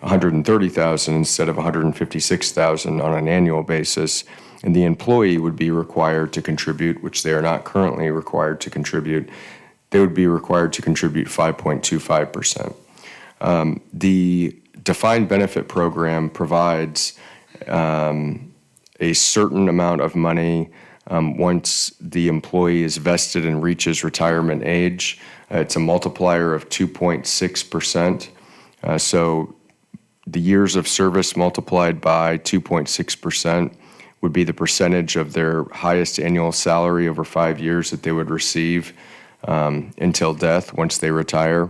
$130,000 instead of $156,000 on an annual basis, and the employee would be required to contribute, which they are not currently required to contribute. They would be required to contribute 5.25%. The defined benefit program provides a certain amount of money once the employee is vested and reaches retirement age. It's a multiplier of 2.6%. So the years of service multiplied by 2.6% would be the percentage of their highest annual salary over 5 years that they would receive until death once they retire.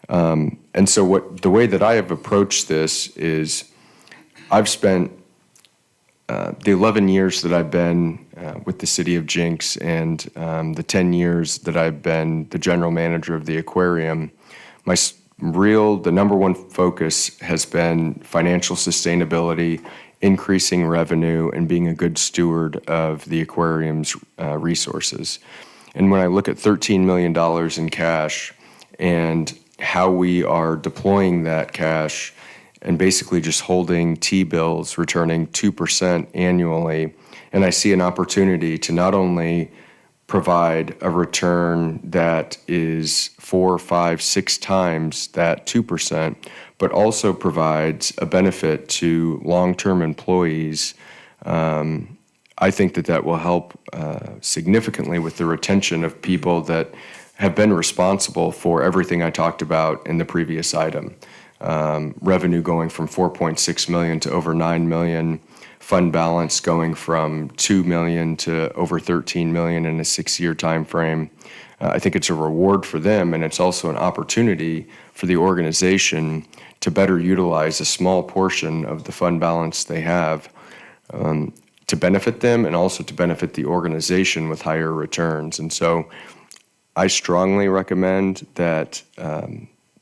And so the way that I have approached this is I've spent the 11 years that I've been with the city of Jenks and the 10 years that I've been the general manager of the aquarium, the number one focus has been financial sustainability, increasing revenue, and being a good steward of the aquarium's resources. And when I look at $13 million in cash and how we are deploying that cash and basically just holding T-bills, returning 2% annually, and I see an opportunity to not only provide a return that is 4, 5, 6 times that 2%, but also provides a benefit to long-term employees. I think that will help significantly with the retention of people that have been responsible for everything I talked about in the previous item. Revenue going from $4.6 million to over $9 million, fund balance going from $2 million to over $13 million in a 6-year time frame. I think it's a reward for them, and it's also an opportunity for the organization to better utilize a small portion of the fund balance they have to benefit them and also to benefit the organization with higher returns. And so I strongly recommend that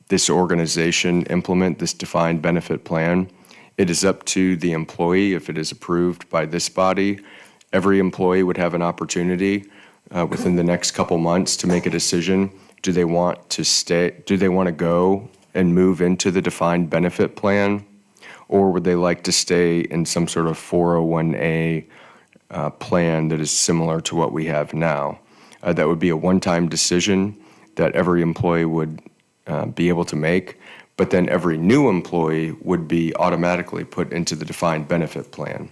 this organization implement this defined benefit plan. It is up to the employee if it is approved by this body. Every employee would have an opportunity within the next couple months to make a decision. Do they want to stay? Do they want to go and move into the defined benefit plan? Or would they like to stay in some sort of 401A plan that is similar to what we have now? That would be a one-time decision that every employee would be able to make, but then every new employee would be automatically put into the defined benefit plan.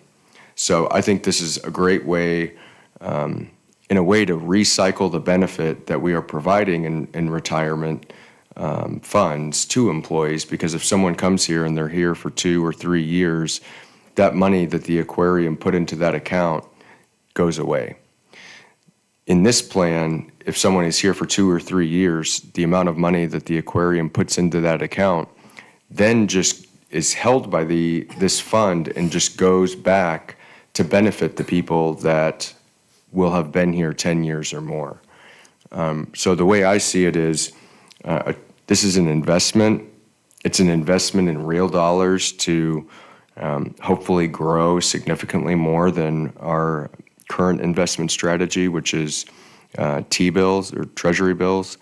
So I think this is a great way, in a way, to recycle the benefit that we are providing in retirement funds to employees, because if someone comes here and they're here for 2 or 3 years, that money that the aquarium put into that account goes away. In this plan, if someone is here for 2 or 3 years, the amount of money that the aquarium puts into that account then just is held by this fund and just goes back to benefit the people that will have been here 10 years or more. So the way I see it is, this is an investment. It's an investment in real dollars to hopefully grow significantly more than our current investment strategy, which is T-bills or treasury bills.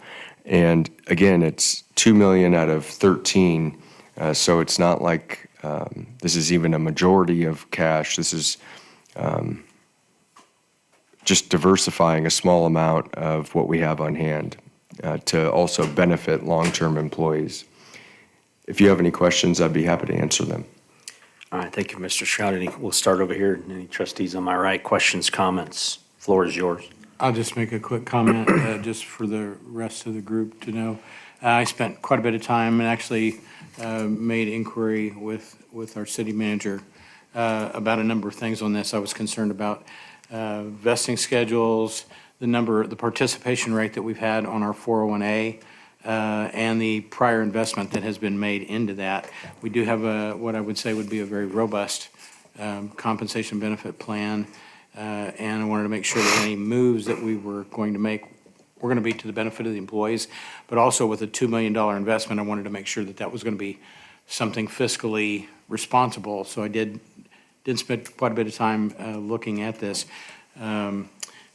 And again, it's $2 million out of 13, so it's not like this is even a majority of cash. This is just diversifying a small amount of what we have on hand to also benefit long-term employees. If you have any questions, I'd be happy to answer them. All right, thank you, Mr. Stroud. We'll start over here. Any trustees on my right? Questions, comments? Floor is yours. I'll just make a quick comment just for the rest of the group to know. I spent quite a bit of time and actually made inquiry with our city manager about a number of things on this. I was concerned about vesting schedules, the participation rate that we've had on our 401A, and the prior investment that has been made into that. We do have what I would say would be a very robust compensation benefit plan, and I wanted to make sure that any moves that we were going to make were going to be to the benefit of the employees, but also with a $2 million investment, I wanted to make sure that that was going to be something fiscally responsible. So I did spend quite a bit of time looking at this,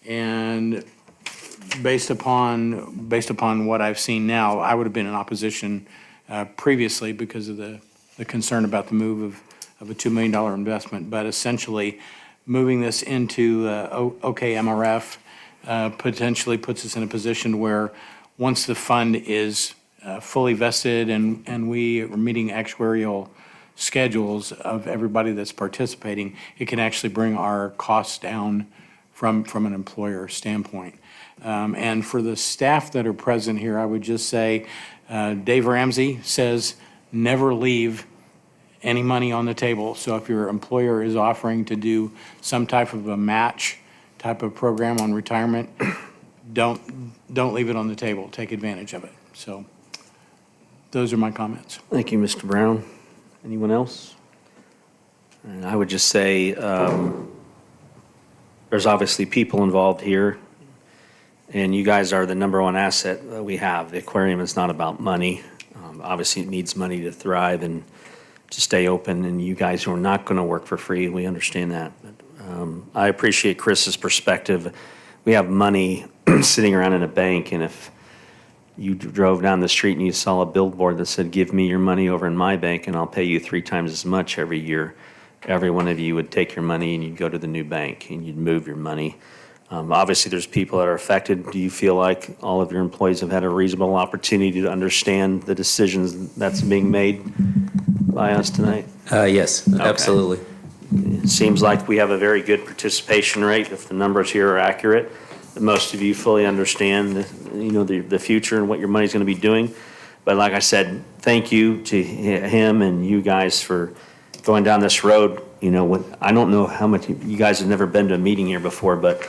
and based upon what I've seen now, I would have been in opposition previously because of the the concern about the move of a $2 million investment, but essentially moving this into OKMRF potentially puts us in a position where once the fund is fully vested and we are meeting actuarial schedules of everybody that's participating, it can actually bring our costs down from an employer standpoint. And for the staff that are present here, I would just say, Dave Ramsey says, never leave any money on the table. So if your employer is offering to do some type of a match type of program on retirement, don't leave it on the table. Take advantage of it. So those are my comments. Thank you, Mr. Brown. Anyone else? And I would just say, there's obviously people involved here, and you guys are the number one asset that we have. The aquarium is not about money. Obviously, it needs money to thrive and to stay open, and you guys are not going to work for free. We understand that. But, I appreciate Chris's perspective. We have money sitting around in a bank, and if you drove down the street and you saw a billboard that said, give me your money over in my bank and I'll pay you 3 times as much every year, every one of you would take your money and you'd go to the new bank and you'd move your money. Obviously, there's people that are affected. Do you feel like all of your employees have had a reasonable opportunity to understand the decisions that's being made by us tonight? Yes, absolutely. It seems like we have a very good participation rate, if the numbers here are accurate. Most of you fully understand, the future and what your money's going to be doing. But like I said, thank you to him and you guys for going down this road. I don't know how much, you guys have never been to a meeting here before, but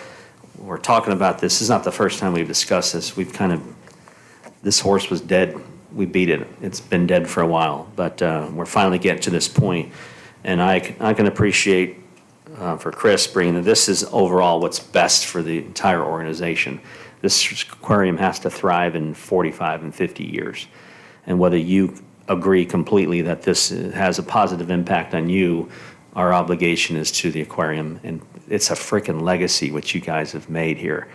we're talking about this. This is not the first time we've discussed this. This horse was dead. We beat it. It's been dead for a while, but we're finally getting to this point. And I can appreciate for Chris bringing this is overall what's best for the entire organization. This aquarium has to thrive in 45 and 50 years. And whether you agree completely that this has a positive impact on you, our obligation is to the aquarium. And it's a freaking legacy what you guys have made here.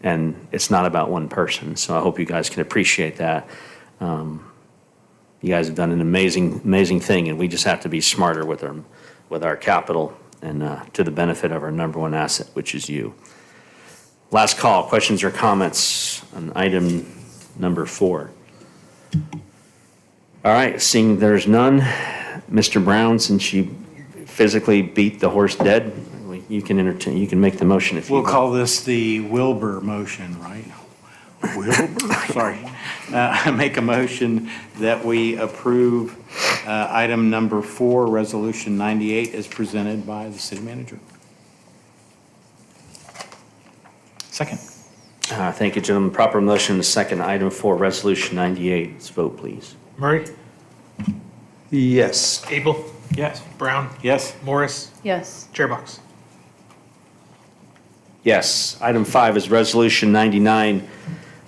And it's not about one person. So I hope you guys can appreciate that. You guys have done an amazing thing, and we just have to be smarter with our capital and to the benefit of our number one asset, which is you. Last call, questions or comments on item number 4? All right, seeing there's none, Mr. Brown, since you physically beat the horse dead, you can make the motion if you We'll want. call this the Wilbur motion, right? Wilbur, sorry. I make a motion that we approve item number 4, Resolution 98, as presented by the city manager. Second. Thank you, gentlemen. Proper motion, the second item 4, Resolution 98. Let's vote, please. Murray? Yes. Abel? Yes. Brown? Yes? Morris? Yes. Chairbox? Yes. Item 5 is Resolution 99,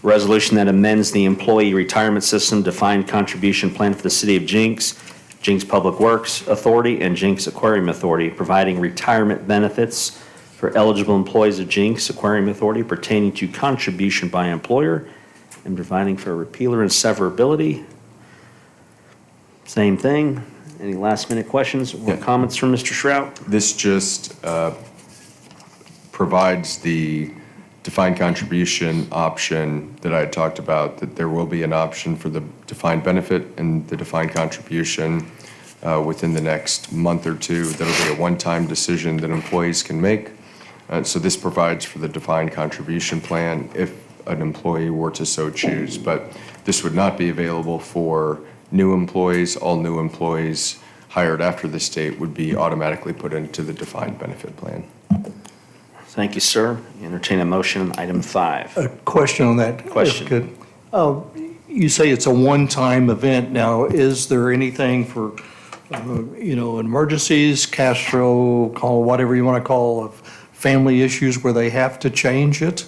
resolution that amends the Employee Retirement System Defined Contribution Plan for the City of Jenks, Jenks Public Works Authority, and Jenks Aquarium Authority, providing retirement benefits for eligible employees of Jenks Aquarium Authority pertaining to contribution by employer, and providing for repealer and severability. Same thing. Any last-minute questions or comments from Mr. Shrout? This just provides the defined contribution option that I had talked about, that there will be an option for the defined benefit and the defined contribution within the next month or 2. That'll be a one-time decision that employees can make. So this provides for the defined contribution plan if an employee were to so choose. But this would not be available for new employees. All new employees hired after this date would be automatically put into the defined benefit plan. Thank you, sir. Entertain a motion on item 5. A question on that. Question. if I could. You say it's a one-time event. Now, is there anything for, emergencies, Castro, call whatever you want to call, of family issues where they have to change it?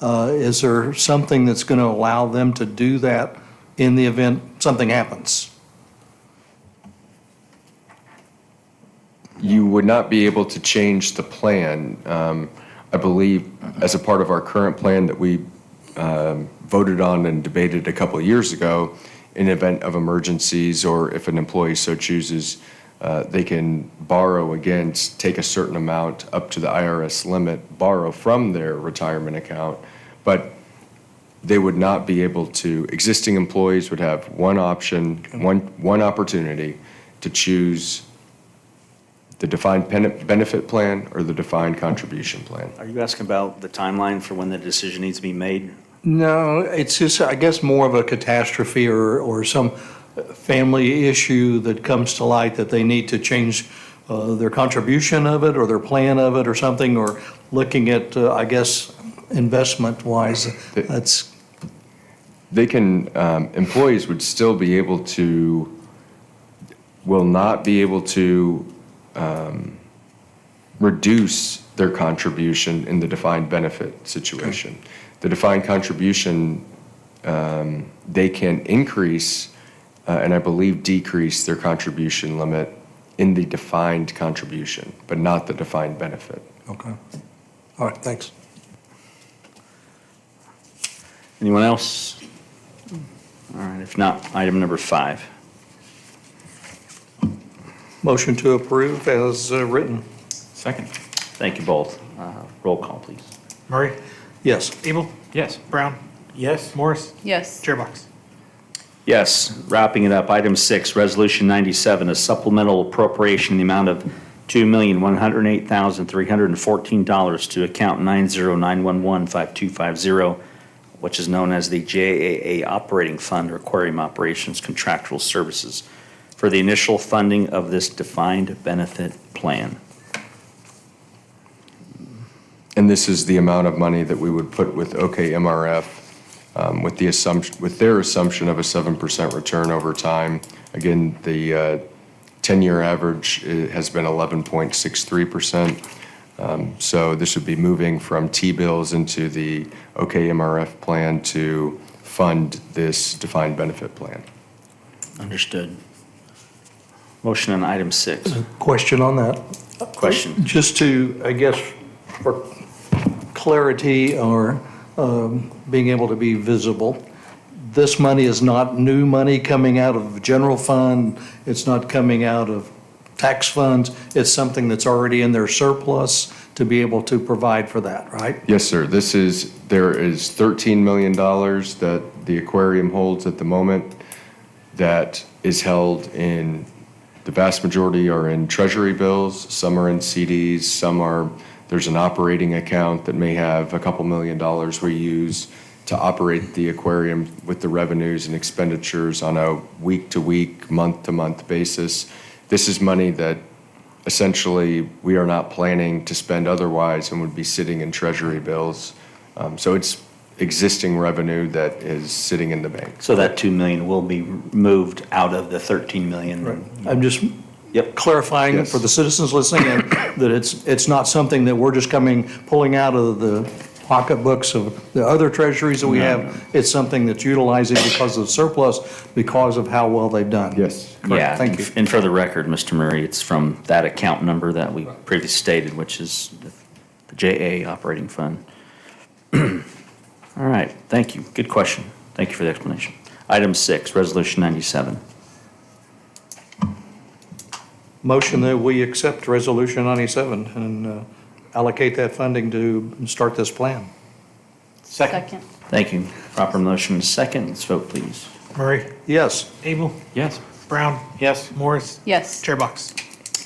Is there something that's going to allow them to do that in the event something happens? You would not be able to change the plan. I believe as a part of our current plan that we voted on and debated a couple of years ago, in event of emergencies, or if an employee so chooses, they can borrow against, take a certain amount up to the IRS limit, borrow from their retirement account, but they would not be able to, existing employees would have one option, one opportunity to choose the defined benefit plan or the defined contribution plan. Are you asking about the timeline for when the decision needs to be made? No, it's just, I guess, more of a catastrophe or some family issue that comes to light that they need to change their contribution of it or their plan of it or something, or looking at, I guess, investment-wise. That's, They can, employees would still be able to, will not be able to reduce their contribution in the defined benefit situation. The defined contribution, they can increase and I believe decrease their contribution limit in the defined contribution, but not the defined benefit. okay. All right, thanks. Anyone else? All right, if not, item number 5. Motion to approve as written. Second. Thank you both. Roll call, please. Murray? Yes. Abel? Yes. Brown? Yes. Morris? Yes. Chairbox? Yes, wrapping it up, item 6, Resolution 97, a supplemental appropriation in the amount of $2,108,314 to account 909115250, which is known as the JAA Operating Fund or Aquarium Operations Contractual Services, for the initial funding of this defined benefit plan. And this is the amount of money that we would put with OKMRF, with the assumption, with their assumption of a 7% return over time. Again, the 10-year average has been 11.63%. So this would be moving from T-bills into the OKMRF plan to fund this defined benefit plan. Understood. Motion on item 6. Question on that. Question. Just to, I guess, for clarity or being able to be visible, this money is not new money coming out of the general fund, it's not coming out of tax funds, it's something that's already in their surplus to be able to provide for that, right? Yes, sir. There is $13 million that the aquarium holds at the moment that is held in, the vast majority are in treasury bills, some are in CDs, some are, there's an operating account that may have a couple $1 million we use to operate the aquarium with the revenues and expenditures on a week-to-week, month-to-month basis. This is money that essentially we are not planning to spend otherwise and would be sitting in treasury bills. So it's existing revenue that is sitting in the bank. So that $2 million will be moved out of the $13 million. I'm just Yep. clarifying Yes. for the citizens listening in that it's not something that we're just pulling out of the pocketbooks of the other treasuries that we have. It's something that's utilizing because of the surplus, because of how well they've done. Yes. Correct. Yeah, Thank you. and for the record, Mr. Murray, it's from that account number that we previously stated, which is the JA Operating Fund. All right, thank you. Good question. Thank you for the explanation. Item 6, Resolution 97. Motion that we accept Resolution 97 and allocate that funding to start this plan. Second. Thank you. Proper motion is second. Let's vote, please. Murray? Yes. Abel? Yes. Brown? Yes. Morris? Yes. Chairbox?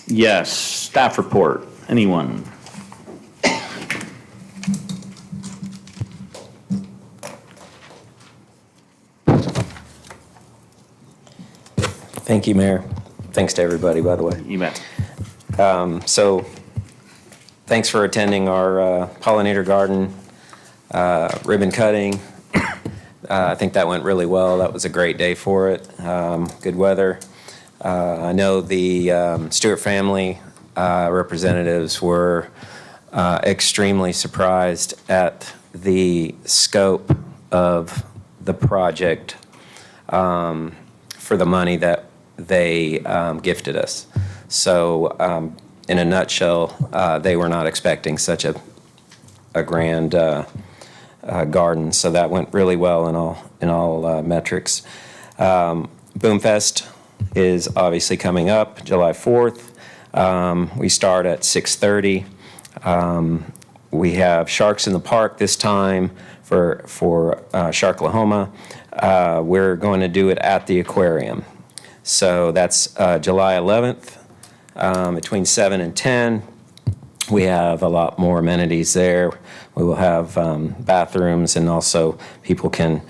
Yes. Staff report. Anyone? Thank you, Mayor. Thanks to everybody, by the way. You bet. So thanks for attending our pollinator garden ribbon cutting. I think that went really well. That was a great day for it. Good weather. I know the Stewart family representatives were extremely surprised at the scope of the project for the money that they gifted us. So in a nutshell, they were not expecting such a grand garden. So that went really well in all metrics. Boomfest is obviously coming up, July 4th. We start at 6:30. We have Sharks in the Park this time for Sharklahoma. We're going to do it at the aquarium. So that's July 11th, between 7 and 10. We have a lot more amenities there. We will have bathrooms, and also people can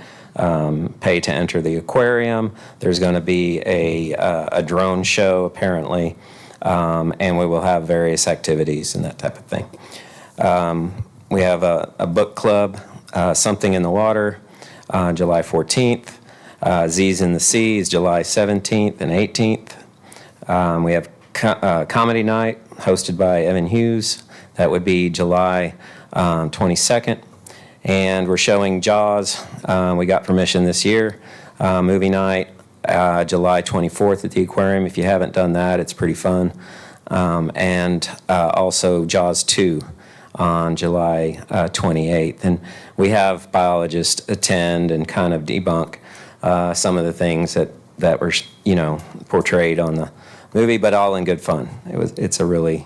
pay to enter the aquarium. There's going to be a drone show, apparently, and we will have various activities and that type of thing. We have a book club, Something in the Water, July 14th. Z's in the Seas, July 17th and 18th. We have comedy night hosted by Evan Hughes. That would be July 22nd. And we're showing Jaws. We got permission this year. Movie night, July 24th at the aquarium. If you haven't done that, it's pretty fun. And also Jaws 2 on July 28th. And we have biologists attend and kind of debunk some of the things that were, portrayed on the movie, but all in good fun. It's a really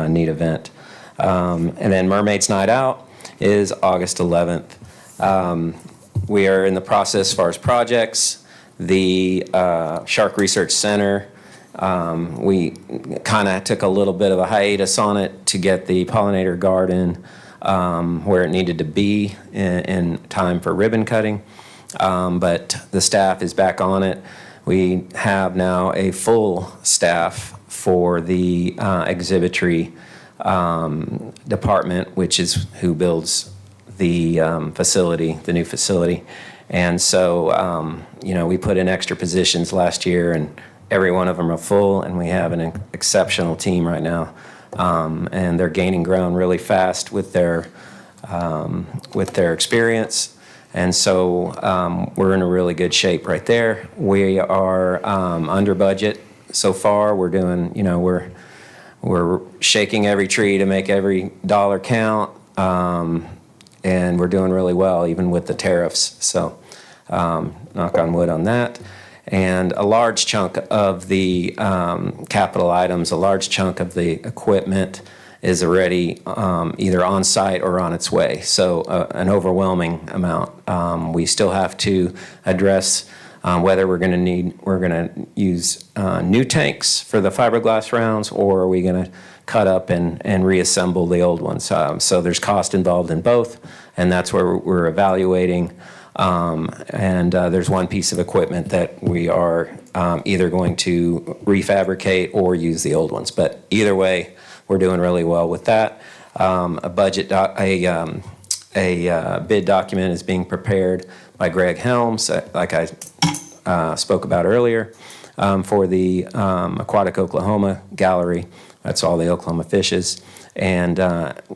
neat event. And then Mermaids Night Out is August 11th. We are in the process as far as projects. The Shark Research Center, we kind of took a little bit of a hiatus on it to get the pollinator garden where it needed to be in time for ribbon cutting. But the staff is back on it. We have now a full staff for the exhibitory department, which is who builds the facility, the new facility. And so, we put in extra positions last year, and every one of them are full, and we have an exceptional team right now. And they're gaining ground really fast with their experience. And so we're in a really good shape right there. We are under budget so far. We're doing, we're shaking every tree to make every dollar count, and we're doing really well, even with the tariffs. So knock on wood on that. And a large chunk of the capital items, a large chunk of the equipment is already either on site or on its way. So an overwhelming amount. We still have to address whether we're going to use new tanks for the fiberglass rounds, or are we going to cut up and reassemble the old ones. So there's cost involved in both, and that's where we're evaluating. And there's one piece of equipment that we are either going to refabricate or use the old ones. But either way, we're doing really well with that. A bid document is being prepared by Greg Helms, like I spoke about earlier, for the Aquatic Oklahoma Gallery. That's all the Oklahoma fishes. And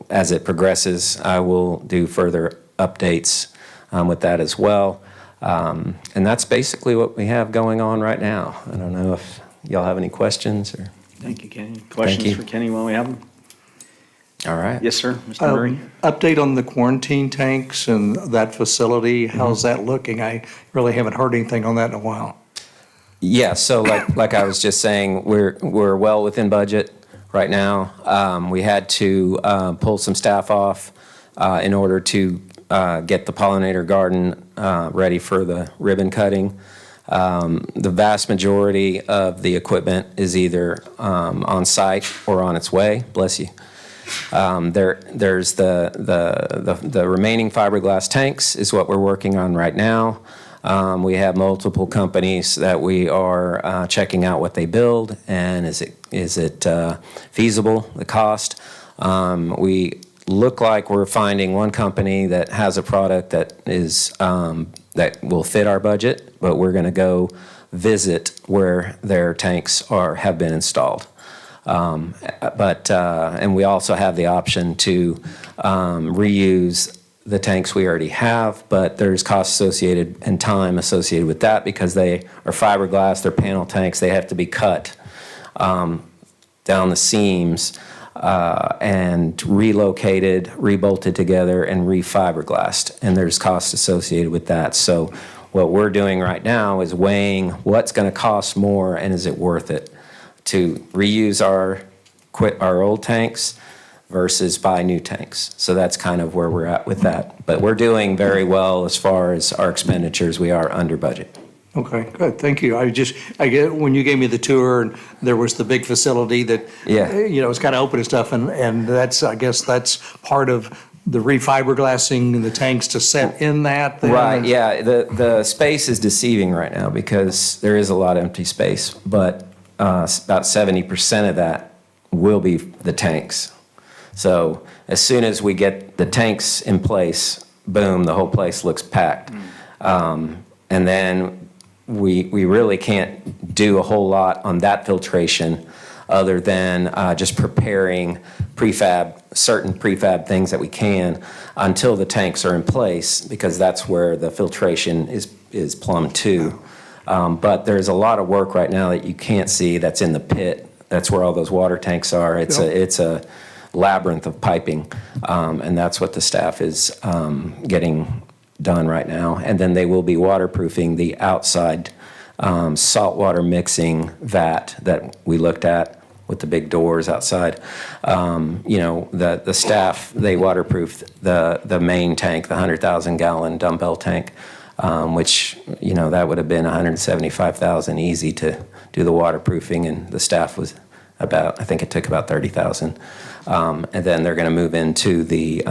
as it progresses, I will do further updates with that as well. And that's basically what we have going on right now. I don't know if y'all have any questions or. Thank you, Kenny. Questions you. for Kenny while we have them? All right. Yes, sir. Mr. Murray? Update on the quarantine tanks and that facility, how's that looking? I really haven't heard anything on that in a while. Yeah, so like I was just saying, we're well within budget right now. We had to pull some staff off in order to get the pollinator garden ready for the ribbon cutting. The vast majority of the equipment is either on site or on its way. Bless you. There's the remaining fiberglass tanks is what we're working on right now. We have multiple companies that we are checking out what they build, and is it feasible, the cost. We look like we're finding one company that has a product that is that will fit our budget, but we're going to go visit where their tanks have been installed. And we also have the option to reuse the tanks we already have, but there's cost associated and time associated with that because they are fiberglass, they're panel tanks, they have to be cut down the seams and relocated, rebolted together, and refiberglassed, and there's cost associated with that. So what we're doing right now is weighing what's going to cost more and is it worth it to reuse our old tanks versus buy new tanks. So that's kind of where we're at with that. But we're doing very well as far as our expenditures. We are under budget. Okay, good, thank you. I get, when you gave me the tour, and there was the big facility that, Yeah. you know, it's kind of open and stuff, and that's, I guess that's part of the refiberglassing the tanks to set in that then? Right, yeah, the space is deceiving right now because there is a lot of empty space, but about 70% of that will be the tanks. So as soon as we get the tanks in place, boom, the whole place looks packed. And then we really can't do a whole lot on that filtration other than just preparing certain prefab things that we can until the tanks are in place, because that's where the filtration is plumbed to. But there's a lot of work right now that you can't see that's in the pit. That's where all those water tanks are. It's a labyrinth of piping, and that's what the staff is getting done right now. And then they will be waterproofing the outside saltwater mixing vat that we looked at with the big doors outside. You know, the staff, they waterproofed the main tank, the 100,000 gallon dumbbell tank, which, you know, that would have been 175,000 easy to do the waterproofing, and the staff was about, I think it took about 30,000. And then they're going to move into the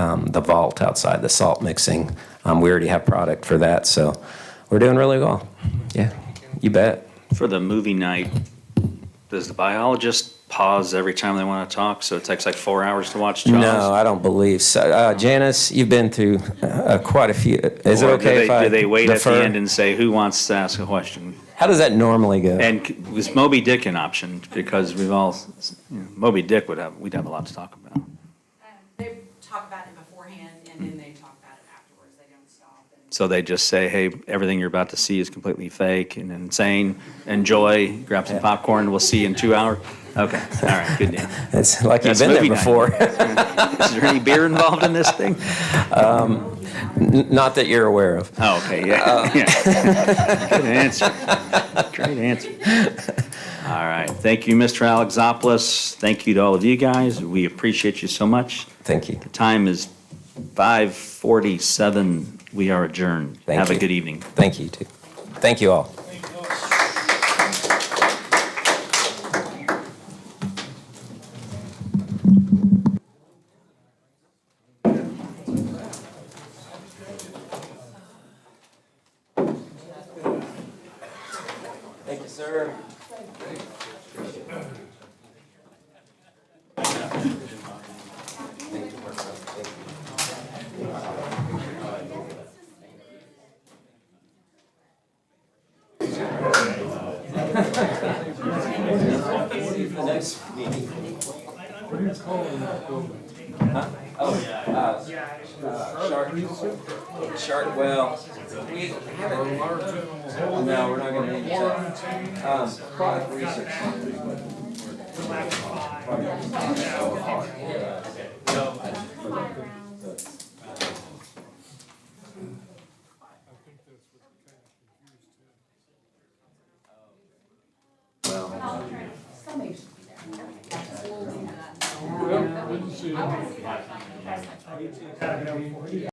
vault outside, the salt mixing. We already have product for that, so we're doing really well. Yeah, you bet. For the movie night, does the biologist pause every time they want to talk, so it takes like 4 hours to watch Jaws? No, I don't believe so. Janice, you've been through quite a few. Is it Or okay if I do they wait at the defer? end and say, who wants to ask a question? How does that normally go? And was Moby Dick an option? Because we've all, Moby Dick we'd have a lot to talk about. They talk about it beforehand, and then they talk about it afterwards. They don't stop. So they just say, hey, everything you're about to see is completely fake and insane. Enjoy, grab some popcorn, we'll see you in 2 hours. Okay, all right, good deal. It's like you've That's been there movie night. before. Is there any beer involved in this thing? Not that you're aware of. Oh, okay, yeah. Good answer. Great answer. All right, thank you, Mr. Alexopoulos. Thank you to all of you guys. We appreciate you so much. Thank you. The time is 5:47. We are adjourned. Thank Have a you. good evening. Thank you, too. Thank you all. Thank you, sir. Shark, well, we haven't, no, we're not going to use that. Product research. Somebody should be there.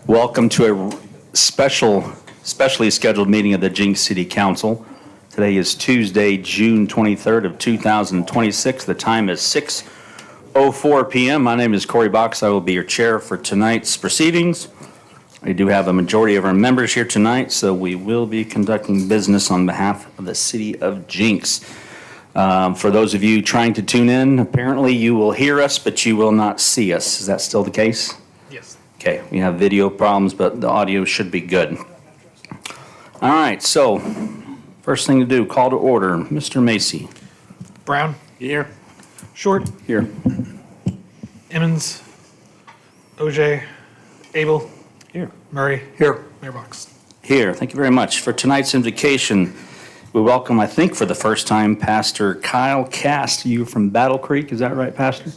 Welcome to a specially scheduled meeting of the Jenks City Council. Today is Tuesday, June 23rd of 2026. The time is 6:04 p.m. My name is Corey Box. I will be your chair for tonight's proceedings. We do have a majority of our members here tonight, so we will be conducting business on behalf of the city of Jenks. For those of you trying to tune in, apparently you will hear us, but you will not see us. Is that still the case? Yes. Okay, we have video problems, but the audio should be good. All right, so first thing to do, call to order. Mr. Macy. Brown. Here. Short. Here. Emmons. OJ. Abel. Here. Murray. Here. Mayor Box. Here, thank you very much. For tonight's invocation, we welcome, I think for the first time, Pastor Kyle Cast. You from Battle Creek, is that right, Pastor?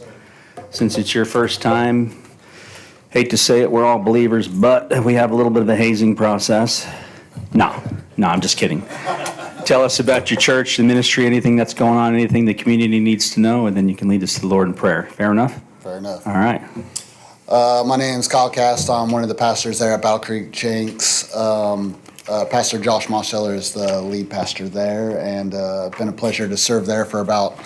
Since it's your first time, hate to say it, we're all believers, but we have a little bit of a hazing process. No, I'm just kidding. Tell us about your church, the ministry, anything that's going on, anything the community needs to know, and then you can lead us to the Lord in prayer. Fair enough? Fair enough. All right. My name is Kyle Cast. I'm one of the pastors there at Battle Creek Jenks. Pastor Josh Moscheller is the lead pastor there, and it's been a pleasure to serve there for about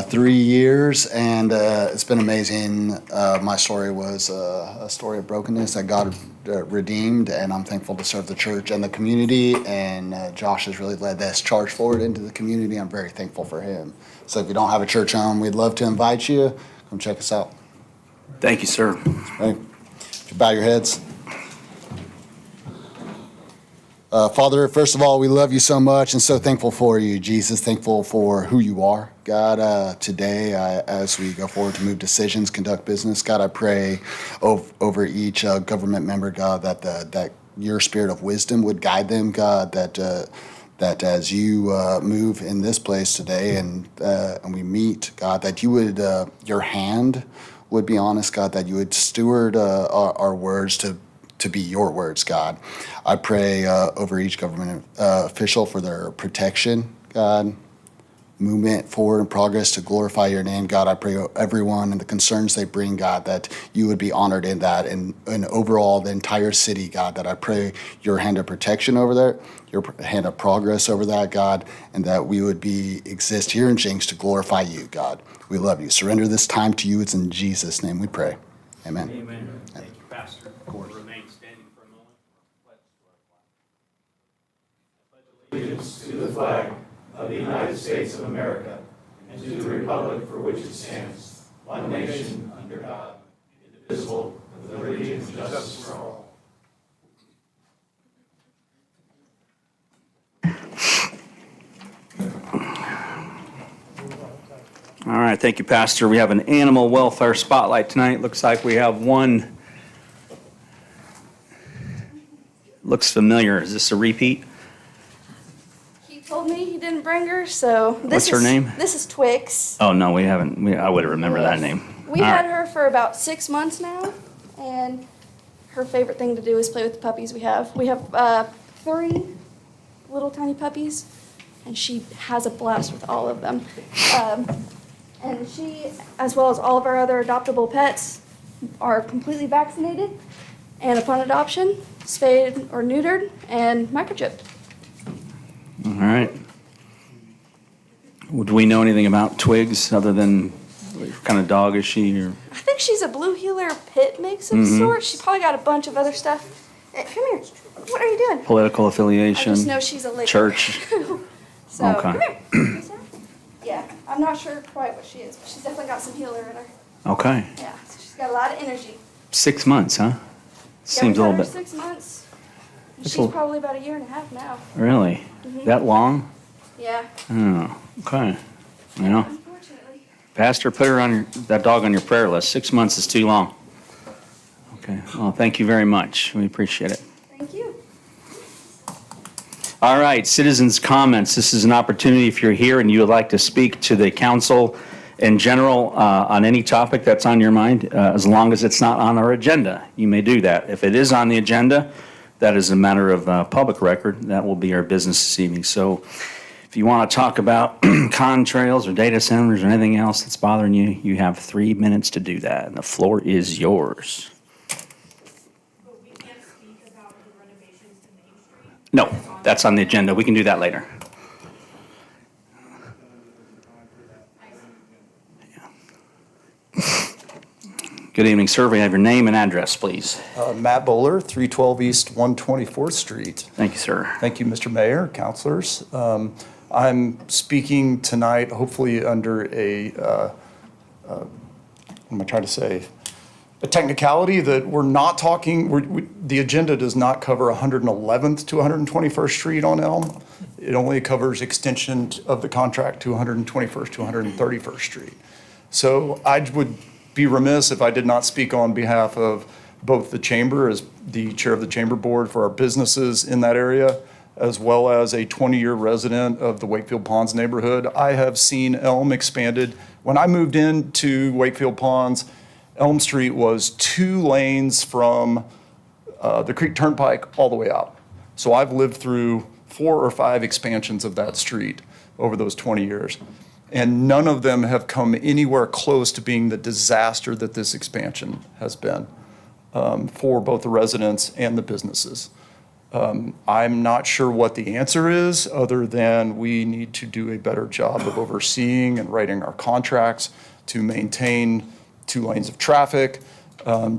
3 years, and it's been amazing. My story was a story of brokenness that God redeemed, and I'm thankful to serve the church and the community, and Josh has really led this charge forward into the community. I'm very thankful for him. So if you don't have a church home, we'd love to invite you. Come check us out. Thank you, sir. Right. Would you bow your heads? Father, first of all, we love you so much and so thankful for you, Jesus, thankful for who you are. God, today, as we go forward to move decisions, conduct business, God, I pray over each government member, God, that your spirit of wisdom would guide them, God, that as you move in this place today and we meet, God, that you would, your hand would be honest, God, that you would steward our words to be your words, God. I pray over each government official for their protection, God, movement forward and progress to glorify your name, God. I pray everyone and the concerns they bring, God, that you would be honored in that, and overall the entire city, God, that I pray your hand of protection over there, your hand of progress over that, God, and that we would exist here in Jenks to glorify you, God. We love you. Surrender this time to you. It's in Jesus' name we pray. Amen. Amen. Thank you, Pastor. Remain standing for a moment. Allegiance to the flag of the United States of America and to the republic for which it stands, one nation, under God, indivisible, with liberty and justice for all. All right, thank you, Pastor. We have an animal welfare spotlight tonight. Looks like we have one. Looks familiar. Is this a repeat? He told me he didn't bring her, so What's her name? This is Twix. Oh, no, we haven't. I would have remembered that name. We've All had right. her for about 6 months now, and her favorite thing to do is play with the puppies we have. We have 3 little tiny puppies, and she has a blast with all of them. And she, as well as all of our other adoptable pets, are completely vaccinated, and upon adoption, spayed or neutered and microchipped. All right. Do we know anything about Twigs other than what kind of dog is she? Or? I think she's a blue heeler pit mix of sorts. She probably got a bunch of other stuff. Come here. What are you doing? Political I affiliation? just know she's a licker. Church? So, Okay. come here. Yeah, I'm not sure quite what she is, but she's definitely got some healer in her. Okay. Yeah, so she's got a lot of energy. 6 months, huh? Seems a Yeah, little we've had her bit. 6 months. That's She's a- probably about 1.5 years now. Really? That long? Yeah, Oh, okay. Well, unfortunately. Pastor, put that dog on your prayer list. 6 months is too long. Okay. Well, thank you very much. We appreciate it. Thank you. All right, citizens' comments. This is an opportunity if you're here and you would like to speak to the council in general on any topic that's on your mind, as long as it's not on our agenda. You may do that. If it is on the agenda, that is a matter of public record. That will be our business this evening. So if you want to talk about contrails or data centers or anything else that's bothering you, you have 3 minutes to do that, and the floor is yours. No, that's on the agenda. We can do that later. Good evening, sir. We have your name and address, please. Matt Bowler, 312 East 124th Street. Thank you, sir. Thank you, Mr. Mayor, councilors. I'm speaking tonight, hopefully under what am I trying to say? A technicality that we're not talking, the agenda does not cover 111th to 121st Street on Elm. It only covers extension of the contract to 121st to 131st Street. So I would be remiss if I did not speak on behalf of both the chamber, as the chair of the chamber board for our businesses in that area, as well as a 20-year resident of the Wakefield Ponds neighborhood. I have seen Elm expanded. When I moved into Wakefield Ponds, Elm Street was 2 lanes from the Creek Turnpike all the way out. So I've lived through 4 or 5 expansions of that street over those 20 years. And none of them have come anywhere close to being the disaster that this expansion has been for both the residents and the businesses. I'm not sure what the answer is, other than we need to do a better job of overseeing and writing our contracts to maintain 2 lanes of traffic,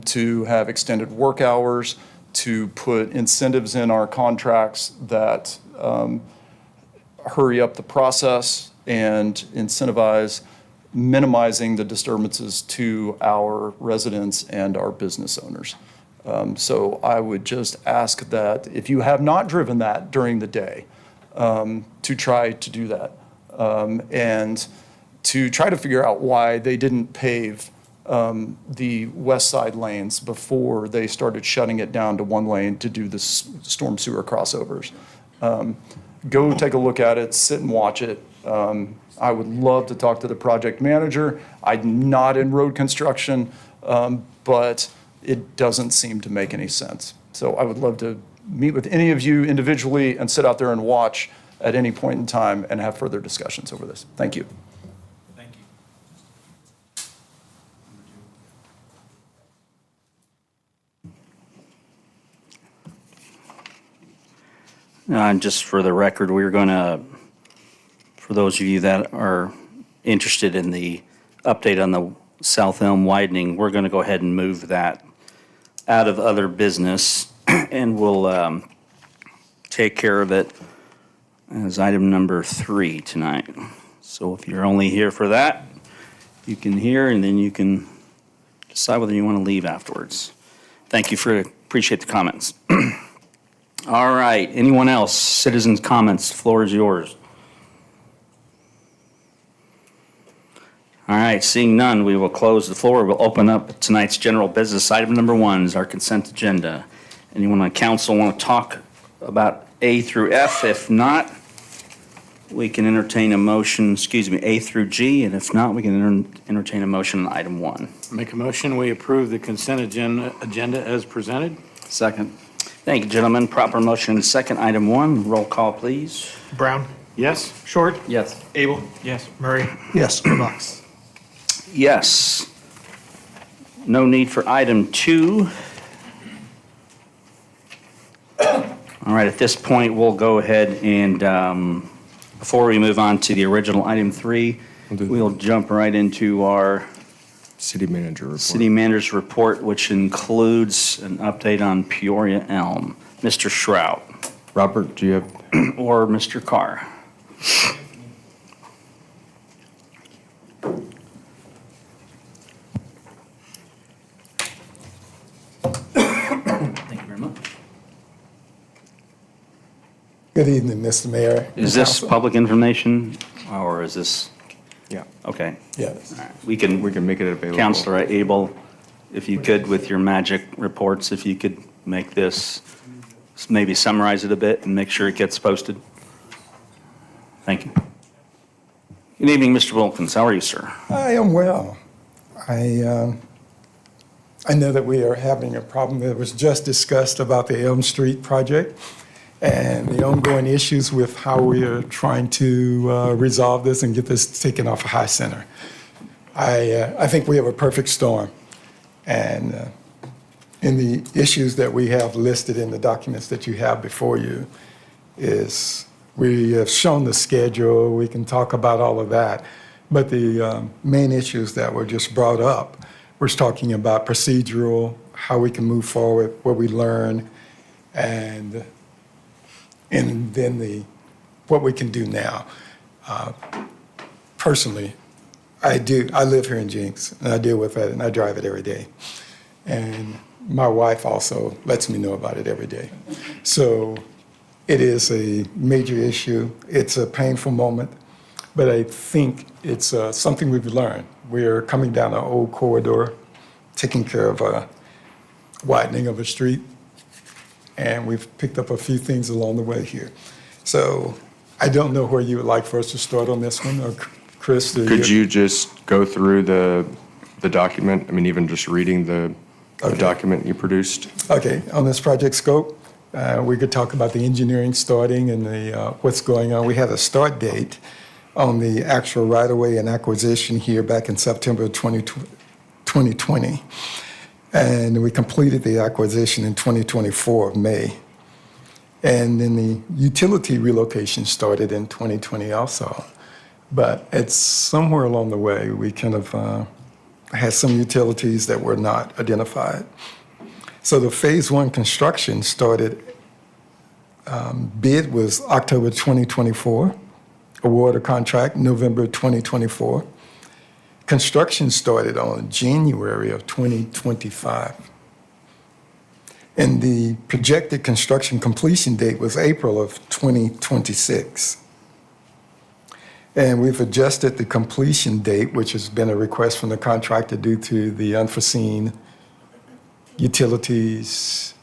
to have extended work hours, to put incentives in our contracts that hurry up the process and incentivize minimizing the disturbances to our residents and our business owners. So I would just ask that if you have not driven that during the day, to try to do that. And to try to figure out why they didn't pave the west side lanes before they started shutting it down to 1 lane to do the storm sewer crossovers. Go take a look at it, sit and watch it. I would love to talk to the project manager. I'm not in road construction, but it doesn't seem to make any sense. So I would love to meet with any of you individually and sit out there and watch at any point in time and have further discussions over this. Thank you. Thank you. And just for the record, we're going to, for those of you that are interested in the update on the South Elm widening, we're going to go ahead and move that out of other business, and we'll take care of it as item number 3 tonight. So if you're only here for that, you can hear, and then you can decide whether you want to leave afterwards. Thank you appreciate the comments. All right, anyone else? Citizens' comments, floor is yours. All right, seeing none, we will close the floor. We'll open up tonight's general business. Item number 1 is our consent agenda. Anyone on council want to talk about A through F? If not, we can entertain a motion, A through G, and if not, we can entertain a motion on item 1. Make a motion, we approve the consent agenda as presented. Second. Thank you, gentlemen. Proper motion and second. Item 1, roll call, please. Brown, Yes? Short, Yes. Abel, Yes. Murray, Yes. Box. Yes. No need for item 2. All right, at this point, we'll go ahead and, before we move on to the original item 3, we'll jump right into our City manager report. city manager's report, which includes an update on Peoria Elm. Mr. Shrout Robert, do you have, or Mr. Carr? Thank you very much. Good evening, Mr. Mayor. Is this public information, or is this, yeah, okay. Yes. All right. We can make it available. Counselor Abel, if you could, with your magic reports, if you could make this, maybe summarize it a bit and make sure it gets posted. Thank you. Good evening, Mr. Wilkins. How are you, sir? I am well. I know that we are having a problem that was just discussed about the Elm Street project and the ongoing issues with how we are trying to resolve this and get this taken off of High Center. I think we have a perfect storm. And in the issues that we have listed in the documents that you have before you, is we have shown the schedule, we can talk about all of that, but the main issues that were just brought up was talking about procedural, how we can move forward, what we learn, and then what we can do now. Personally, I live here in Jenks, and I deal with it, and I drive it every day. And my wife also lets me know about it every day. So it is a major issue. It's a painful moment, but I think it's something we've learned. We're coming down an old corridor, taking care of a widening of a street, and we've picked up a few things along the way here. So I don't know where you would like for us to start on this one, or Chris? Could you just go through the document? I mean, even just reading the document you produced? Okay, on this project scope, we could talk about the engineering starting and what's going on. We had a start date on the actual right-of-way and acquisition here back in September of 2020. And we completed the acquisition in 2024 of May. And then the utility relocation started in 2020 also. But it's somewhere along the way, we kind of had some utilities that were not identified. So the phase one construction started, bid was October 2024, award of contract November 2024. Construction started on January of 2025. And the projected construction completion date was April of 2026. And we've adjusted the completion date, which has been a request from the contractor due to the unforeseen utilities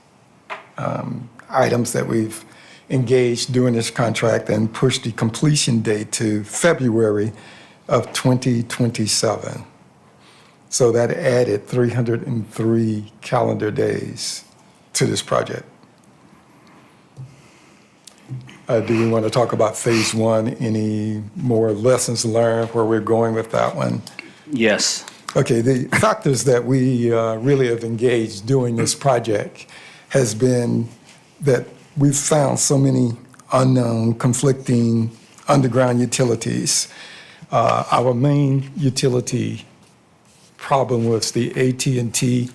items that we've engaged during this contract, and pushed the completion date to February of 2027. So that added 303 calendar days to this project. Do we want to talk about phase one? Any more lessons learned, where we're going with that one? Yes. Okay, the factors that we really have engaged doing this project has been that we've found so many unknown, conflicting underground utilities. Our main utility problem was the AT&T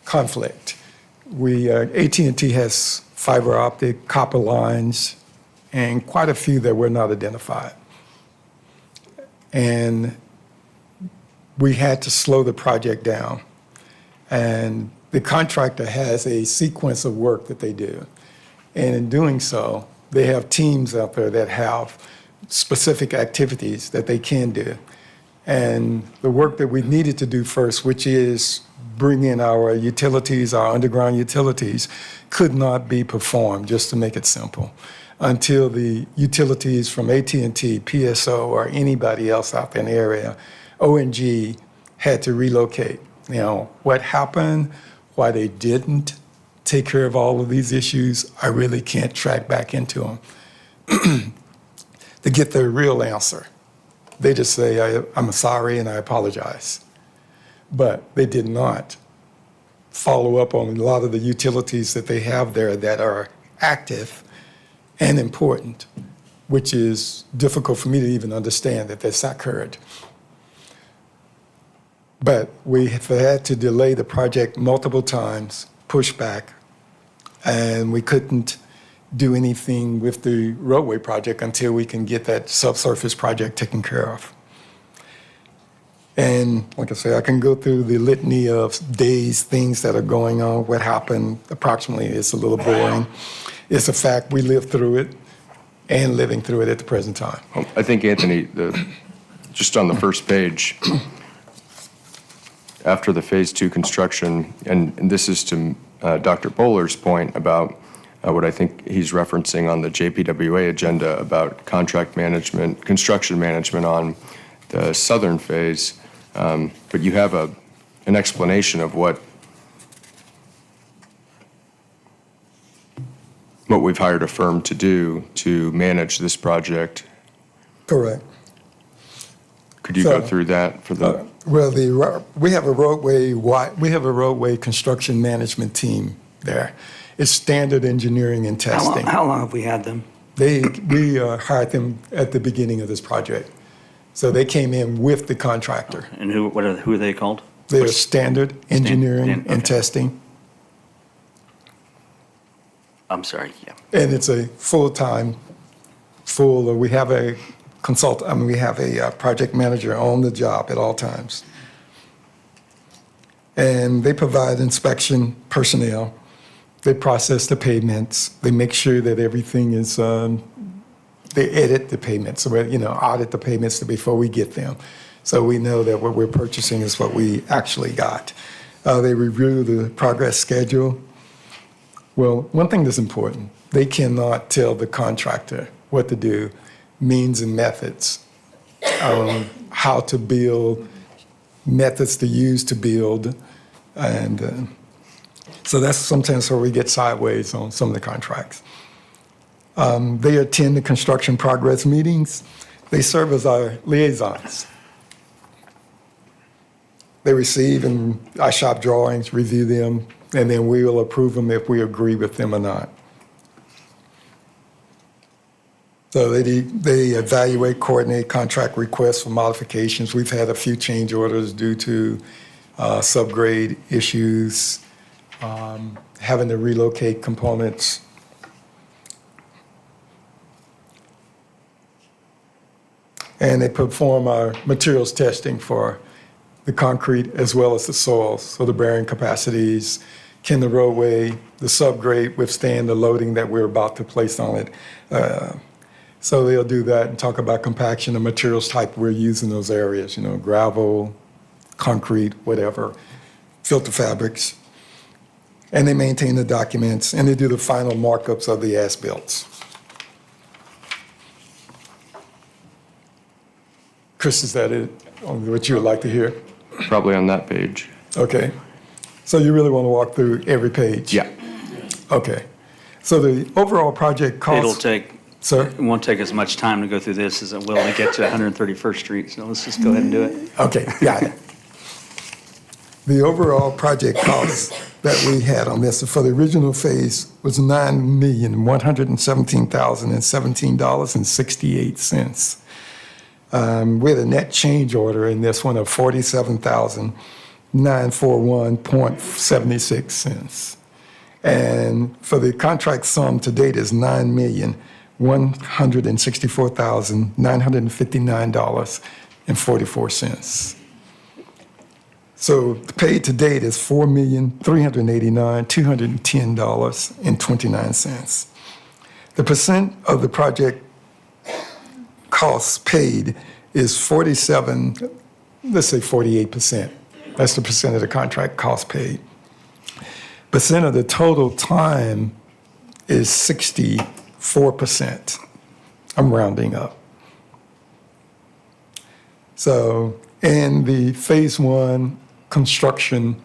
conflict. AT&T has fiber optic, copper lines, and quite a few that were not identified. And we had to slow the project down. And the contractor has a sequence of work that they do. And in doing so, they have teams out there that have specific activities that they can do. And the work that we needed to do first, which is bring in our utilities, our underground utilities, could not be performed, just to make it simple, until the utilities from AT&T, PSO, or anybody else out there in the area, ONG, had to relocate. You know, what happened, why they didn't take care of all of these issues, I really can't track back into them to get the real answer. They just say, I'm sorry and I apologize. But they did not follow up on a lot of the utilities that they have there that are active and important, which is difficult for me to even understand that this occurred. But we have had to delay the project multiple times, push back, and we couldn't do anything with the roadway project until we can get that subsurface project taken care of. And like I say, I can go through the litany of days, things that are going on, what happened. Approximately, it's a little boring. It's a fact, we lived through it and living through it at the present time. I think, Anthony, just on the first page, after the phase two construction, and this is to Dr. Bowler's point about what I think he's referencing on the JPWA agenda about contract management, construction management on the southern phase, but you have an explanation of what we've hired a firm to do to manage this project. Correct. Could you go through that for the? Well, we have a roadway construction management team there. It's standard engineering and testing. How long have we had them? We hired them at the beginning of this project. So they came in with the contractor. And who are they called? They're standard engineering okay. and testing. I'm sorry, yeah. And it's a full-time, we have a we have a project manager on the job at all times. And they provide inspection personnel. They process the payments. They make sure that everything is, they edit the payments, so, audit the payments before we get them. So we know that what we're purchasing is what we actually got. They review the progress schedule. Well, one thing that's important, they cannot tell the contractor what to do, means and methods, how to build, methods to use to build. And so that's sometimes where we get sideways on some of the contracts. They attend the construction progress meetings. They serve as our liaisons. They receive and our shop drawings, review them, and then we will approve them if we agree with them or not. So they evaluate, coordinate contract requests for modifications. We've had a few change orders due to subgrade issues, having to relocate components. And they perform our materials testing for the concrete as well as the soils, so the bearing capacities, can the roadway, the subgrade withstand the loading that we're about to place on it. So they'll do that and talk about compaction, the materials type we're using in those areas, gravel, concrete, whatever, filter fabrics. And they maintain the documents, and they do the final markups of the as-built. Chris, is that it, on what you would like to hear? Probably on that page. Okay. So you really want to walk through every page? Yeah. Okay. So the overall project cost. It'll take, Sir? it won't take as much time to go through this as it will to get to 131st Street, so let's just go ahead and do it. Okay, got it. The overall project cost that we had on this for the original phase was $9,117,017.68. We had a net change order in this one of $47,941.76. And for the contract sum to date is $9,164,959.44. So paid to date is $4,389,210.29. The percent of the project costs paid is 48%. That's the percent of the contract cost paid. Percent of the total time is 64%. I'm rounding up. So, in the phase one construction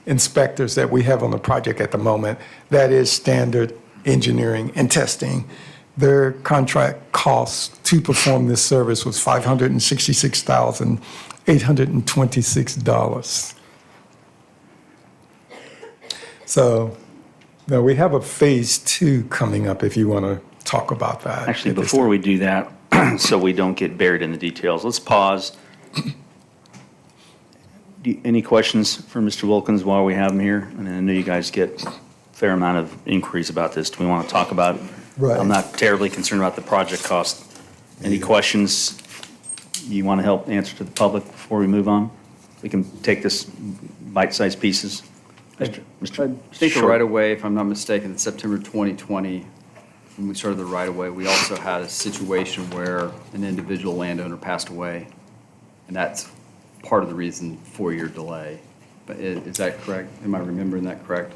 inspectors that we have on the project at the moment, that is standard engineering and testing. Their contract cost to perform this service was $566,826. So now we have a phase two coming up if you want to talk about that. Actually, before we do that, so we don't get buried in the details, let's pause. Any questions for Mr. Wilkins while we have him here? And I know you guys get a fair amount of inquiries about this. Do we want to talk about it? Right. I'm not terribly concerned about the project cost. Any questions you want to help answer to the public before we move on? We can take this bite-sized pieces. I think the right-of-way, if I'm not mistaken, in September 2020, when we started the right-of-way, we also had a situation where an individual landowner passed away, and that's part of the reason for your delay. But is that correct? Am I remembering that correct?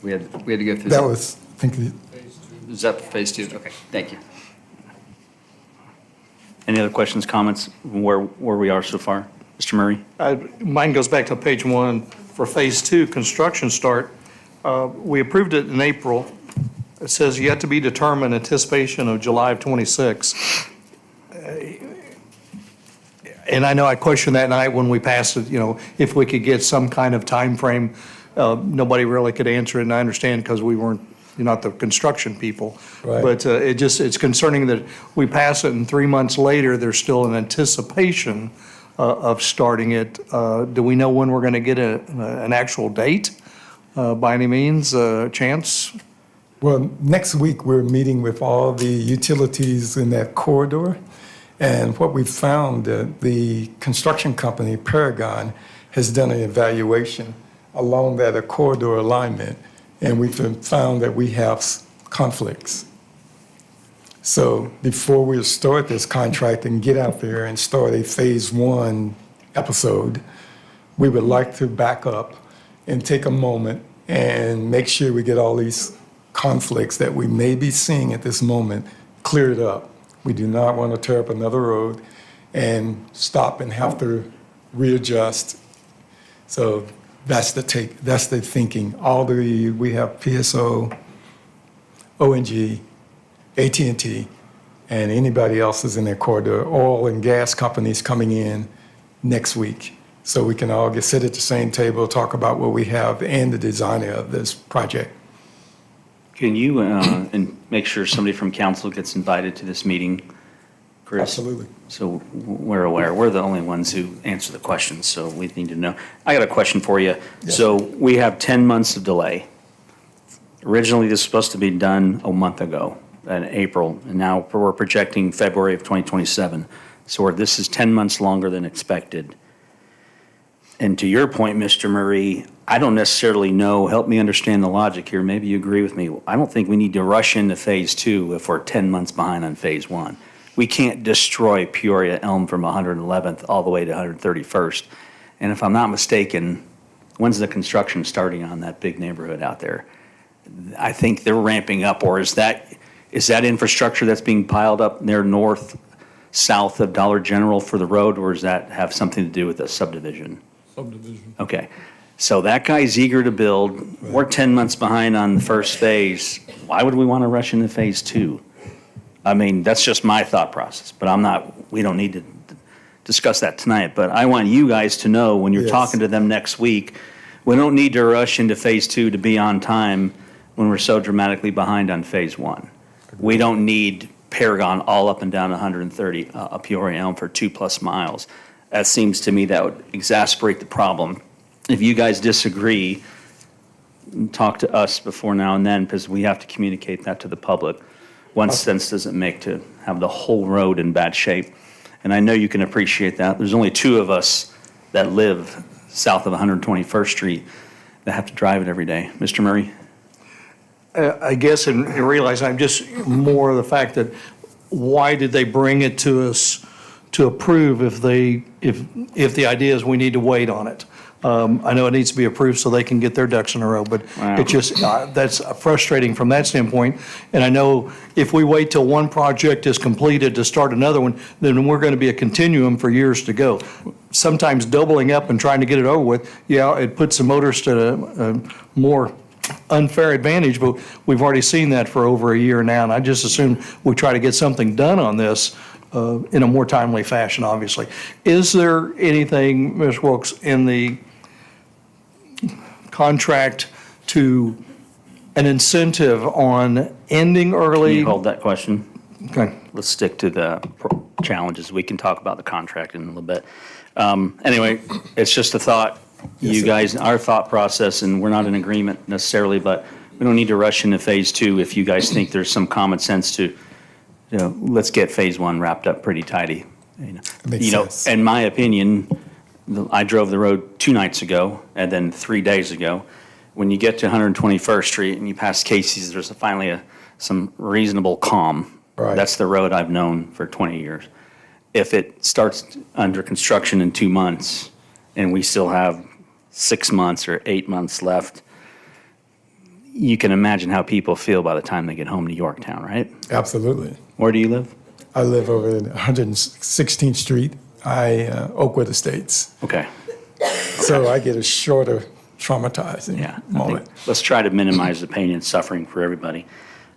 We had to go through. That was, I think, Is that phase two? Okay, thank you. Any other questions, comments, where we are so far? Mr. Murray? Mine goes back to page one for phase two, construction start. We approved it in April. It says yet to be determined, anticipation of July of '26. And I know I questioned that night when we passed it, if we could get some kind of time frame Nobody really could answer it, and I understand because we weren't, you're not the construction people. Right. But it's concerning that we pass it and 3 months later, there's still an anticipation of starting it. Do we know when we're going to get an actual date by any means, Chance? Well, next week, we're meeting with all the utilities in that corridor. And what we found, the construction company, Paragon, has done an evaluation along that corridor alignment, and we've found that we have conflicts. So before we start this contract and get out there and start a phase one episode, we would like to back up and take a moment and make sure we get all these conflicts that we may be seeing at this moment cleared up. We do not want to tear up another road and stop and have to readjust. So that's the thinking. We have PSO, ONG, AT&T, and anybody else is in their corridor, oil and gas companies coming in next week. So we can all sit at the same table, talk about what we have and the designer of this project. Can you, and make sure somebody from council gets invited to this meeting, Chris? Absolutely. So we're aware, we're the only ones who answer the questions, so we need to know. I got a question for you. Yes. So we have 10 months of delay. Originally, this was supposed to be done a month ago, in April, and now we're projecting February of 2027. So this is 10 months longer than expected. And to your point, Mr. Murray, I don't necessarily know, help me understand the logic here, maybe you agree with me. I don't think we need to rush into phase two if we're 10 months behind on phase one. We can't destroy Peoria Elm from 111th all the way to 131st. And if I'm not mistaken, when's the construction starting on that big neighborhood out there? I think they're ramping up, or is that infrastructure that's being piled up there north, south of Dollar General for the road, or does that have something to do with the subdivision? Subdivision. Okay, so that guy's eager to build. We're 10 months behind on the first phase. Why would we want to rush into phase two? I mean, that's just my thought process, but we don't need to discuss that tonight. But I want you guys to know when you're Yes. talking to them next week, we don't need to rush into phase two to be on time when we're so dramatically behind on phase one. We don't need Paragon all up and down 130 Peoria Elm for 2+ miles. That seems to me that would exacerbate the problem. If you guys disagree, talk to us before now and then, because we have to communicate that to the public. One sense doesn't make to have the whole road in bad shape. And I know you can appreciate that. There's only 2 of us that live south of 121st Street that have to drive it every day. Mr. Murray? I guess and realize I'm just more of the fact that why did they bring it to us to approve if the idea is we need to wait on it? I know it needs to be approved so they can get their ducks in a row, but Wow. it just, that's frustrating from that standpoint. And I know if we wait till one project is completed to start another one, then we're going to be a continuum for years to go. Sometimes doubling up and trying to get it over with, yeah, it puts the motorists at a more unfair advantage, but we've already seen that for over a year now, and I just assume we try to get something done on this in a more timely fashion, obviously. Is there anything, Ms. Wilkes, in the contract to an incentive on ending Can early? you hold that question? Okay. Let's stick to the challenges. We can talk about the contract in a little bit. Anyway, it's just a thought. You guys, our thought process, and we're not in agreement necessarily, but we don't need to rush into phase two if you guys think there's some common sense to, let's get phase one wrapped up pretty tidy. Makes sense. In my opinion, I drove the road 2 nights ago and then 3 days ago. When you get to 121st Street and you pass Casey's, there's finally some reasonable calm. Right. That's the road I've known for 20 years. If it starts under construction in 2 months and we still have 6 months or 8 months left, you can imagine how people feel by the time they get home to Yorktown, right? Absolutely. Where do you live? I live over in 116th Street, Oakwood Estates. Okay. So I get a shorter traumatizing Yeah. moment. Let's try to minimize the pain and suffering for everybody.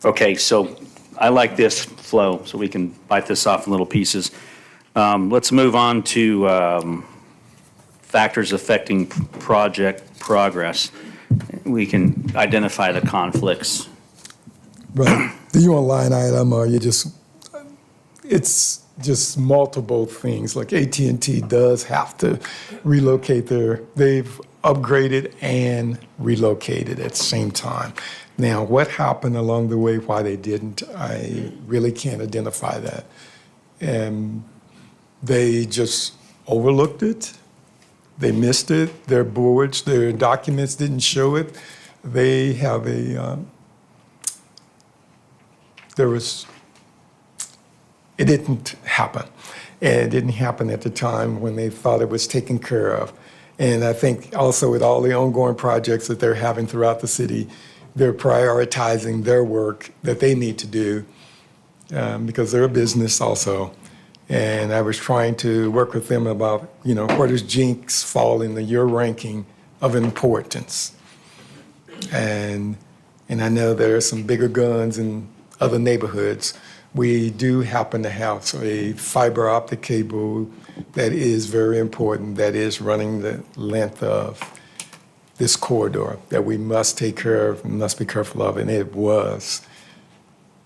Okay, so I like this flow, so we can bite this off in little pieces. Let's move on to factors affecting project progress. we can identify the conflicts. Right. Do you want line item or you just, it's just multiple things. Like AT&T does have to relocate they've upgraded and relocated at the same time. Now, what happened along the way, why they didn't, I really can't identify that. And they just overlooked it. They missed it. Their boards, their documents didn't show it. They have it didn't happen. And it didn't happen at the time when they thought it was taken care of. And I think also with all the ongoing projects that they're having throughout the city, they're prioritizing their work that they need to do because they're a business also. And I was trying to work with them about, where does Jenks fall in your ranking of importance? And I know there are some bigger guns in other neighborhoods. We do happen to have a fiber optic cable that is very important, that is running the length of this corridor that we must take care of, must be careful of, and it was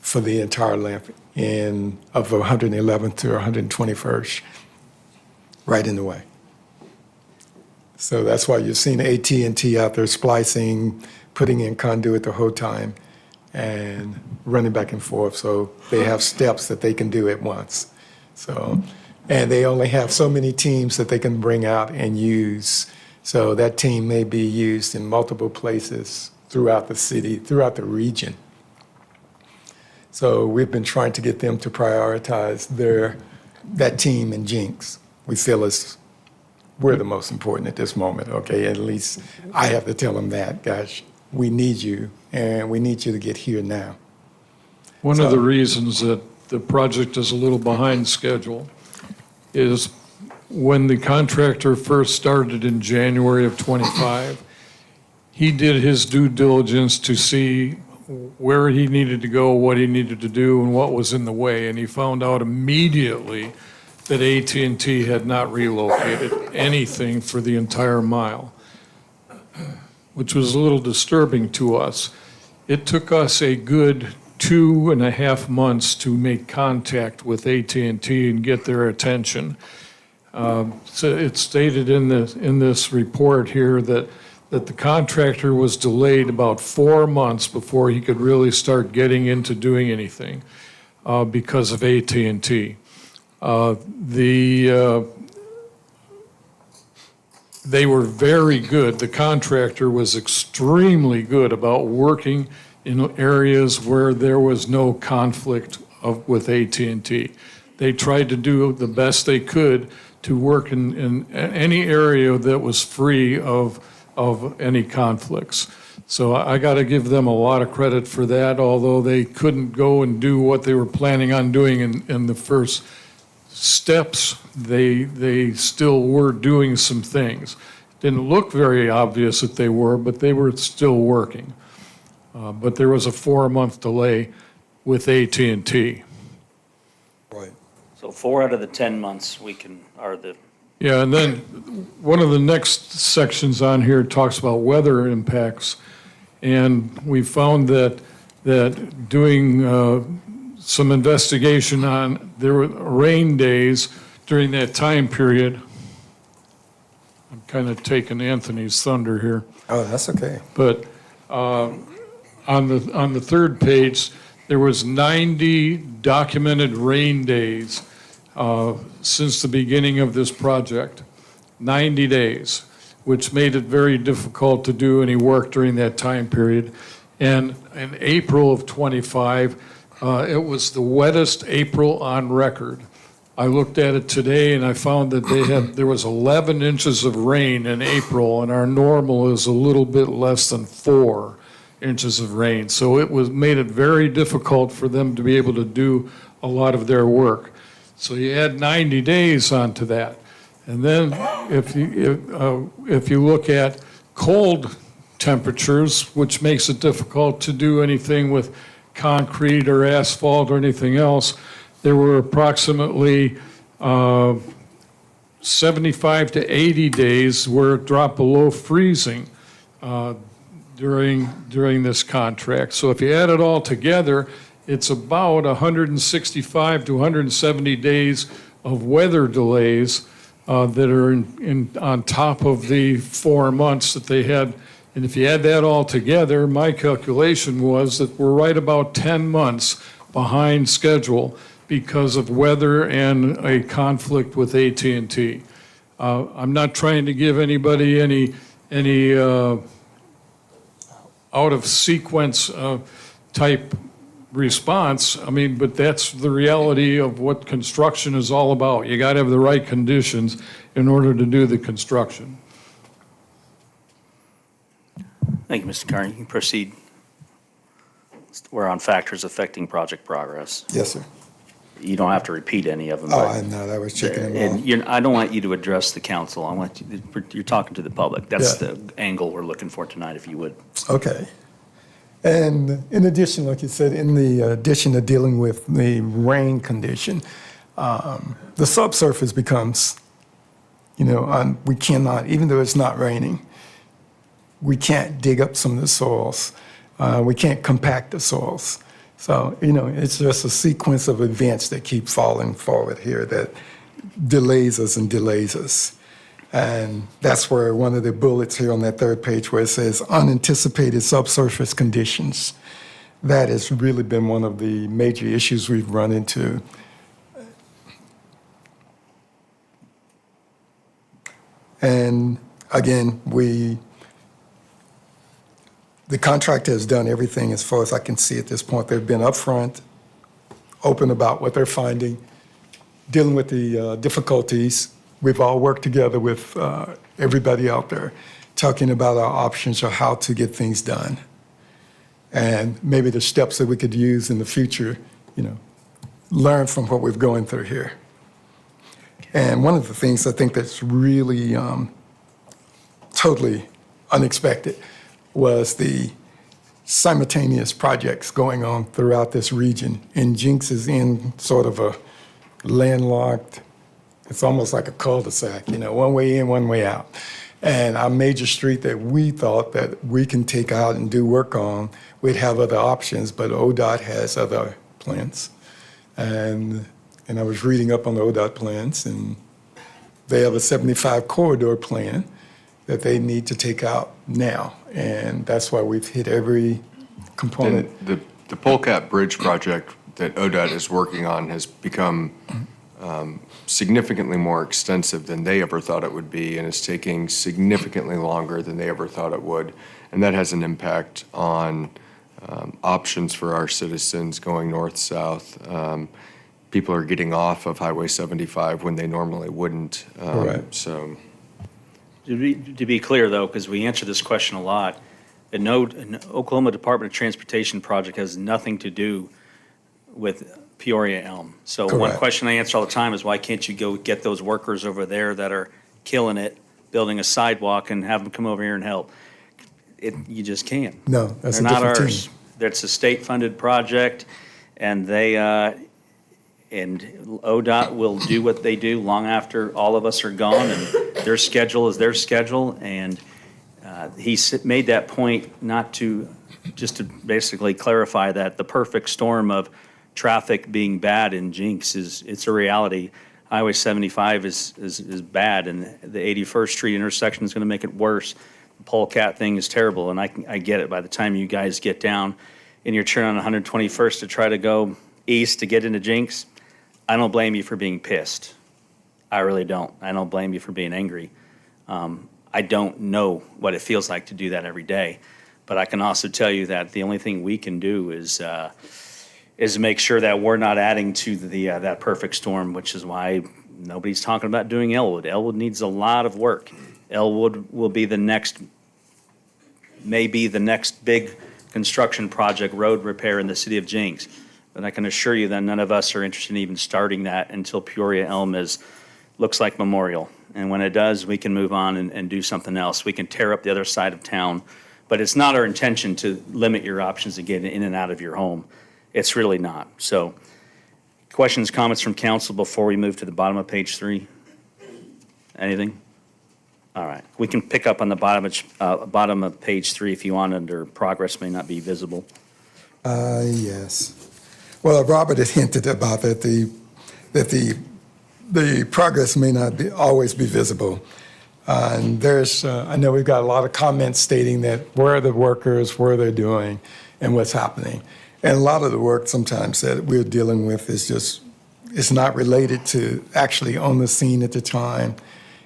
for the entire length of 111th to 121st, right in the way. So that's why you've seen AT&T out there splicing, putting in conduit the whole time, and running back and forth. So they have steps that they can do at once. So, and they only have so many teams that they can bring out and use. So that team may be used in multiple places throughout the city, throughout the region. So we've been trying to get them to prioritize that team in Jenks. We feel we're the most important at this moment, okay? At least I have to tell them that, gosh, we need you, and we need you to get here now. One of the reasons that the project is a little behind schedule is when the contractor first started in January of '25, he did his due diligence to see where he needed to go, what he needed to do, and what was in the way. And he found out immediately that AT&T had not relocated anything for the entire mile, which was a little disturbing to us. It took us a good 2.5 months to make contact with AT&T and get their attention. So it's stated in this report here that the contractor was delayed about 4 months before he could really start getting into doing anything because of AT&T. They were very good. The contractor was extremely good about working in areas where there was no conflict with AT&T. They tried to do the best they could to work in any area that was free of any conflicts. So I got to give them a lot of credit for that, although they couldn't go and do what they were planning on doing in the first steps. They still were doing some things. Didn't look very obvious that they were, but they were still working. But there was a 4-month delay with AT&T. Right. So 4 out of the 10 months are the. Yeah, and then one of the next sections on here talks about weather impacts. And we found that doing some investigation on, there were rain days during that time period. I'm kind of taking Anthony's thunder here. Oh, that's okay. But on the third page, there was 90 documented rain days since the beginning of this project. 90 days, which made it very difficult to do any work during that time period. And in April of '25, it was the wettest April on record. I looked at it today and I found that there was 11 inches of rain in April, and our normal is a little bit less than 4 inches of rain. So it made it very difficult for them to be able to do a lot of their work. So you add 90 days onto that. And then if you look at cold temperatures, which makes it difficult to do anything with concrete or asphalt or anything else, there were approximately 75 to 80 days where it dropped below freezing during this contract. So if you add it all together, it's about 165 to 170 days of weather delays that are on top of the 4 months that they had. And if you add that all together, my calculation was that we're right about 10 months behind schedule because of weather and a conflict with AT&T. I'm not trying to give anybody any out of sequence type response. I mean, but that's the reality of what construction is all about. You got to have the right conditions in order to do the construction. Thank you, Mr. Carney. You can proceed. We're on factors affecting project progress. Yes, sir. You don't have to repeat any of them. Oh, but- I know, that was checking it And off. I don't want you to address the council. I want you're talking to the public. That's Yeah. the angle we're looking for tonight, if you would. Okay. And in addition, like you said, in the addition to dealing with the rain condition, the subsurface becomes, we cannot, even though it's not raining, we can't dig up some of the soils. We can't compact the soils. So, it's just a sequence of events that keep falling forward here that delays us and delays us. And that's where one of the bullets here on that third page where it says unanticipated subsurface conditions. That has really been one of the major issues we've run into. And again, the contractor has done everything as far as I can see at this point. They've been upfront, open about what they're finding, dealing with the difficulties. We've all worked together with everybody out there, talking about our options or how to get things done. And maybe the steps that we could use in the future, learn from what we're going through here. And one of the things I think that's really totally unexpected was the simultaneous projects going on throughout this region. And Jenks is in sort of a landlocked, it's almost like a cul-de-sac, one way in, one way out. And our major street that we thought that we can take out and do work on, we'd have other options, but ODOT has other plans. And I was reading up on the ODOT plans, and they have a 75 corridor plan that they need to take out now. And that's why we've hit every component. And the Polecat Bridge project that ODOT is working on has become significantly more extensive than they ever thought it would be, and it's taking significantly longer than they ever thought it would. And that has an impact on options for our citizens going north-south. People are getting off of Highway 75 when they normally wouldn't. Correct. So. To be clear, though, because we answer this question a lot, an Oklahoma Department of Transportation project has nothing to do with Peoria Elm. So one Correct. question I answer all the time is, why can't you go get those workers over there that are killing it, building a sidewalk, and have them come over here and help? You just can't. No, that's They're a not different ours. team. That's a state-funded project, and and ODOT will do what they do long after all of us are gone, and their schedule is their schedule. And he made that point just to basically clarify that the perfect storm of traffic being bad in Jenks it's a reality. Highway 75 is bad, and the 81st Street intersection is going to make it worse. The Polecat thing is terrible, and I get it. By the time you guys get down and you're turning on 121st to try to go east to get into Jenks, I don't blame you for being pissed. I really don't. I don't blame you for being angry. I don't know what it feels like to do that every day, but I can also tell you that the only thing we can do is make sure that we're not adding to that perfect storm, which is why nobody's talking about doing Elwood. Elwood needs a lot of work. Elwood will be maybe the next big construction project, road repair in the city of Jenks. But I can assure you that none of us are interested in even starting that until Peoria Elm looks like Memorial. And when it does, we can move on and do something else. We can tear up the other side of town. But it's not our intention to limit your options to get in and out of your home. It's really not. So, questions, comments from council before we move to the bottom of page 3? Anything? All right. We can pick up on the bottom of page 3 if you want, under progress may not be visible. Yes. Well, Robert had hinted about that the progress may not always be visible. And I know we've got a lot of comments stating that where are the workers, where they're doing, and what's happening. And a lot of the work sometimes that we're dealing with it's not related to actually on the scene at the time.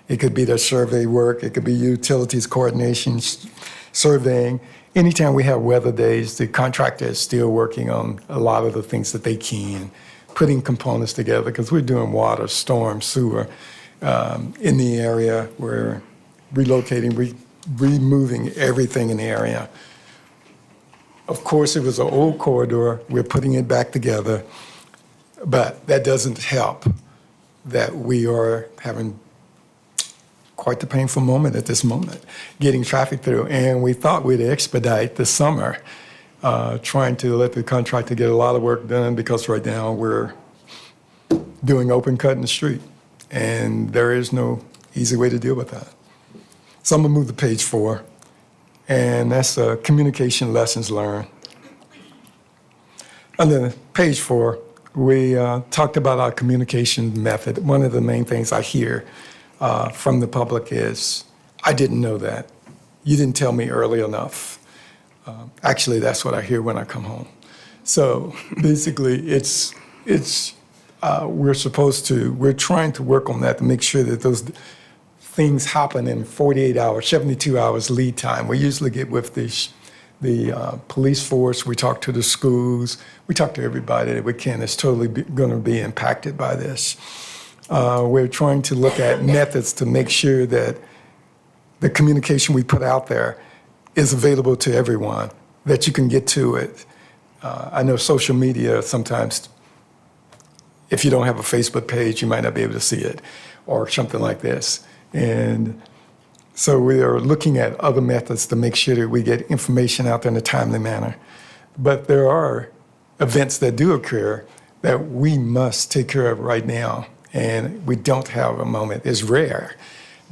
It could be the survey work, it could be utilities coordination, surveying. Anytime we have weather days, the contractor is still working on a lot of the things that they can, putting components together, because we're doing water, storm, sewer in the area. We're relocating, removing everything in the area. Of course, it was an old corridor. We're putting it back together, but that doesn't help that we are having quite the painful moment at this moment, getting traffic through. And we thought we'd expedite the summer, trying to let the contractor get a lot of work done, because right now we're doing open cut in the street, and there is no easy way to deal with that. So I'm gonna move to page 4, and that's communication lessons learned. And then page 4, we talked about our communication method. One of the main things I hear from the public is, I didn't know that. You didn't tell me early enough. Actually, that's what I hear when I come home. So basically, we're trying to work on that to make sure that those things happen in 48 hours, 72 hours lead time. We usually get with the police force, we talk to the schools, we talk to everybody that we can that's totally going to be impacted by this. We're trying to look at methods to make sure that the communication we put out there is available to everyone, that you can get to it. I know social media sometimes, if you don't have a Facebook page, you might not be able to see it, or something like this. And so we are looking at other methods to make sure that we get information out there in a timely manner. But there are events that do occur that we must take care of right now, and we don't have a moment. It's rare,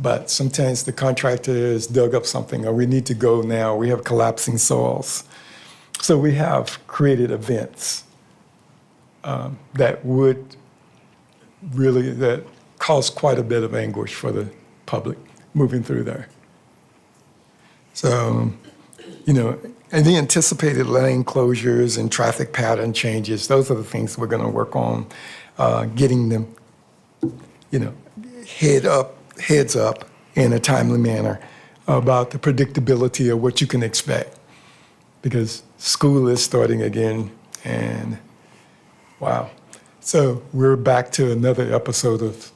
but sometimes the contractor has dug up something, or we need to go now. We have collapsing soils. So we have created events that would that cause quite a bit of anguish for the public moving through there. So, and the anticipated lane closures and traffic pattern changes, those are the things we're going to work on, getting them, heads up in a timely manner about the predictability of what you can expect. Because school is starting again, and wow. So we're back to another episode of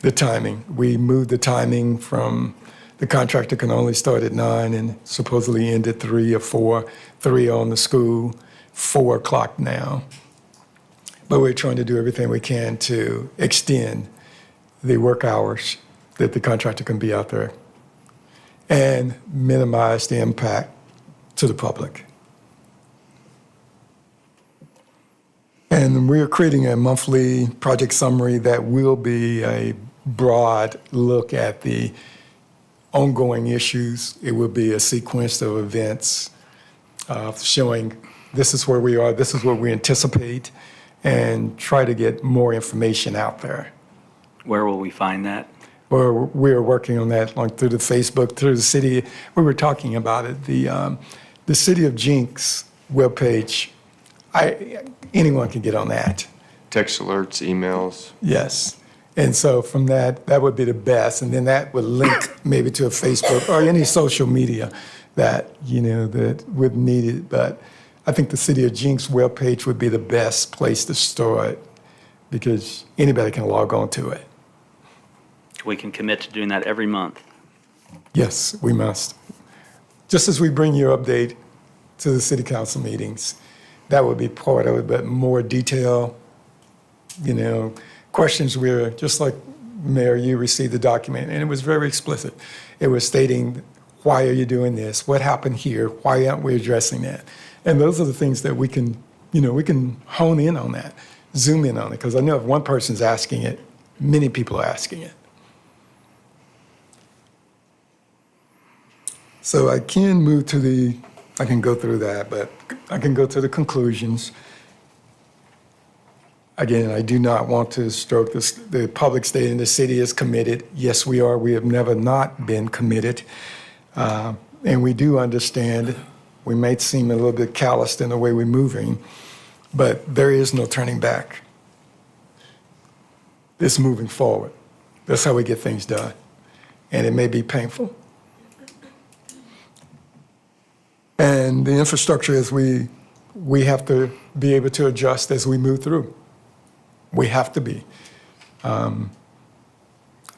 the timing. We moved the timing from the contractor can only start at 9 and supposedly end at 3 or 4, 3 on the school, 4 o'clock now. But we're trying to do everything we can to extend the work hours that the contractor can be out there and minimize the impact to the public. And we're creating a monthly project summary that will be a broad look at the ongoing issues. It will be a sequence of events showing this is where we are, this is what we anticipate, and try to get more information out there. Where will we find that? Or we're working on that through the Facebook, through the city. We were talking about it. The City of Jenks webpage, anyone can get on that. Text alerts, emails. Yes. And so from that would be the best. And then that would link maybe to a Facebook or any social media that would need it. But I think the City of Jenks webpage would be the best place to store it, because anybody can log on to it. We can commit to doing that every month. Yes, we must. Just as we bring you update to the city council meetings, that would be part of it, but more detail, questions where, just like Mayor, you received the document, and it was very explicit. It was stating, why are you doing this? What happened here? Why aren't we addressing that? And those are the things that we can hone in on that, zoom in on it, because I know if one person's asking it, many people are asking it. So I can move to I can go through that, but I can go to the conclusions. Again, I do not want to stroke this, the public stating the city is committed. Yes, we are. We have never not been committed. And we do understand, we may seem a little bit calloused in the way we're moving, but there is no turning back. It's moving forward. That's how we get things done. And it may be painful. And the infrastructure is we have to be able to adjust as we move through. We have to be.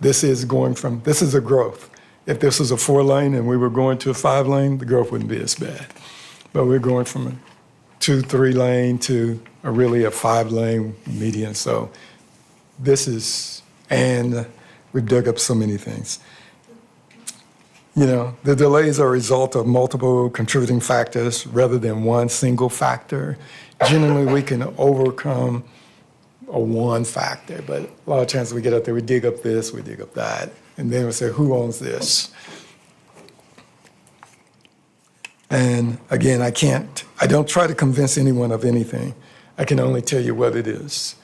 This is a growth. If this was a 4-lane and we were going to a 5-lane, the growth wouldn't be as bad. But we're going from a 2-3-lane to really a 5-lane median. So and we've dug up so many things. You know, the delays are a result of multiple contributing factors rather than one single factor. Generally, we can overcome a one factor, but a lot of times we get up there, we dig up this, we dig up that, and then we say, who owns this? And again, I don't try to convince anyone of anything. I can only tell you what it is.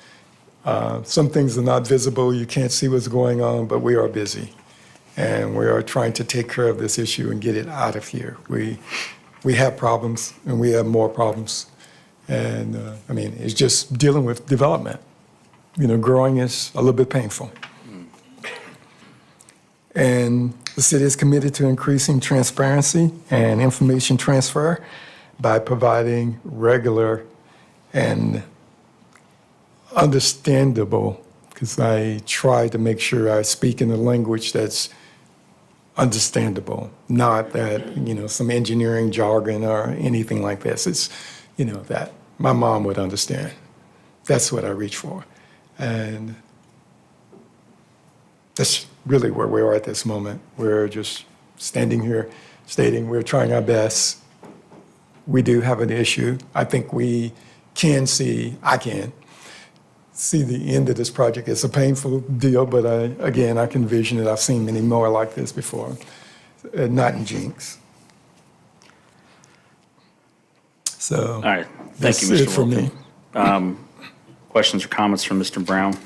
Some things are not visible, you can't see what's going on, but we are busy. And we are trying to take care of this issue and get it out of here. We have problems, and we have more problems. And it's just dealing with development. You know, growing is a little bit painful. And the city is committed to increasing transparency and information transfer by providing regular and understandable, because I try to make sure I speak in a language that's understandable, not that, some engineering jargon or anything like this. It's, that my mom would understand. That's what I reach for. And that's really where we are at this moment. We're just standing here stating we're trying our best. We do have an issue. I think I can see the end of this project. It's a painful deal, but I can vision it. I've seen many more like this before, not in Jenks. So, All right. Thank that's you, Mr. it for me. Questions or comments from Mr. Brown?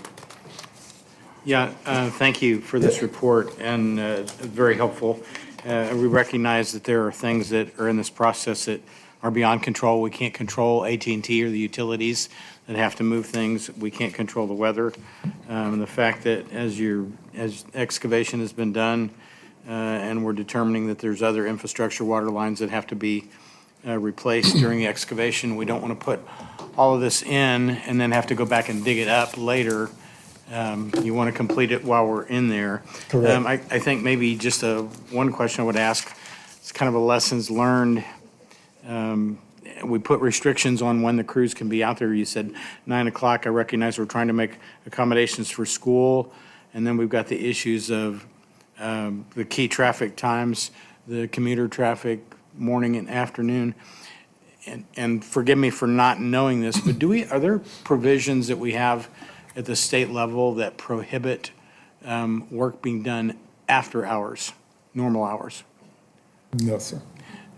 Yeah, thank you for this report, and very helpful. We recognize that there are things that are in this process that are beyond control. We can't control AT&T or the utilities that have to move things. We can't control the weather. The fact that as excavation has been done, and we're determining that there's other infrastructure water lines that have to be replaced during the excavation, we don't want to put all of this in and then have to go back and dig it up later. You want to complete it while we're in there. Correct. I think maybe just one question I would ask, it's kind of a lessons learned. We put restrictions on when the crews can be out there. You said 9 o'clock. I recognize we're trying to make accommodations for school. And then we've got the issues of the key traffic times, the commuter traffic, morning and afternoon. And forgive me for not knowing this, but are there provisions that we have at the state level that prohibit work being done after hours, normal hours? No, sir.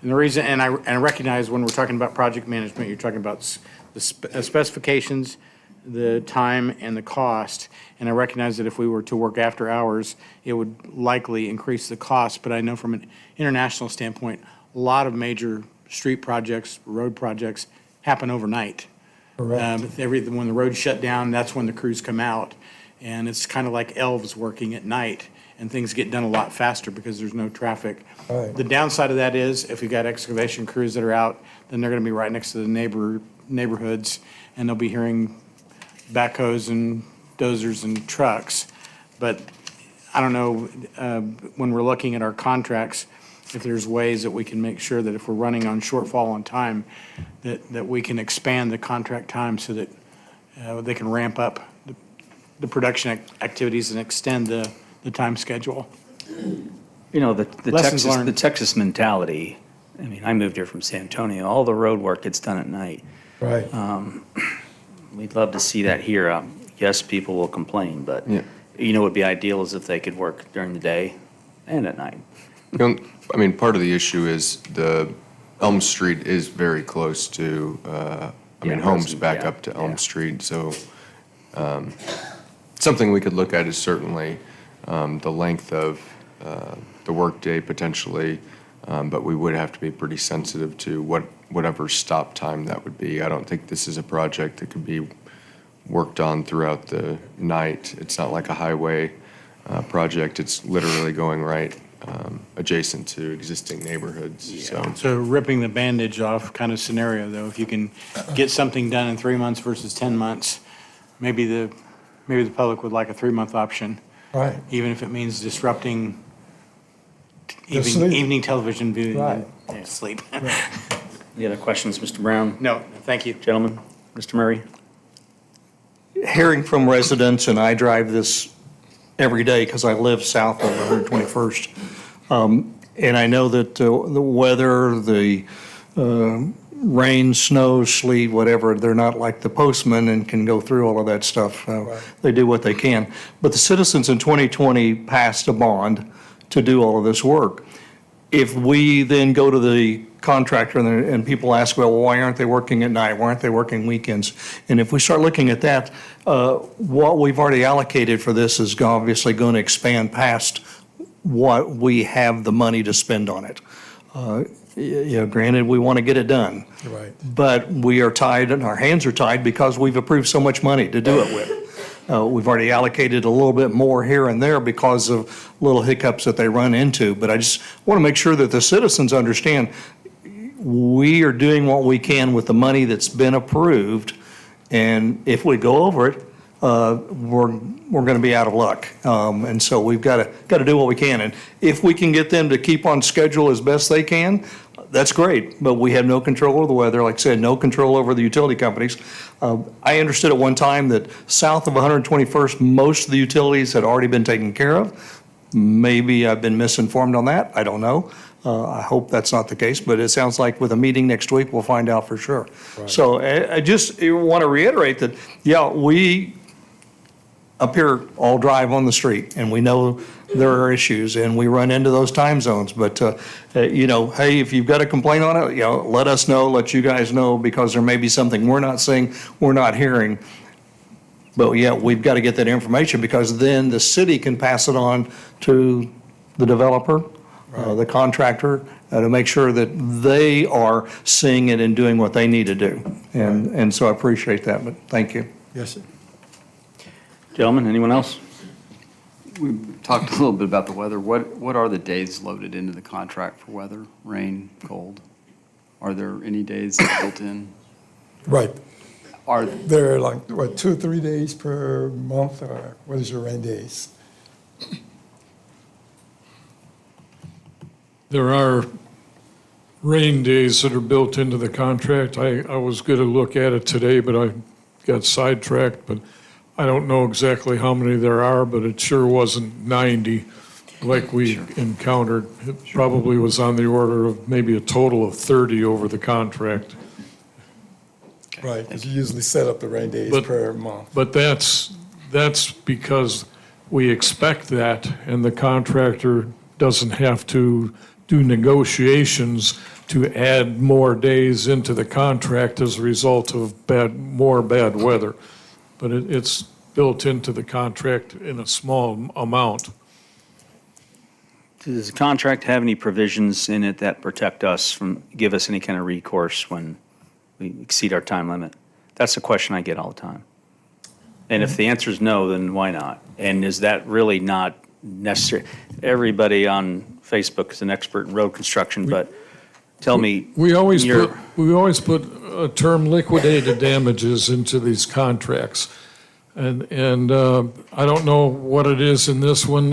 And the reason, and I recognize when we're talking about project management, you're talking about the specifications, the time, and the cost. And I recognize that if we were to work after hours, it would likely increase the cost. But I know from an international standpoint, a lot of major street projects, road projects happen overnight. Correct. When the road's shut down, that's when the crews come out. And it's kind of like elves working at night, and things get done a lot faster because there's no traffic. Right. The downside of that is if you've got excavation crews that are out, then they're going to be right next to the neighborhoods, and they'll be hearing backhoes and dozers and trucks. But I don't know, when we're looking at our contracts, if there's ways that we can make sure that if we're running on shortfall on time, that we can expand the contract time so that they can ramp up the production activities and extend the time schedule. Lessons learned. The Texas mentality, I moved here from San Antonio, all the road work gets done at night. Right. We'd love to see that here. Yes, people will complain, but what would be ideal is if they could work during the day and at night. I mean, part of the issue is the Elm Street is very close to, homes back up to Elm Street, so something we could look at is certainly the length of the workday potentially, but we would have to be pretty sensitive to whatever stop time that would be. I don't think this is a project that could be worked on throughout the night. It's not like a highway project. It's literally going right adjacent to existing neighborhoods, so. It's a ripping the bandage off kind of scenario, though. If you can get something done in 3 months versus 10 months, maybe the public would like a 3-month option, Right. even if it means disrupting Their sleep. evening television viewing Right. and sleep. Any other questions, Mr. Brown? No, thank you. Gentlemen, Mr. Murray? Hearing from residents, and I drive this every day because I live south of 121st. And I know that the weather, the rain, snow, sleet, whatever, they're not like the postman and can go through all of that stuff. They do what they can. But the citizens in 2020 passed a bond to do all of this work. If we then go to the contractor and people ask, well, why aren't they working at night? Why aren't they working weekends? And if we start looking at that, what we've already allocated for this is obviously going to expand past what we have the money to spend on it. Granted, we want to get it done. Right. But we are tied, and our hands are tied because we've approved so much money to do it with. We've already allocated a little bit more here and there because of little hiccups that they run into. But I just want to make sure that the citizens understand we are doing what we can with the money that's been approved. And if we go over it, we're going to be out of luck. And so we've got to do what we can. And if we can get them to keep on schedule as best they can, that's great. But we have no control over the weather. Like I said, no control over the utility companies. I understood at one time that south of 121st, most of the utilities had already been taken care of. Maybe I've been misinformed on that. I don't know. I hope that's not the case, but it sounds like with a meeting next week, we'll find out for sure. Right. So I just want to reiterate that, yeah, we up here all drive on the street, and we know there are issues, and we run into those time zones. But, hey, if you've got a complaint on it, let us know, let you guys know, because there may be something we're not seeing, we're not hearing. But, yeah, we've got to get that information, because then the city can pass it on to the developer, the contractor, to make sure that they are seeing it and doing what they need to do. And so I appreciate that, but thank you. Yes, sir. Gentlemen, anyone else? We talked a little bit about the weather. What are the days loaded into the contract for weather, rain, cold? Are there any days built in? Right. Are There are like, 2 or 3 days per month, or what is your rain days? There are rain days that are built into the contract. I was going to look at it today, but I got sidetracked. But I don't know exactly how many there are, but it sure wasn't 90 like we encountered. It probably was on the order of maybe a total of 30 over the contract. Right, because you usually set up the rain days But- per month. But that's because we expect that, and the contractor doesn't have to do negotiations to add more days into the contract as a result of more bad weather. But it's built into the contract in a small amount. Does the contract have any provisions in it that protect us from, give us any kind of recourse when we exceed our time limit? That's a question I get all the time. And if the answer is no, then why not? And is that really not necessary? Everybody on Facebook is an expert in road construction, but tell me. We always your- put a term liquidated damages into these contracts. And I don't know what it is in this one.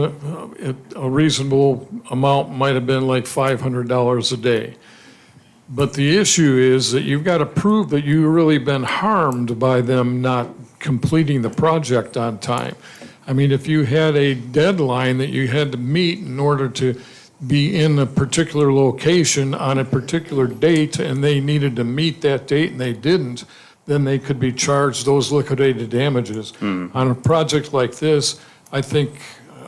A reasonable amount might have been like $500 a day. But the issue is that you've got to prove that you've really been harmed by them not completing the project on time. I mean, if you had a deadline that you had to meet in order to be in a particular location on a particular date, and they needed to meet that date and they didn't, then they could be charged those liquidated damages. On a project like this, I think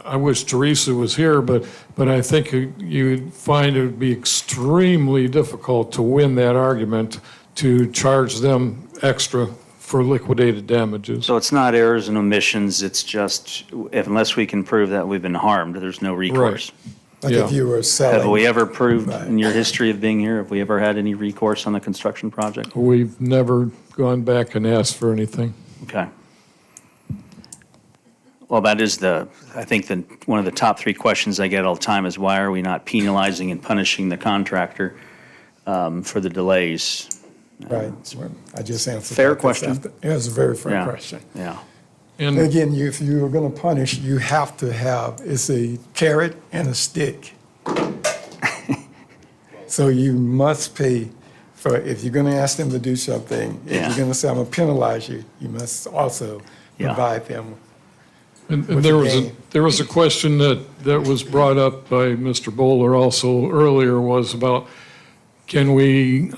I wish Teresa was here, but I think you'd find it would be extremely difficult to win that argument to charge them extra for liquidated damages. So it's not errors and omissions, it's just, unless we can prove that we've been harmed, there's no recourse. Like Yeah. if you were selling. Have we ever proved Right. in your history of being here, have we ever had any recourse on the construction project? We've never gone back and asked for anything. Okay. Well, that is I think one of the top three questions I get all the time is why are we not penalizing and punishing the contractor for the delays? Right. I just answered. Fair that this question. after- It was a very fair Yeah. question. Yeah. And Again, if you're going to punish, you have to have, it's a carrot and a stick. So you must pay for, if you're going to ask them to do something, if Yeah. you're going to say, I'm going to penalize you, you must also Yeah. provide them. And With there the was game. there was a question that was brought up by Mr. Bowler also earlier was about, can we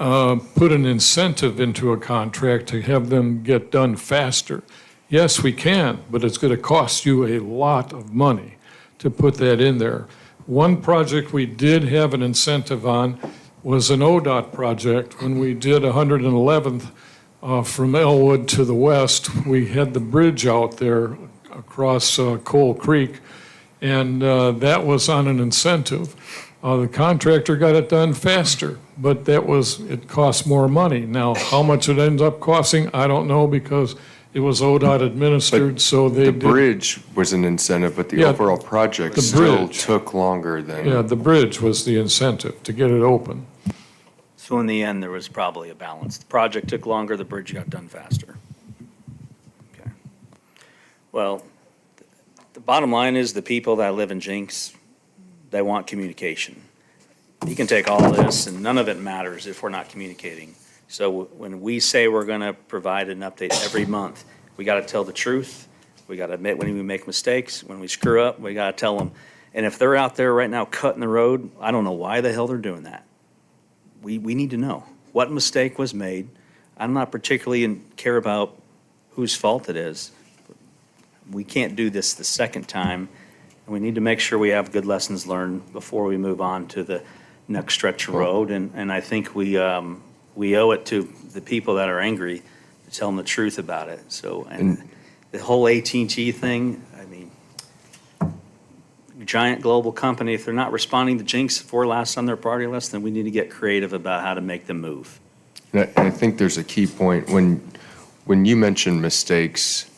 put an incentive into a contract to have them get done faster? Yes, we can, but it's going to cost you a lot of money to put that in there. One project we did have an incentive on was an ODOT project. When we did 111th from Elwood to the west, we had the bridge out there across Coal Creek, and that was on an incentive. The contractor got it done faster, but it cost more money. Now, how much it ends up costing, I don't know, because it was ODOT administered, so they The did. bridge was an incentive, but the Yeah, overall project the still bridge. took longer than. Yeah, the bridge was the incentive to get it open. So in the end, there was probably a balance. The project took longer, the bridge got done faster. Okay. Well, the bottom line is the people that live in Jenks, they want communication. You can take all this and none of it matters if we're not communicating. So when we say we're going to provide an update every month, we got to tell the truth. We got to admit when we make mistakes. When we screw up, we got to tell them. And if they're out there right now cutting the road, I don't know why the hell they're doing that. We need to know what mistake was made. I'm not particularly care about whose fault it is. We can't do this the second time. And we need to make sure we have good lessons learned before we move on to the next stretch of road. And I think we owe it to the people that are angry to tell them the truth about it. So, and the whole AT&T thing, I mean, giant global company, if they're not responding to Jenks for last on their priority list, then we need to get creative about how to make them move. And I think there's a key point. When you mention mistakes,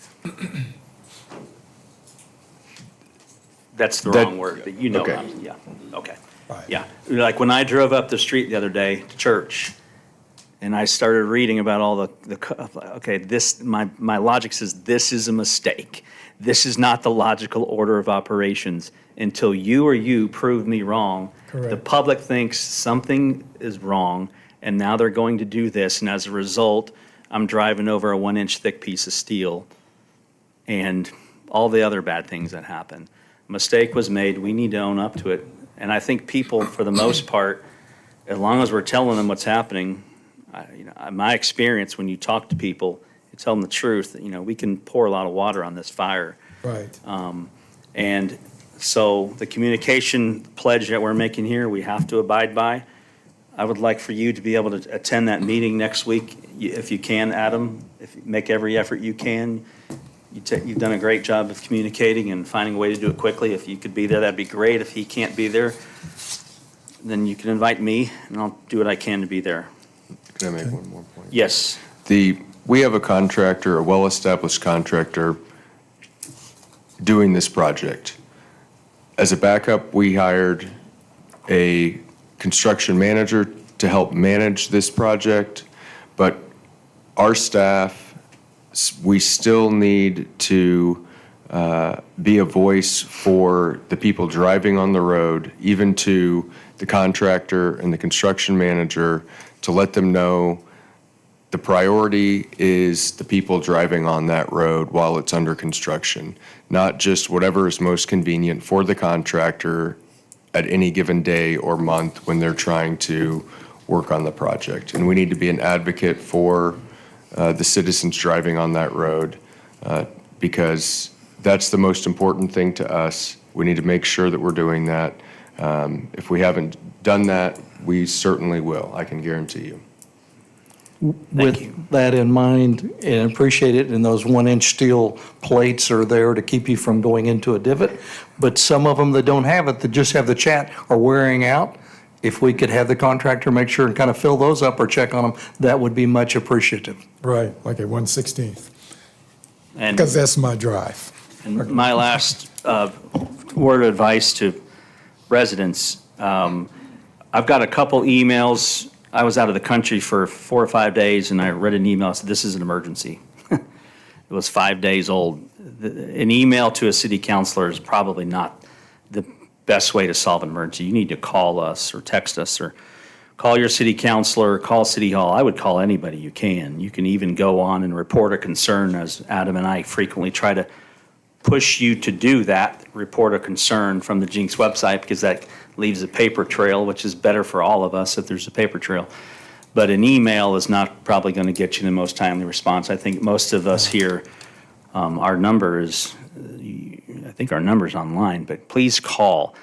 That's the That- wrong word, but you know, okay. yeah, okay. Right. Yeah, like when I drove up the street the other day to church, and I started reading about all okay, my logic says this is a mistake. This is not the logical order of operations. Until you prove me wrong, the Correct. public thinks something is wrong, and now they're going to do this, and as a result, I'm driving over a 1-inch thick piece of steel, and all the other bad things that happen. Mistake was made, we need to own up to it. And I think people, for the most part, as long as we're telling them what's happening, my experience, when you talk to people, you tell them the truth, we can pour a lot of water on this fire. Right. And so the communication pledge that we're making here, we have to abide by. I would like for you to be able to attend that meeting next week, if you can, Adam, make every effort you can. You've done a great job of communicating and finding a way to do it quickly. If you could be there, that'd be great. If he can't be there, then you can invite me, and I'll do what I can to be there. can I make one more point? Yes. We have a contractor, a well-established contractor, doing this project. As a backup, we hired a construction manager to help manage this project, but our staff, we still need to be a voice for the people driving on the road, even to the contractor and the construction manager, to let them know the priority is the people driving on that road while it's under construction, not just whatever is most convenient for the contractor at any given day or month when they're trying to work on the project. And we need to be an advocate for the citizens driving on that road because that's the most important thing to us. We need to make sure that we're doing that. If we haven't done that, we certainly will, I can guarantee you. With that in mind, and appreciate it, and those 1-inch steel plates are there to keep you from going into a divot, but some of them that don't have it, that just have the chat, are wearing out. If we could have the contractor make sure and kind of fill those up or check on them, that would be much appreciative. Right, like at 1/16th, And because that's my drive. And my last word of advice to residents, I've got a couple emails. I was out of the country for 4 or 5 days, and I read an email that said, "This is an emergency." It was 5 days old. An email to a city councilor is probably not the best way to solve an emergency. You need to call us or text us or call your city councilor, call City Hall. I would call anybody you can. You can even go on and report a concern, as Adam and I frequently try to push you to do that, report a concern from the Jenks website, because that leaves a paper trail, which is better for all of us if there's a paper trail. But an email is not probably going to get you the most timely response. I think most of us here, our number is, I think our number's online, but please call.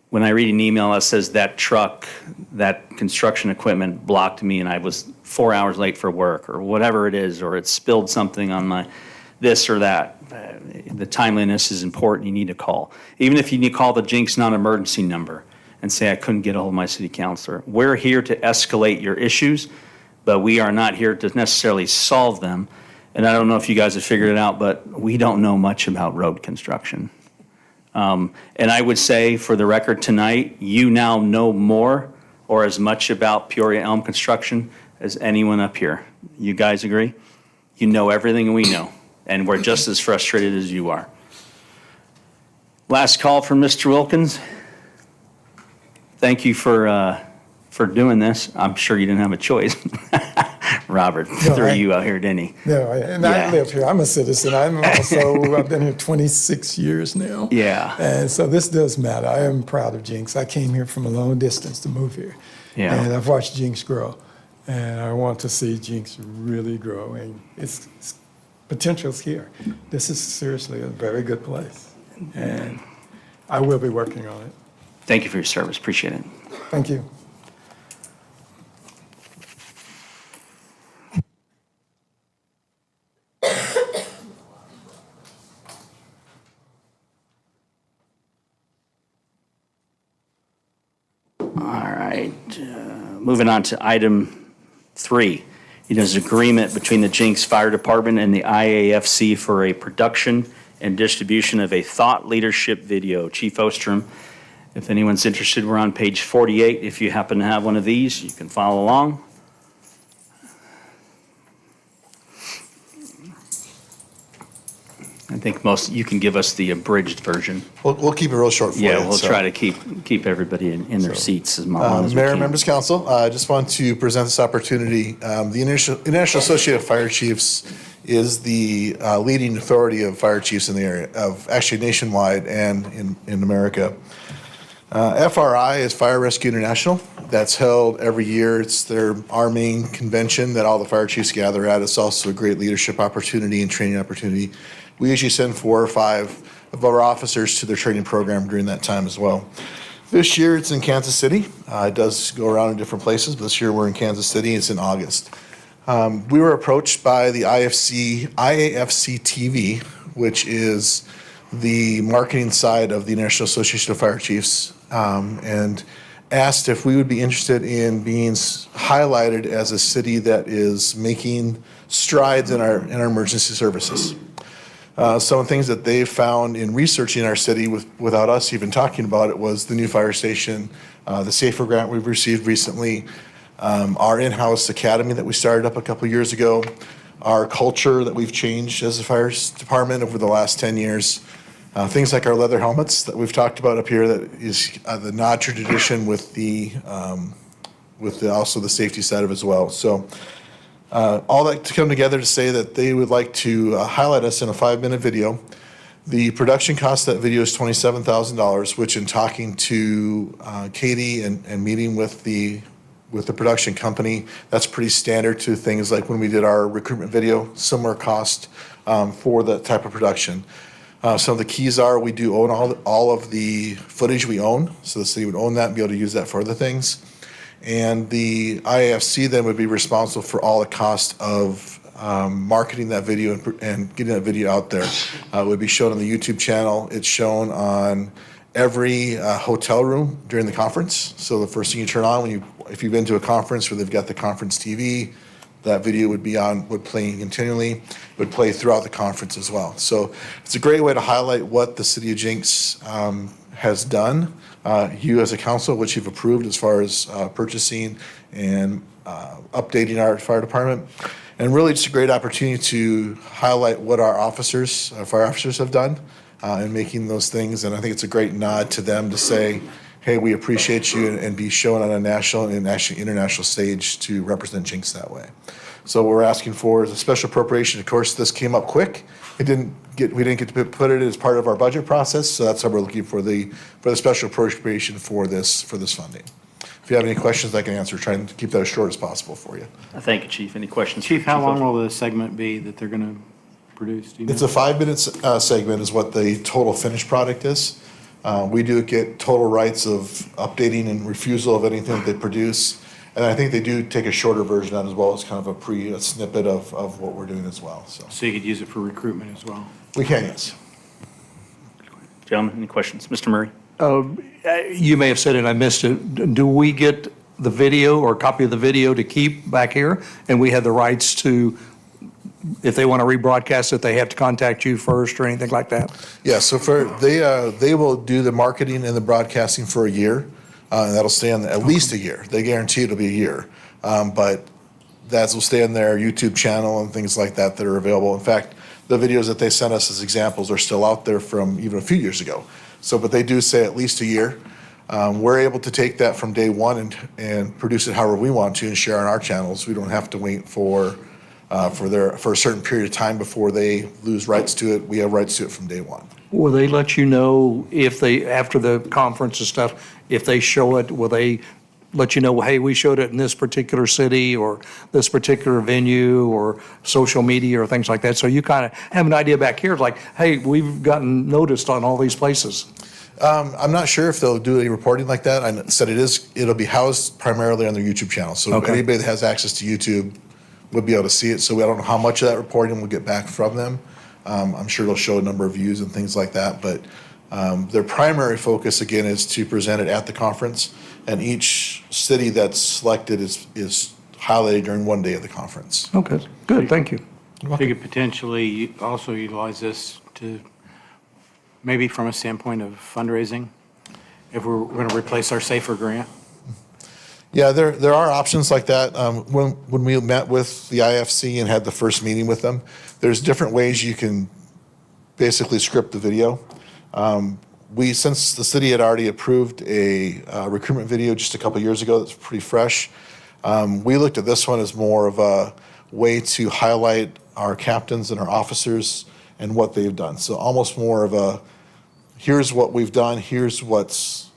When I read an email that says that truck, that construction equipment blocked me and I was 4 hours late for work, or whatever it is, or it spilled something on my this or that, the timeliness is important. You need to call. Even if you need to call the Jenks non-emergency number and say, I couldn't get a hold of my city councilor. We're here to escalate your issues, but we are not here to necessarily solve them. And I don't know if you guys have figured it out, but we don't know much about road construction. And I would say, for the record tonight, you now know more or as much about Peoria Elm construction as anyone up here. You guys agree? You know everything we know, and we're just as frustrated as you are. Last call from Mr. Wilkins. Thank you for doing this. I'm sure you didn't have a choice. Robert threw you out here, didn't he? No, and I live here. I'm a citizen. I've been here 26 years now. Yeah. And so this does matter. I am proud of Jenks. I came here from a long distance to move here. Yeah. And I've watched Jenks grow. And I want to see Jenks really grow. And its potential's here. This is seriously a very good place. And I will be working on it. Thank you for your service. Appreciate it. Thank you. All right, moving on to item 3. It is agreement between the Jenks Fire Department and the IAFC for a production and distribution of a thought leadership video. Chief Ostrom, if anyone's interested, we're on page 48. If you happen to have one of these, you can follow along. I think you can give us the abridged version. We'll keep it real short for you. Yeah, we'll try to keep everybody in their seats as long as we Mayor, can. members, council, I just want to present this opportunity. The International Association of Fire Chiefs is the leading authority of fire chiefs in the area, of actually nationwide and in America. FRI is Fire Rescue International. That's held every year. It's our main convention that all the fire chiefs gather at. It's also a great leadership opportunity and training opportunity. We usually send 4 or 5 of our officers to their training program during that time as well. This year it's in Kansas City. It does go around in different places, but this year we're in Kansas City. It's in August. We were approached by the IAFC TV, which is the marketing side of the International Association of Fire Chiefs, and asked if we would be interested in being highlighted as a city that is making strides in our emergency services. Some of the things that they found in researching our city without us even talking about it was the new fire station, the SAFER grant we've received recently, our in-house academy that we started up a couple years ago, our culture that we've changed as a fire department over the last 10 years, things like our leather helmets that we've talked about up here, that is the nod to tradition with also the safety side of it as well. So all that to come together to say that they would like to highlight us in a 5-minute video. The production cost of that video is $27,000, which in talking to Katie and meeting with the production company, that's pretty standard to things like when we did our recruitment video, similar cost for that type of production. Some of the keys are we do own all of the footage we own, so the city would own that and be able to use that for other things. And the IAFC then would be responsible for all the cost of marketing that video and getting that video out there. It would be shown on the YouTube channel. It's shown on every hotel room during the conference. So the first thing you turn on if you've been to a conference where they've got the conference TV, that video would play continually. It would play throughout the conference as well. So it's a great way to highlight what the city of Jenks has done. You as a council, which you've approved as far as purchasing and updating our fire department. And really just a great opportunity to highlight what our fire officers have done in making those things. And I think it's a great nod to them to say, hey, we appreciate you, and be shown on a national and actually international stage to represent Jenks that way. So what we're asking for is a special appropriation. Of course, this came up quick. We didn't get to put it as part of our budget process, so that's why we're looking for the special appropriation for this funding. If you have any questions, I can answer. Trying to keep that as short as possible for you. Thank you, Chief. Any questions? Chief, how long will the segment be that they're going to produce? Do you know? It's a 5-minute segment is what the total finished product is. We do get total rights of updating and refusal of anything that they produce. And I think they do take a shorter version out as well as kind of a snippet of what we're doing as well. So you could use it for recruitment as well? We can, yes. Gentlemen, any questions? Mr. Murray? You may have said it, I missed it. Do we get the video or a copy of the video to keep back here? And we have the rights to, if they want to rebroadcast it, they have to contact you first or anything like that? Yeah, so they will do the marketing and the broadcasting for a year. And that'll stay on at least a year. They guarantee it'll be a year. But that will stay on their YouTube channel and things like that are available. In fact, the videos that they sent us as examples are still out there from even a few years ago. But they do say at least a year. We're able to take that from day one and produce it however we want to and share on our channels. We don't have to wait for a certain period of time before they lose rights to it. We have rights to it from day one. Will they let you know if they, after the conference and stuff, if they show it, will they let you know, hey, we showed it in this particular city or this particular venue or social media or things like that? So you kind of have an idea back here, like, hey, we've gotten noticed on all these places. I'm not sure if they'll do any reporting like that. I said it'll be housed primarily on their YouTube channel. So anybody that has access to YouTube would be able to see it. So I don't know how much of that reporting we'll get back from them. I'm sure it'll show a number of views and things like that. But their primary focus, again, is to present it at the conference. And each city that's selected is highlighted during one day of the conference. Okay, good, thank you. You could potentially also utilize this to, maybe from a standpoint of fundraising, if we're going to replace our SAFER grant. Yeah, there are options like that. When we met with the IFC and had the first meeting with them, there's different ways you can basically script the video. Since the city had already approved a recruitment video just a couple years ago that's pretty fresh, we looked at this one as more of a way to highlight our captains and our officers and what they've done. So almost more of a, here's what we've done, here's what's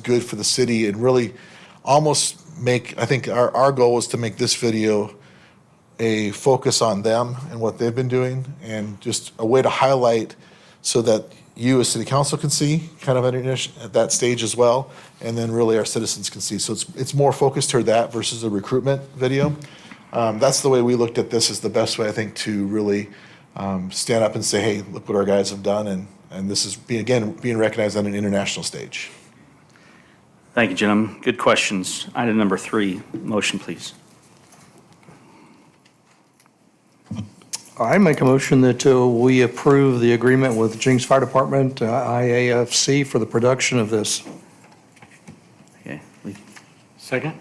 good for the city, and really almost I think our goal was to make this video a focus on them and what they've been doing, and just a way to highlight so that you as city council can see kind of at that stage as well, and then really our citizens can see. So it's more focused toward that versus a recruitment video. That's the way we looked at this, is the best way, I think, to really stand up and say, hey, look what our guys have done, and this is being recognized on an international stage. Thank you, gentlemen. Good questions. Item number 3, motion, please. I make a motion that we approve the agreement with Jenks Fire Department, IAFC, for the production of this. Okay. Second?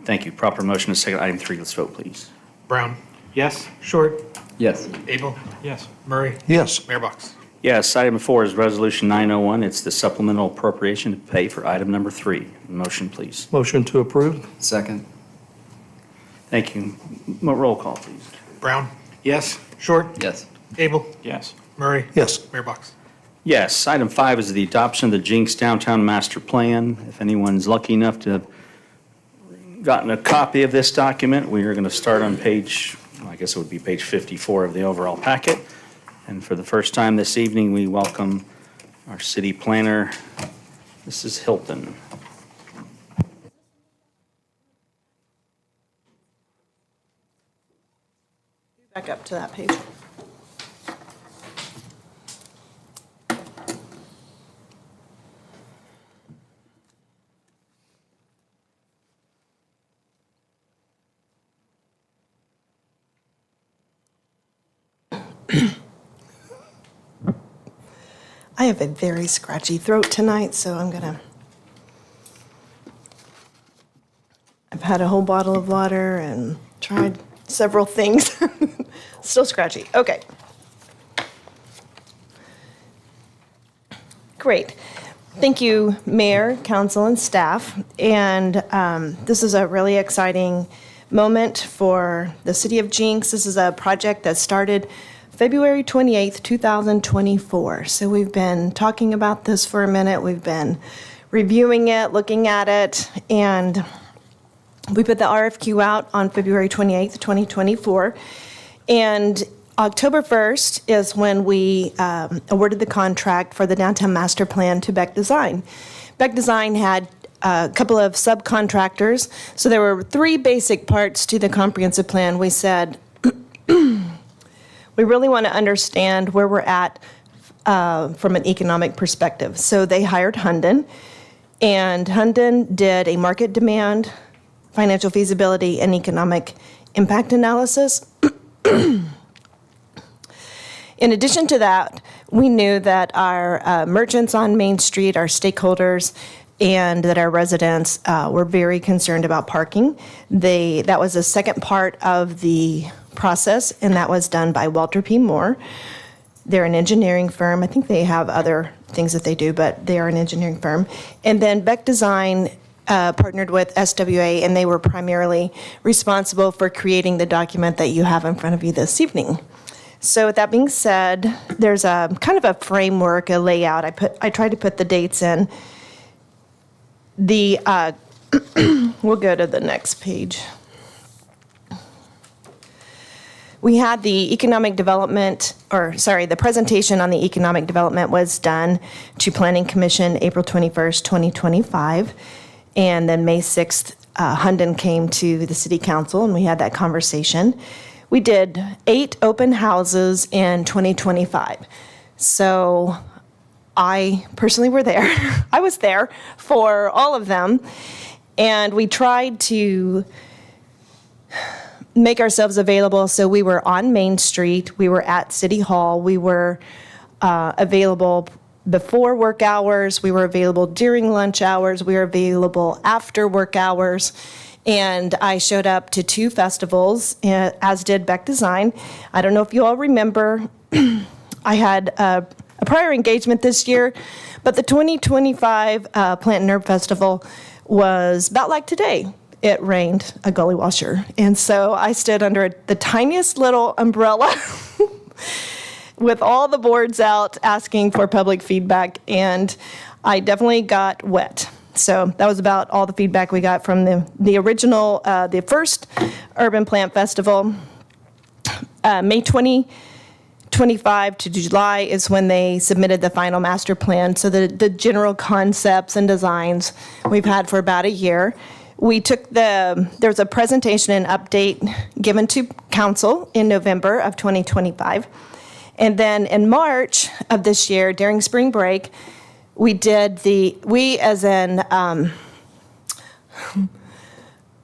Thank you. Proper motion is second. Item 3, let's vote, please. Brown. Yes? Short. Yes. Abel. Yes. Murray. Yes. Mayor Box. Yes, item 4 is Resolution 901. It's the supplemental appropriation to pay for item number 3. Motion, please. Motion to approve? Second. Thank you. Roll call, please. Brown. Yes? Short. Yes. Abel. Yes. Murray. Yes. Mayor Box. Yes, item 5 is the adoption of the Jenks Downtown Master Plan. If anyone's lucky enough to have gotten a copy of this document, we are going to start on page, I guess it would be page 54 of the overall packet. And for the first time this evening, we welcome our city planner, Mrs. Hilton. Back up to that page. I have a very scratchy throat tonight, so I've had a whole bottle of water and tried several things. Still scratchy. Okay. Great. Thank you, Mayor, Council, and staff. And this is a really exciting moment for the City of Jenks. This is a project that started February 28th, 2024. So we've been talking about this for a minute. We've been reviewing it, looking at it, and we put the RFQ out on February 28th, 2024. And October 1st is when we awarded the contract for the downtown master plan to Beck Design. Beck Design had a couple of subcontractors, so there were three basic parts to the comprehensive plan. We said, we really want to understand where we're at from an economic perspective. So they hired Hunden, and Hunden did a market demand, financial feasibility, and economic impact analysis. In addition to that, we knew that our merchants on Main Street, our stakeholders, and that our residents were very concerned about parking. That was the second part of the process, and that was done by Walter P. Moore. They're an engineering firm. I think they have other things that they do, but they are an engineering firm. And then Beck Design partnered with SWA, and they were primarily responsible for creating the document that you have in front of you this evening. So with that being said, there's a kind of a framework, a layout. I tried to put the dates in. We'll go to the next page. We had the economic development, the presentation on the economic development was done to Planning Commission April 21st, 2025. And then May 6th, Hunden came to the City Council and we had that conversation. We did 8 open houses in 2025. So I personally were there. I was there for all of them. And we tried to make ourselves available. So we were on Main Street. We were at City Hall. We were available before work hours. We were available during lunch hours. We were available after work hours. And I showed up to 2 festivals, as did Beck Design. I don't know if you all remember, I had a prior engagement this year, but the 2025 Plant and Herb Festival was about like today. It rained a gully washer. And so I stood under the tiniest little umbrella with all the boards out asking for public feedback, and I definitely got wet. So that was about all the feedback we got from the original, the first Urban Plant Festival. May 2025 to July is when they submitted the final master plan. So the general concepts and designs we've had for about a year. We took there was a presentation and update given to council in November of 2025. And then in March of this year, during spring break, we as in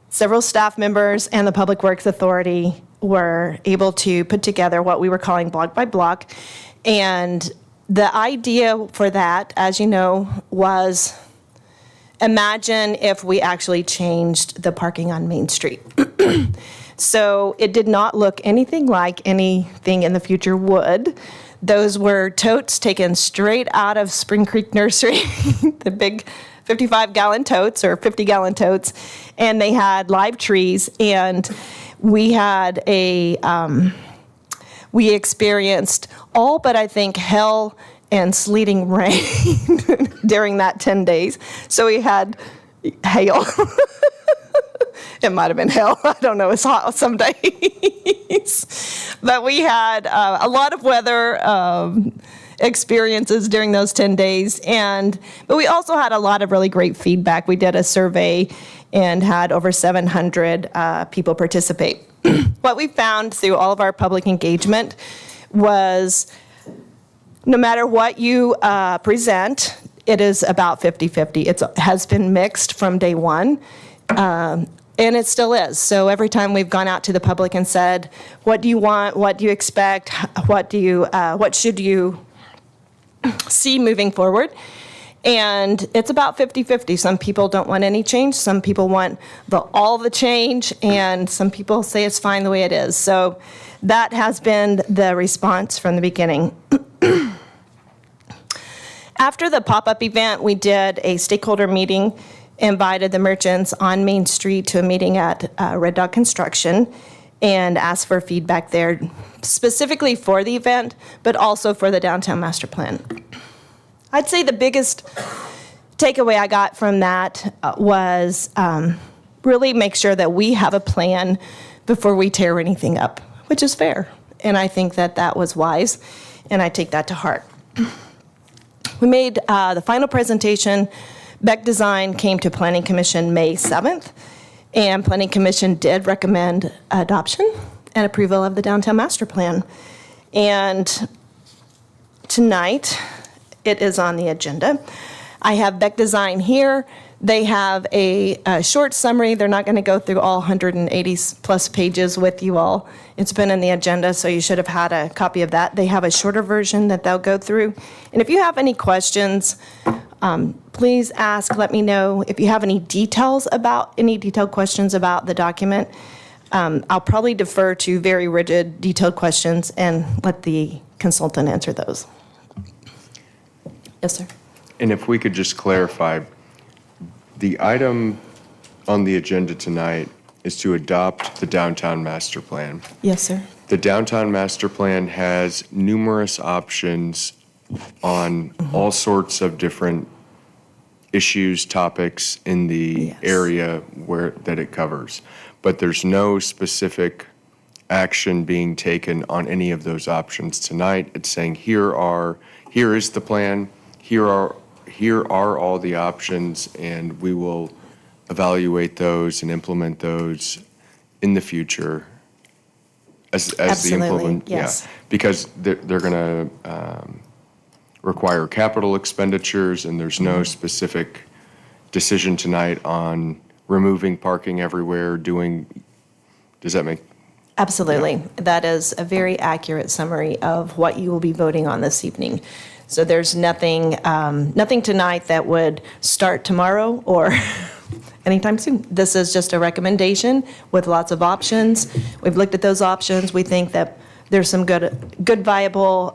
several staff members and the Public Works Authority were able to put together what we were calling block by block. And the idea for that, as you know, was imagine if we actually changed the parking on Main Street. So it did not look anything like anything in the future would. Those were totes taken straight out of Spring Creek Nursery, the big 55-gallon totes or 50-gallon totes, and they had live trees. And we had we experienced all but I think hell and sleeting rain during that 10 days. So we had hail. It might have been hell. I don't know. It's hot some days. But we had a lot of weather experiences during those 10 days. But we also had a lot of really great feedback. We did a survey and had over 700 people participate. What we found through all of our public engagement was no matter what you present, it is about 50-50. It has been mixed from day one, and it still is. So every time we've gone out to the public and said, what do you want, what do you expect, what should you see moving forward? And it's about 50-50. Some people don't want any change, some people want all the change, and some people say it's fine the way it is. So that has been the response from the beginning. After the pop-up event, we did a stakeholder meeting, invited the merchants on Main Street to a meeting at Red Dog Construction, and asked for feedback there, specifically for the event, but also for the downtown master plan. I'd say the biggest takeaway I got from that was really make sure that we have a plan before we tear anything up, which is fair. And I think that that was wise, and I take that to heart. We made the final presentation. Beck Design came to Planning Commission May 7th, and Planning Commission did recommend adoption and approval of the downtown master plan. And tonight, it is on the agenda. I have Beck Design here. They have a short summary. They're not going to go through all 180 plus pages with you all. It's been in the agenda, so you should have had a copy of that. They have a shorter version that they'll go through. And if you have any questions, please ask, let me know. If you have any detailed questions about the document, I'll probably defer to very rigid, detailed questions and let the consultant answer those. Yes, sir. And if we could just clarify, the item on the agenda tonight is to adopt the downtown master plan. Yes, sir. The downtown master plan has numerous options on all sorts of different issues, topics in the area that it covers. But there's no specific action being taken on any of those options tonight. It's saying here is the plan, here are all the options, and we will evaluate those and implement those in the future as Absolutely, the implement. yes. Yeah, because they're going to require capital expenditures, and there's no specific decision tonight on removing parking everywhere. Does that make? Absolutely. Yeah. That is a very accurate summary of what you will be voting on this evening. So there's nothing tonight that would start tomorrow or anytime soon. This is just a recommendation with lots of options. We've looked at those options. We think that there's some good viable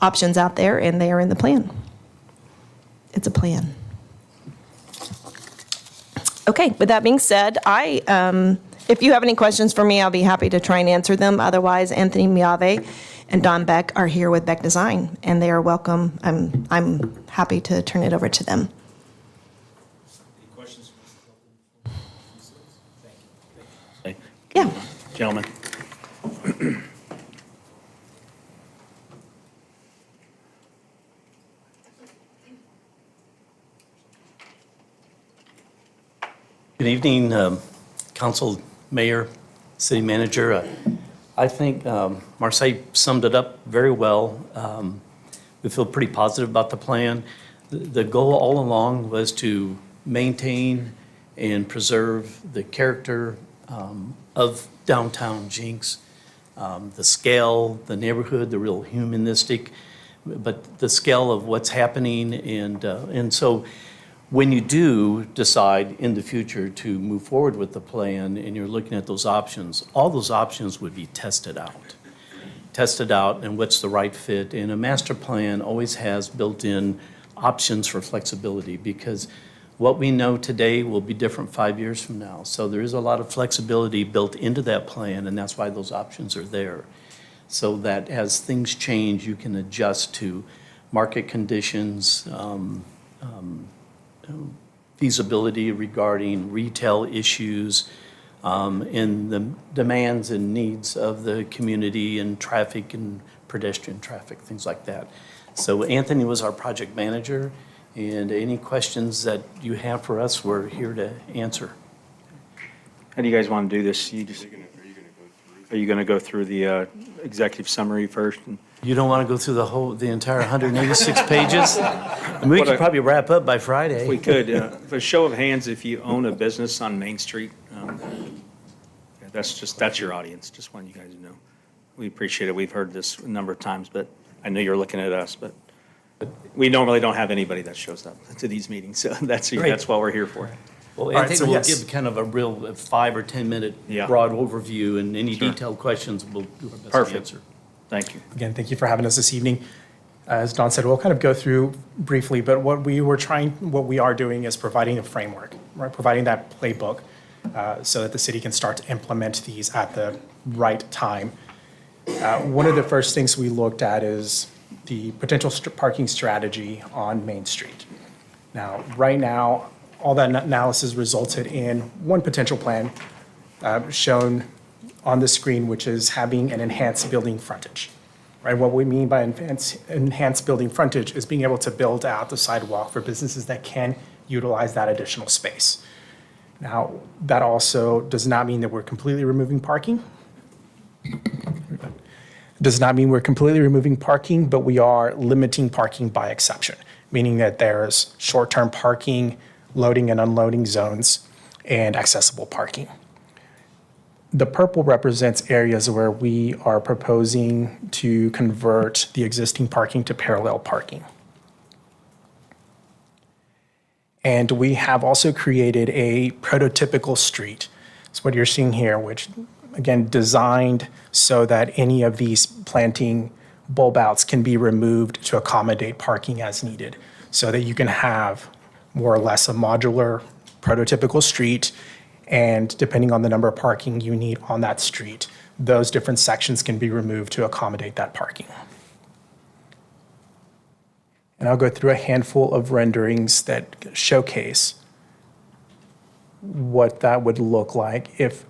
options out there, and they are in the plan. It's a plan. Okay, with that being said, if you have any questions for me, I'll be happy to try and answer them. Otherwise, Anthony Miave and Don Beck are here with Beck Design, and they are welcome. I'm happy to turn it over to them. Any questions? Yeah. Gentlemen. Good evening, Council, Mayor, City Manager. I think Marseille summed it up very well. We feel pretty positive about the plan. The goal all along was to maintain and preserve the character of downtown Jenks, the scale, the neighborhood, the real humanistic, but the scale of what's happening. And so when you do decide in the future to move forward with the plan and you're looking at those options, all those options would be tested out and what's the right fit. And a master plan always has built-in options for flexibility, because what we know today will be different 5 years from now. So there is a lot of flexibility built into that plan, and that's why those options are there. So that as things change, you can adjust to market conditions, feasibility regarding retail issues, in the demands and needs of the community and traffic and pedestrian traffic, things like that. So Anthony was our project manager, and any questions that you have for us, we're here to answer. How do you guys want to do this? Are you going to go through the executive summary first? You don't want to go through the entire 186 pages? And we could probably wrap up by Friday. If we could, for a show of hands, if you own a business on Main Street, that's your audience. Just want you guys to know. We appreciate it. We've heard this a number of times, but I know you're looking at us, but we normally don't have anybody that shows up to these meetings, so that's what we're here for. Well, All right, Anthony so will yes. give kind of a real 5 or 10 minute broad overview, and any detailed questions we'll do our best to answer. Thank you. Again, thank you for having us this evening. As Don said, we'll kind of go through briefly, but what we are doing is providing a framework, right? Providing that playbook so that the city can start to implement these at the right time. One of the first things we looked at is the potential parking strategy on Main Street. Now, right now, all that analysis resulted in one potential plan shown on the screen, which is having an enhanced building frontage. Right? What we mean by enhanced building frontage is being able to build out the sidewalk for businesses that can utilize that additional space. Now, that also does not mean that we're completely removing parking. Does not mean we're completely removing parking, but we are limiting parking by exception, meaning that there's short-term parking, loading and unloading zones, and accessible parking. The purple represents areas where we are proposing to convert the existing parking to parallel parking. And we have also created a prototypical street. It's what you're seeing here, which again, designed so that any of these planting bulb outs can be removed to accommodate parking as needed, so that you can have more or less a modular prototypical street, and depending on the number of parking you need on that street, those different sections can be removed to accommodate that parking. And I'll go through a handful of renderings that showcase what that would look like if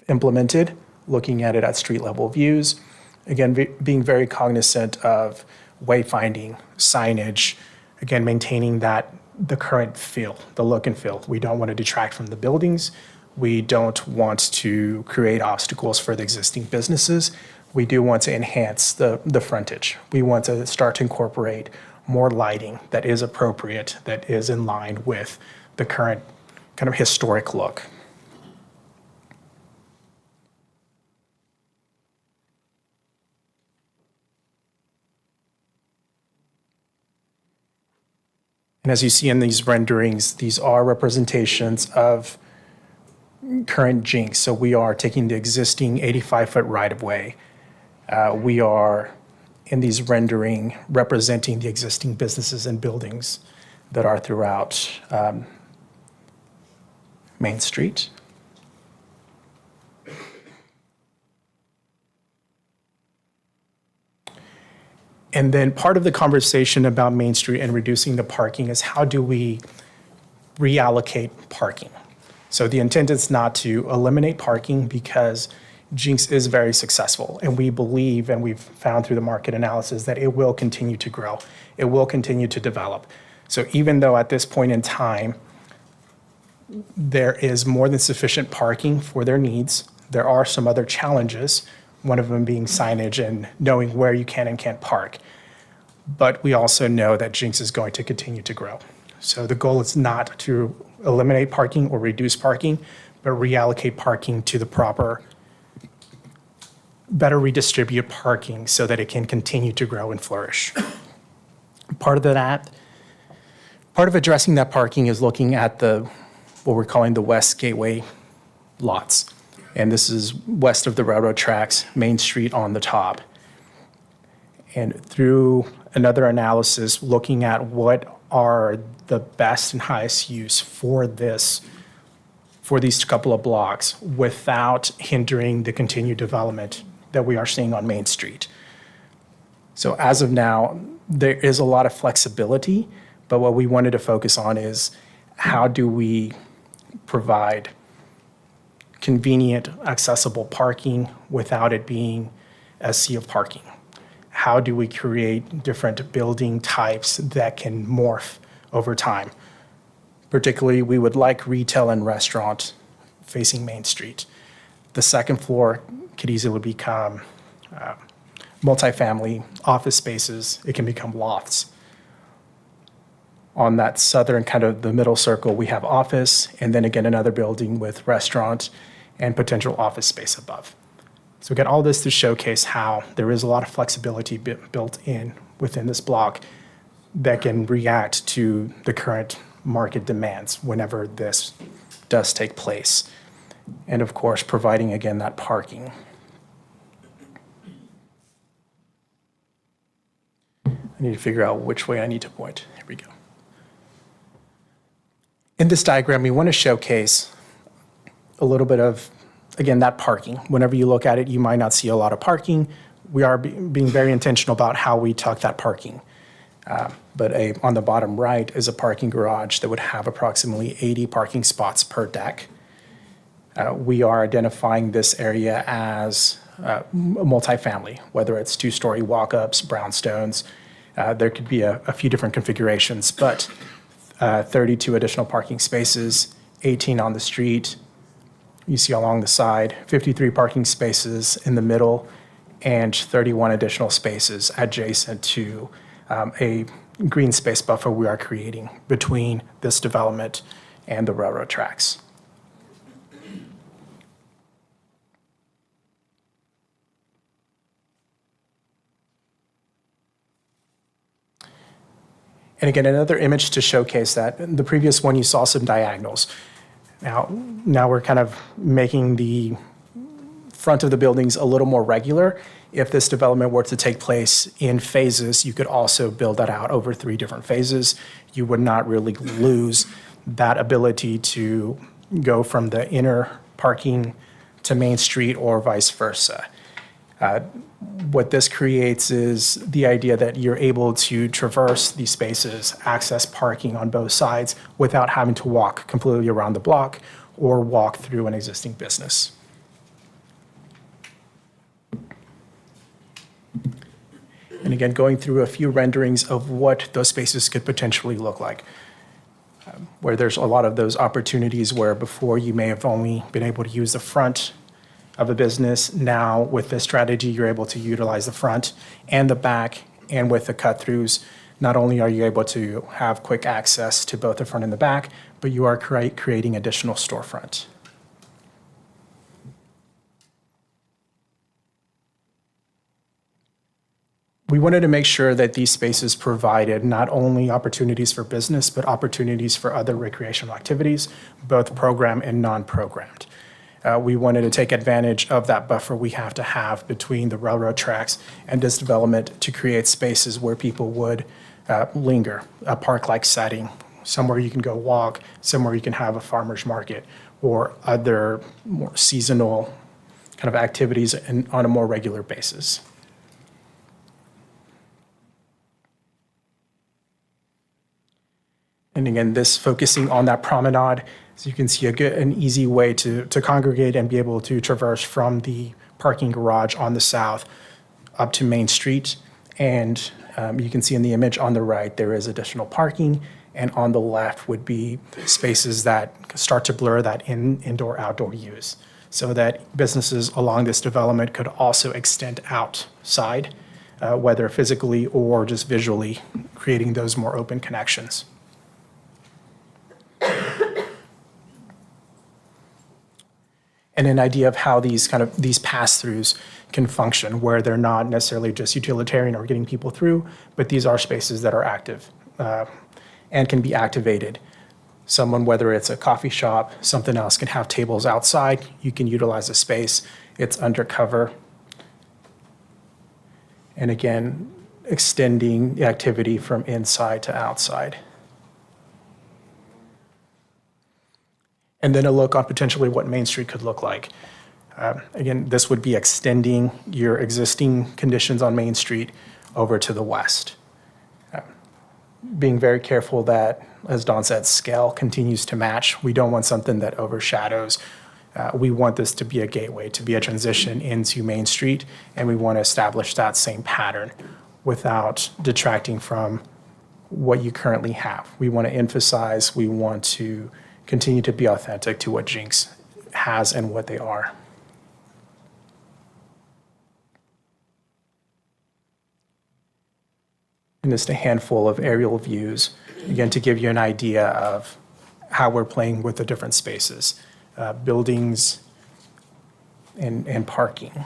implemented, looking at it at street level views. Again, being very cognizant of wayfinding, signage, again, maintaining the current feel, the look and feel. We don't want to detract from the buildings. We don't want to create obstacles for the existing businesses. We do want to enhance the frontage. We want to start to incorporate more lighting that is appropriate, that is in line with the current kind of historic look. And as you see in these renderings, these are representations of current Jenks. So we are taking the existing 85-foot right-of-way. We are, in these rendering, representing the existing businesses and buildings that are throughout Main Street. And then part of the conversation about Main Street and reducing the parking is how do we reallocate parking? So the intent is not to eliminate parking, because Jenks is very successful, and we believe, and we've found through the market analysis, that it will continue to grow. It will continue to develop. So even though at this point in time, there is more than sufficient parking for their needs, there are some other challenges, one of them being signage and knowing where you can and can't park. But we also know that Jenks is going to continue to grow. So the goal is not to eliminate parking or reduce parking, but reallocate parking to the proper, better redistribute parking so that it can continue to grow and flourish. Part of addressing that parking is looking at what we're calling the West Gateway lots. And this is west of the railroad tracks, Main Street on the top. And through another analysis, looking at what are the best and highest use for these couple of blocks without hindering the continued development that we are seeing on Main Street. So as of now, there is a lot of flexibility, but what we wanted to focus on is how do we provide convenient, accessible parking without it being a sea of parking? How do we create different building types that can morph over time? Particularly, we would like retail and restaurant facing Main Street. The second floor could easily become multifamily office spaces. It can become lofts. On that southern kind of the middle circle, we have office, and then again, another building with restaurant and potential office space above. So again, all this to showcase how there is a lot of flexibility built in within this block that can react to the current market demands whenever this does take place. And of course, providing again that parking. I need to figure out which way I need to point. Here we go. In this diagram, we want to showcase a little bit of, again, that parking. Whenever you look at it, you might not see a lot of parking. We are being very intentional about how we tuck that parking. But on the bottom right is a parking garage that would have approximately 80 parking spots per deck. We are identifying this area as multifamily, whether it's two-story walk-ups, brownstones. There could be a few different configurations, but 32 additional parking spaces, 18 on the street. You see along the side, 53 parking spaces in the middle, and 31 additional spaces adjacent to a green space buffer we are creating between this development and the railroad tracks. And again, another image to showcase that. In the previous one, you saw some diagonals. Now we're kind of making the front of the buildings a little more regular. If this development were to take place in phases, you could also build that out over 3 different phases. You would not really lose that ability to go from the inner parking to Main Street or vice versa. What this creates is the idea that you're able to traverse these spaces, access parking on both sides without having to walk completely around the block or walk through an existing business. And again, going through a few renderings of what those spaces could potentially look like, where there's a lot of those opportunities where before you may have only been able to use the front of a business. Now, with this strategy, you're able to utilize the front and the back, and with the cut-throughs, not only are you able to have quick access to both the front and the back, but you are creating additional storefront. We wanted to make sure that these spaces provided not only opportunities for business, but opportunities for other recreational activities, both program and non-programmed. We wanted to take advantage of that buffer we have to have between the railroad tracks and this development to create spaces where people would linger, a park-like setting, somewhere you can go walk, somewhere you can have a farmer's market, or other more seasonal kind of activities on a more regular basis. And again, this focusing on that promenade, so you can see an easy way to congregate and be able to traverse from the parking garage on the south up to Main Street. And you can see in the image on the right, there is additional parking. And on the left would be spaces that start to blur that indoor-outdoor use, so that businesses along this development could also extend outside, whether physically or just visually, creating those more open connections. And an idea of how these pass-throughs can function, where they're not necessarily just utilitarian or getting people through, but these are spaces that are active and can be activated. Someone, whether it's a coffee shop, something else, can have tables outside. You can utilize the space. It's undercover. And again, extending the activity from inside to outside. And then a look on potentially what Main Street could look like. Again, this would be extending your existing conditions on Main Street over to the west. being very careful that, as Don said, scale continues to match. We don't want something that overshadows. We want this to be a gateway, to be a transition into Main Street, and we want to establish that same pattern without detracting from what you currently have. We want to emphasize, we want to continue to be authentic to what Jenks has and what they are. And just a handful of aerial views, again, to give you an idea of how we're playing with the different spaces, buildings and parking.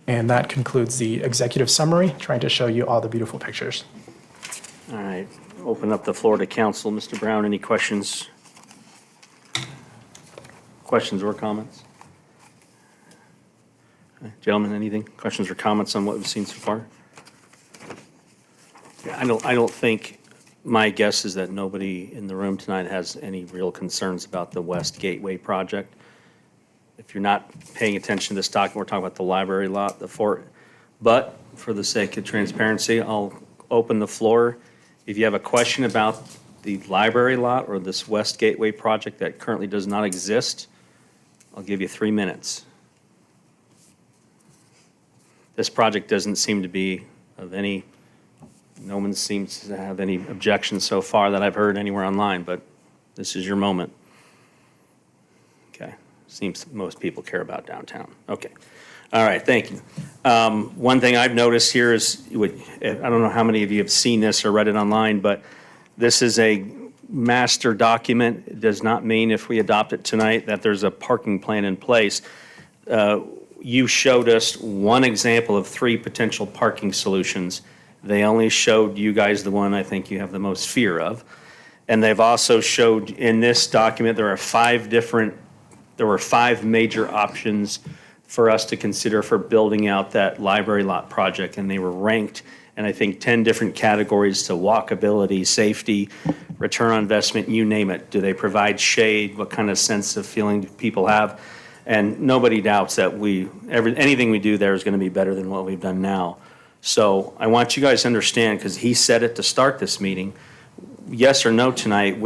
And that concludes the executive summary, trying to show you all the beautiful pictures. All right, open up the floor to council. Mr. Brown, any questions? Questions or comments? Gentlemen, anything? Questions or comments on what we've seen so far? Yeah, I don't think, my guess is that nobody in the room tonight has any real concerns about the West Gateway project. If you're not paying attention to this document, we're talking about the library lot, the fort. But for the sake of transparency, I'll open the floor. If you have a question about the library lot or this West Gateway project that currently does not exist, I'll give you 3 minutes. This project doesn't seem to be of any, no one seems to have any objections so far that I've heard anywhere online, but this is your moment. Okay, seems most people care about downtown. Okay, all right, thank you. One thing I've noticed here is, I don't know how many of you have seen this or read it online, but this is a master document. It does not mean if we adopt it tonight that there's a parking plan in place. You showed us one example of 3 potential parking solutions. They only showed you guys the one I think you have the most fear of. And they've also showed in this document there were 5 major options for us to consider for building out that library lot project, and they were ranked in I think 10 different categories to walkability, safety, return on investment, you name it. Do they provide shade? What kind of sense of feeling do people have? And nobody doubts that anything we do there is going to be better than what we've done now. So I want you guys to understand, because he said it to start this meeting, yes or no tonight,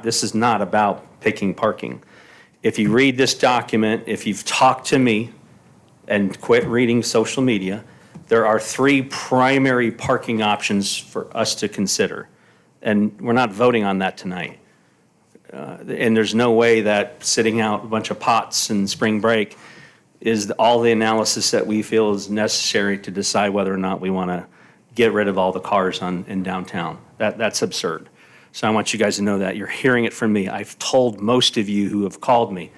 this is not about picking parking. If you read this document, if you've talked to me and quit reading social media, there are 3 primary parking options for us to consider. And we're not voting on that tonight. And there's no way that sitting out a bunch of pots in spring break is all the analysis that we feel is necessary to decide whether or not we want to get rid of all the cars in downtown. That's absurd. So I want you guys to know that. You're hearing it from me. I've told most of you who have called me,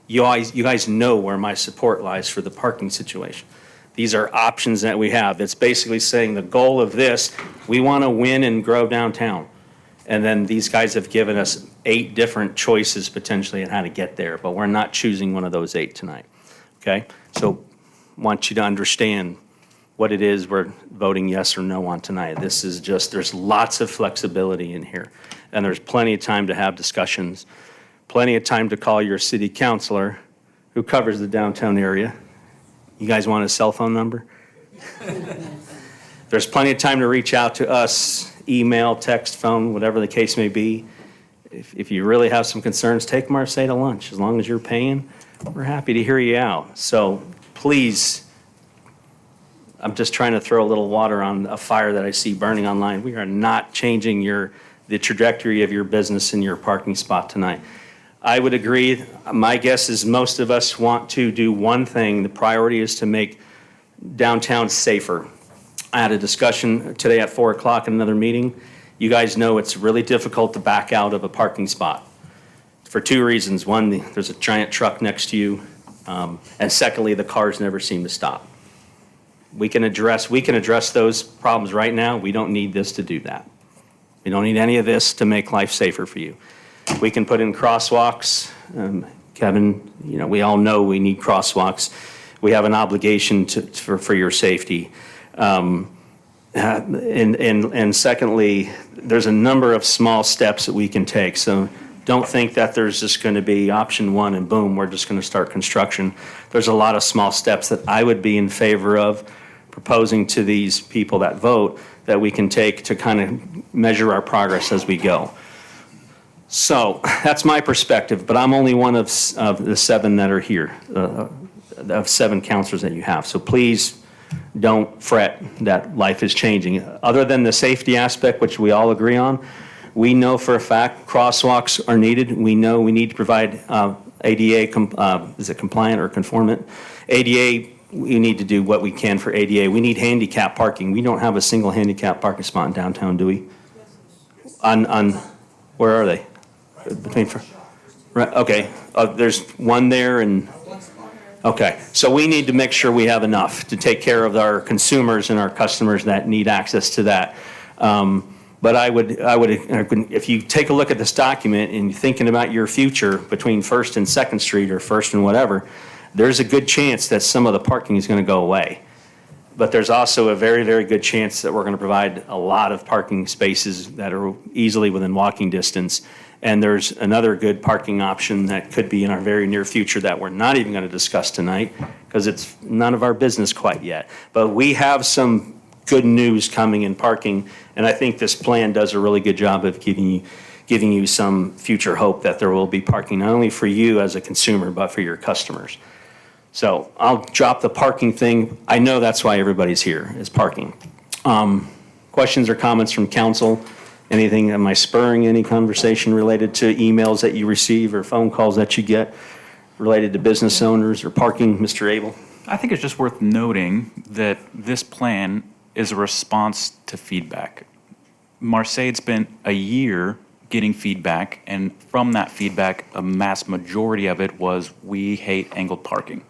you guys know where my support lies for the parking situation. These are options that we have. It's basically saying the goal of this, we want to win and grow downtown. And then these guys have given us 8 different choices potentially on how to get there, but we're not choosing one of those 8 tonight, okay? So I want you to understand what it is we're voting yes or no on tonight. This is just, there's lots of flexibility in here, and there's plenty of time to have discussions, plenty of time to call your city councilor who covers the downtown area. You guys want his cell phone number? There's plenty of time to reach out to us, email, text, phone, whatever the case may be. If you really have some concerns, take Marseille to lunch. As long as you're paying, we're happy to hear you out. So please, I'm just trying to throw a little water on a fire that I see burning online. We are not changing the trajectory of your business in your parking spot tonight. I would agree. My guess is most of us want to do one thing. The priority is to make downtown safer. I had a discussion today at 4 o'clock in another meeting. You guys know it's really difficult to back out of a parking spot for 2 reasons. One, there's a giant truck next to you. And secondly, the cars never seem to stop. We can address those problems right now. We don't need this to do that. We don't need any of this to make life safer for you. We can put in crosswalks. Kevin, we all know we need crosswalks. We have an obligation for your safety. And secondly, there's a number of small steps that we can take. So don't think that there's just going to be option one and boom, we're just going to start construction. There's a lot of small steps that I would be in favor of proposing to these people that vote that we can take to kind of measure our progress as we go. So that's my perspective, but I'm only one of the 7 that are here, of 7 counselors that you have. So please don't fret that life is changing. Other than the safety aspect, which we all agree on, we know for a fact crosswalks are needed. We know we need to provide ADA, is it compliant or conformant? ADA, we need to do what we can for ADA. We need handicap parking. We don't have a single handicap parking spot in downtown, do we? On where are they? Between, right, okay, there's one there and, okay. So we need to make sure we have enough to take care of our consumers and our customers that need access to that. But I would, if you take a look at this document and you're thinking about your future between First and Second Street or First and whatever, there's a good chance that some of the parking is going to go away. But there's also a very, very good chance that we're going to provide a lot of parking spaces that are easily within walking distance. And there's another good parking option that could be in our very near future that we're not even going to discuss tonight because it's none of our business quite yet. But we have some good news coming in parking, and I think this plan does a really good job of giving you some future hope that there will be parking, not only for you as a consumer, but for your customers. So I'll drop the parking thing. I know that's why everybody's here, is parking. Questions or comments from council? Anything, am I spurring any conversation related to emails that you receive or phone calls that you get related to business owners or parking, Mr. Abel? I think it's just worth noting that this plan is a response to feedback. Marseille had spent a year getting feedback, and from that feedback, a mass majority of it was, we hate angled parking.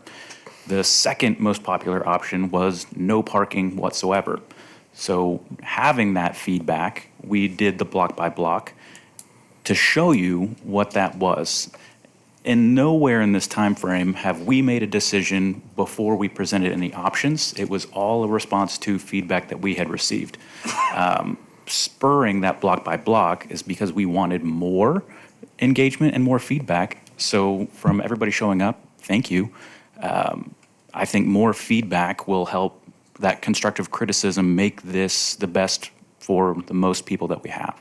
The second most popular option was no parking whatsoever. So having that feedback, we did the block by block to show you what that was. And nowhere in this time frame have we made a decision before we presented any options. It was all a response to feedback that we had received. Spurring that block by block is because we wanted more engagement and more feedback. So from everybody showing up, thank you. I think more feedback will help that constructive criticism make this the best for the most people that we have.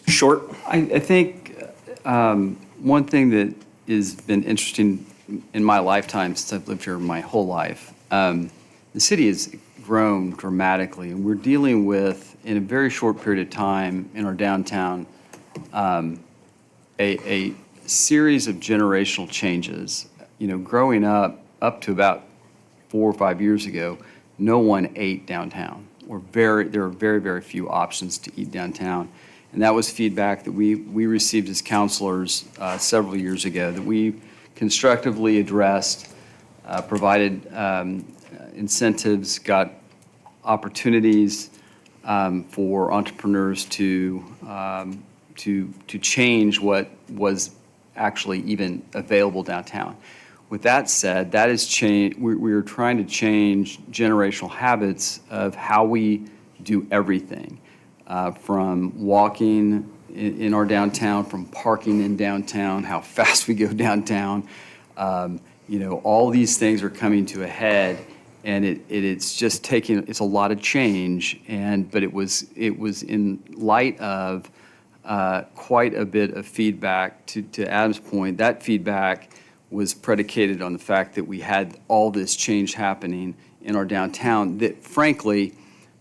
Short. I think one thing that has been interesting in my lifetime, since I've lived here my whole life, the city has grown dramatically, and we're dealing with, in a very short period of time in our downtown, a series of generational changes. You know, growing up to about 4 or 5 years ago, no one ate downtown. There were very, very few options to eat downtown. And that was feedback that we received as counselors several years ago that we constructively addressed, provided incentives, got opportunities for entrepreneurs to change what was actually even available downtown. With that said, that is change. We are trying to change generational habits of how we do everything. From walking in our downtown, from parking in downtown, how fast we go downtown. You know, all these things are coming to a head, and it's just it's a lot of change. But it was in light of quite a bit of feedback. To Adam's point, that feedback was predicated on the fact that we had all this change happening in our downtown. That frankly,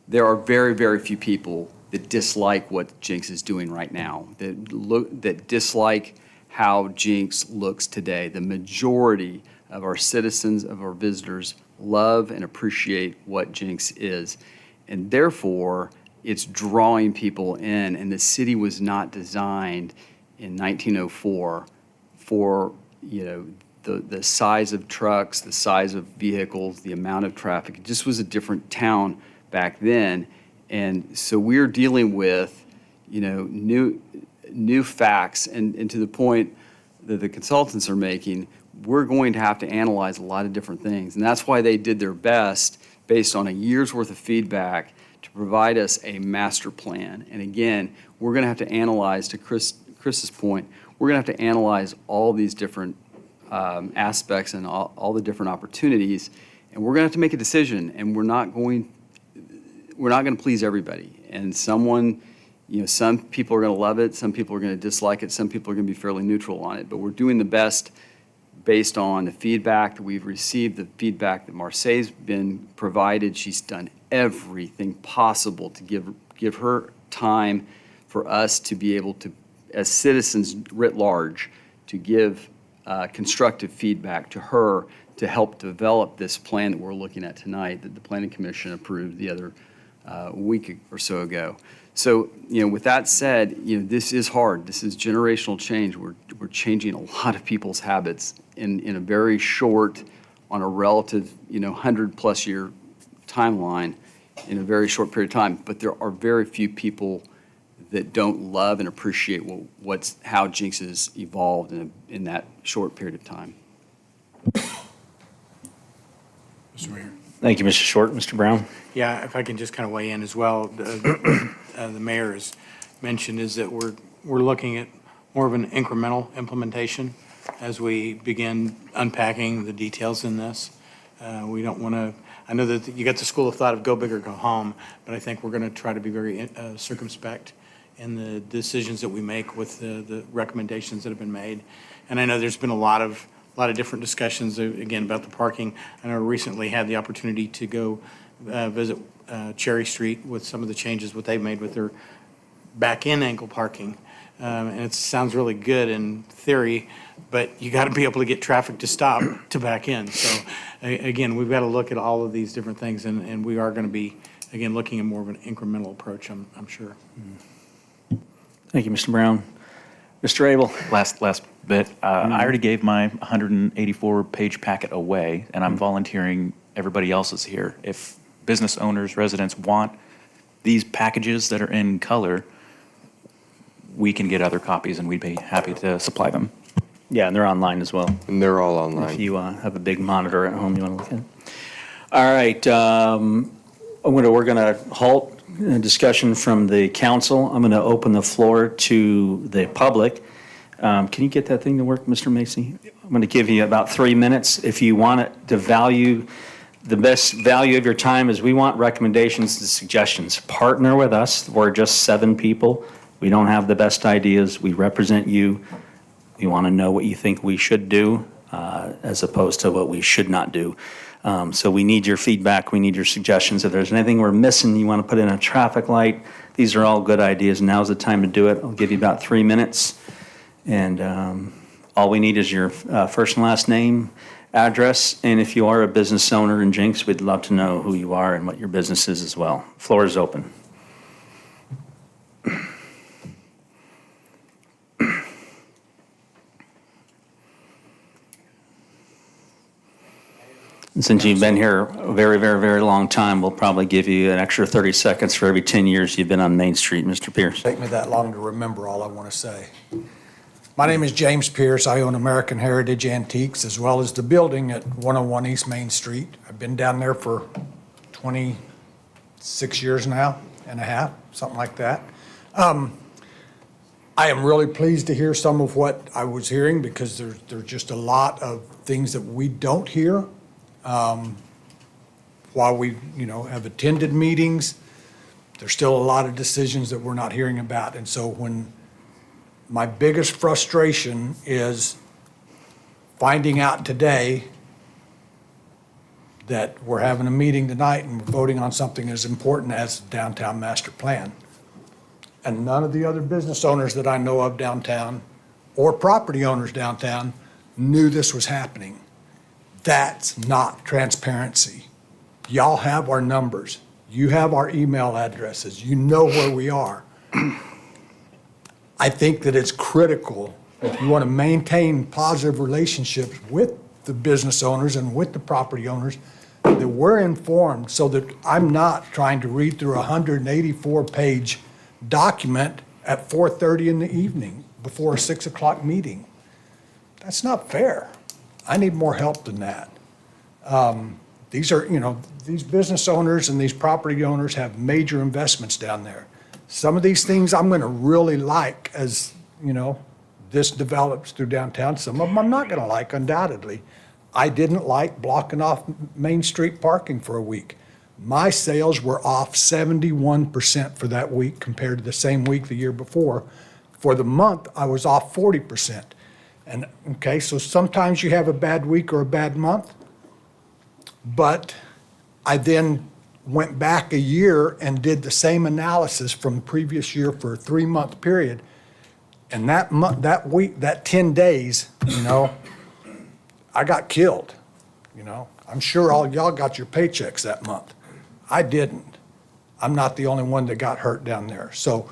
there are very, very few people that dislike what Jenks is doing right now, that dislike how Jenks looks today. The majority of our citizens, of our visitors, love and appreciate what Jenks is. And therefore, it's drawing people in, and the city was not designed in 1904 for, you know, the size of trucks, the size of vehicles, the amount of traffic. It just was a different town back then. And so we're dealing with, you know, new facts, and to the point that the consultants are making, we're going to have to analyze a lot of different things. And that's why they did their best, based on a year's worth of feedback, to provide us a master plan. And again, we're going to have to analyze, to Chris's point, we're going to have to analyze all these different aspects and all the different opportunities, and we're going to have to make a decision, and we're not going to please everybody. And some people are going to love it, some people are going to dislike it, some people are going to be fairly neutral on it, but we're doing the best based on the feedback that we've received, the feedback that Marseille's been provided. She's done everything possible to give her time for us to be able to, as citizens writ large, to give constructive feedback to her to help develop this plan that we're looking at tonight that the Planning Commission approved the other week or so ago. So, with that said, this is hard. This is generational change. We're changing a lot of people's habits in a very short, on a relative, 100-plus year timeline in a very short period of time. But there are very few people that don't love and appreciate how Jenks has evolved in that short period of time. Mr. Mayor. Thank you, Mr. Short. Mr. Brown? Yeah, if I can just kind of weigh in as well. The mayor has mentioned is that we're looking at more of an incremental implementation as we begin unpacking the details in this. We don't want to, I know that you got the school of thought of go big or go home, but I think we're going to try to be very circumspect in the decisions that we make with the recommendations that have been made. And I know there's been a lot of different discussions, again, about the parking. I know I recently had the opportunity to go visit Cherry Street with some of the changes what they've made with their back-end angle parking. And it sounds really good in theory, but you got to be able to get traffic to stop to back in. So again, we've got to look at all of these different things, and we are going to be, again, looking at more of an incremental approach, I'm sure. Thank you, Mr. Brown. Mr. Abel? Last bit. I already gave my 184-page packet away, and I'm volunteering everybody else's here. If business owners, residents want these packages that are in color, we can get other copies, and we'd be happy to supply them. Yeah, and they're online as well. And they're all online. If you have a big monitor at home you want to look at. All right, we're going to halt discussion from the council. I'm going to open the floor to the public. Can you get that thing to work, Mr. Macy? I'm going to give you about 3 minutes. If you want it to value, the best value of your time is we want recommendations and suggestions. Partner with us. We're just 7 people. We don't have the best ideas. We represent you. We want to know what you think we should do as opposed to what we should not do. So we need your feedback. We need your suggestions. If there's anything we're missing, you want to put in a traffic light, these are all good ideas. Now's the time to do it. I'll give you about 3 minutes. And all we need is your first and last name, address, and if you are a business owner in Jenks, we'd love to know who you are and what your business is as well. Floor is open. And since you've been here a very, very, very long time, we'll probably give you an extra 30 seconds for every 10 years you've been on Main Street. Mr. Pierce. Take me that long to remember all I want to say. My name is James Pierce. I own American Heritage Antiques as well as the building at 101 East Main Street. I've been down there for 26 years now and a half, something like that. I am really pleased to hear some of what I was hearing because there's just a lot of things that we don't hear. While we, have attended meetings, there's still a lot of decisions that we're not hearing about. And so when my biggest frustration is finding out today that we're having a meeting tonight and we're voting on something as important as the downtown master plan. And none of the other business owners that I know of downtown or property owners downtown knew this was happening. That's not transparency. Y'all have our numbers. You have our email addresses. You know where we are. I think that it's critical if you want to maintain positive relationships with the business owners and with the property owners that we're informed so that I'm not trying to read through a 184-page document at 4:30 in the evening before a 6 o'clock meeting. That's not fair. I need more help than that. These are, these business owners and these property owners have major investments down there. Some of these things I'm going to really like as, this develops through downtown. Some of them I'm not going to like, undoubtedly. I didn't like blocking off Main Street parking for a week. My sales were off 71% for that week compared to the same week the year before. For the month, I was off 40%. And, okay, so sometimes you have a bad week or a bad month, but I then went back a year and did the same analysis from the previous year for a 3-month period. And that week, that 10 days, I got killed. I'm sure all y'all got your paychecks that month. I didn't. I'm not the only one that got hurt down there. So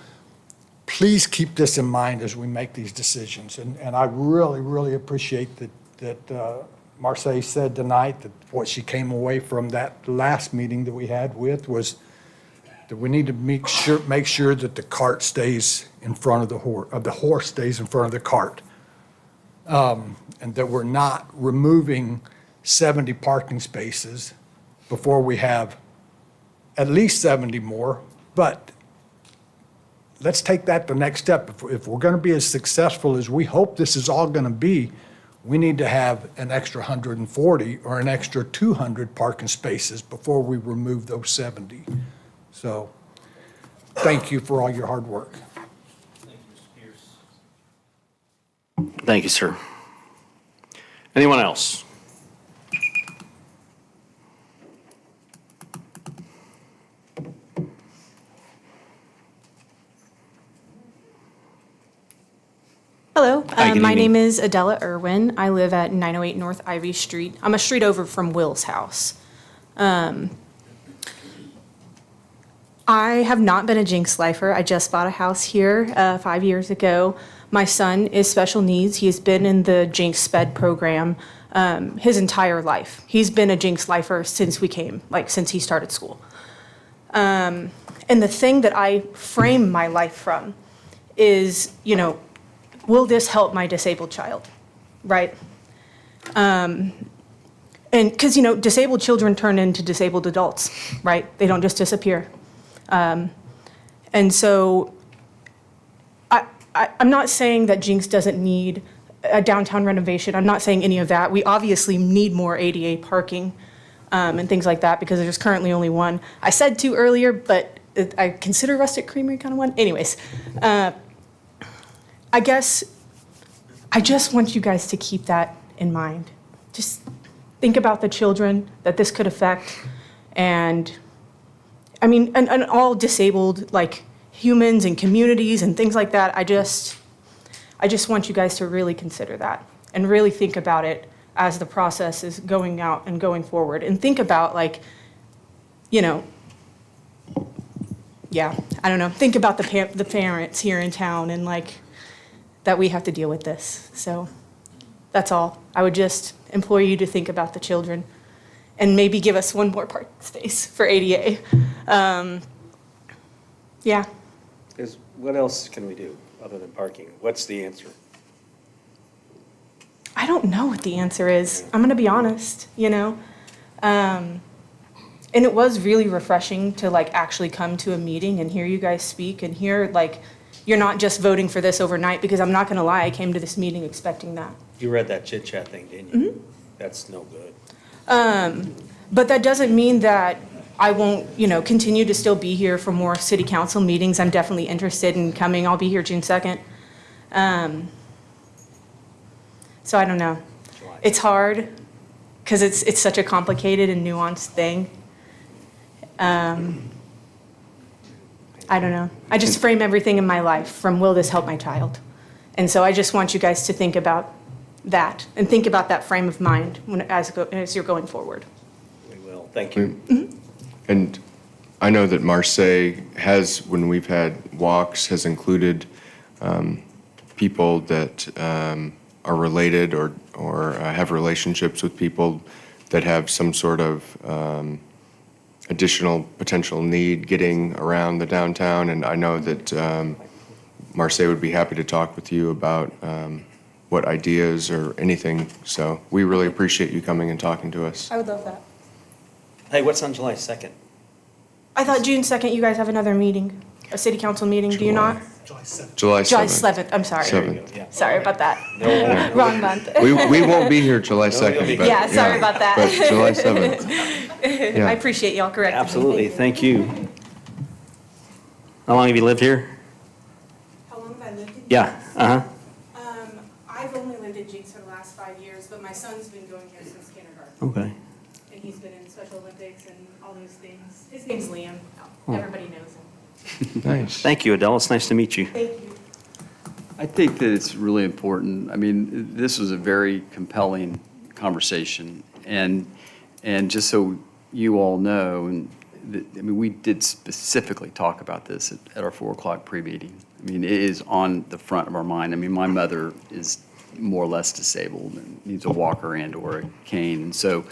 please keep this in mind as we make these decisions. And I really, really appreciate that Marseille said tonight that what she came away from that last meeting that we had with was that we need to make sure that the cart stays in front of the horse stays in front of the cart. And that we're not removing 70 parking spaces before we have at least 70 more. But let's take that the next step. If we're going to be as successful as we hope this is all going to be, we need to have an extra 140 or an extra 200 parking spaces before we remove those 70. So thank you for all your hard work. Thank you, sir. Anyone else? Hello, Hi, good my evening. name is Adela Irwin. I live at 908 North Ivy Street. I'm a street over from Will's house. I have not been a Jenks lifer. I just bought a house here 5 years ago. My son is special needs. He has been in the Jenks SPED program his entire life. He's been a Jenks lifer since we came, since he started school. And the thing that I frame my life from is, will this help my disabled child, right? And because, disabled children turn into disabled adults, right? They don't just disappear. And so I'm not saying that Jenks doesn't need a downtown renovation. I'm not saying any of that. We obviously need more ADA parking and things like that because there's currently only one. I said 2 earlier, but I consider Rustic Creamery kind of one. Anyways, I guess I just want you guys to keep that in mind. Just think about the children that this could affect. And I mean, and all disabled, humans and communities and things like that. I just want you guys to really consider that and really think about it as the process is going out and going forward. And think about think about the parents here in town and that we have to deal with this. So that's all. I would just implore you to think about the children and maybe give us one more parking space for ADA. Yeah. What else can we do other than parking? What's the answer? I don't know what the answer is. I'm going to be honest, And it was really refreshing to actually come to a meeting and hear you guys speak and hear you're not just voting for this overnight, because I'm not going to lie, I came to this meeting expecting that. You read that chit chat thing, didn't you? Mm-hmm. That's no good. But that doesn't mean that I won't, continue to still be here for more city council meetings. I'm definitely interested in coming. I'll be here June 2nd. So I don't know. It's hard because it's such a complicated and nuanced thing. I don't know. I just frame everything in my life from will this help my child? And so I just want you guys to think about that and think about that frame of mind as you're going forward. We will. Thank you. Mm-hmm. And I know that Marseille has, when we've had walks, has included people that are related or have relationships with people that have some sort of additional potential need getting around the downtown. And I know that Marseille would be happy to talk with you about what ideas or anything. So we really appreciate you coming and talking to us. I would love that. Hey, what's on July 2nd? I thought June 2nd, you guys have another meeting, a city council meeting, do you not? July July 7th. 7th, I'm sorry. 7th. Sorry about that. Yeah. Wrong month. We won't be here July 2nd, but. Yeah, sorry about that. But July 7th. I appreciate y'all correcting me. Absolutely, thank you. How long have you lived here? How long have I lived in? Yeah, uh-huh. I've only lived in Jenks for the last 5 years, but my son's been going here since kindergarten. Okay. And he's been in Special Olympics and all those things. His name's Liam. Oh. Everybody knows him. Nice. Thank you, Adele, it's nice to meet you. Thank you. I think that it's really important. I mean, this was a very compelling conversation. And just so you all know, I mean, we did specifically talk about this at our 4 o'clock pre-meeting. I mean, it is on the front of our mind. I mean, my mother is more or less disabled and needs a walker and/or a cane. And so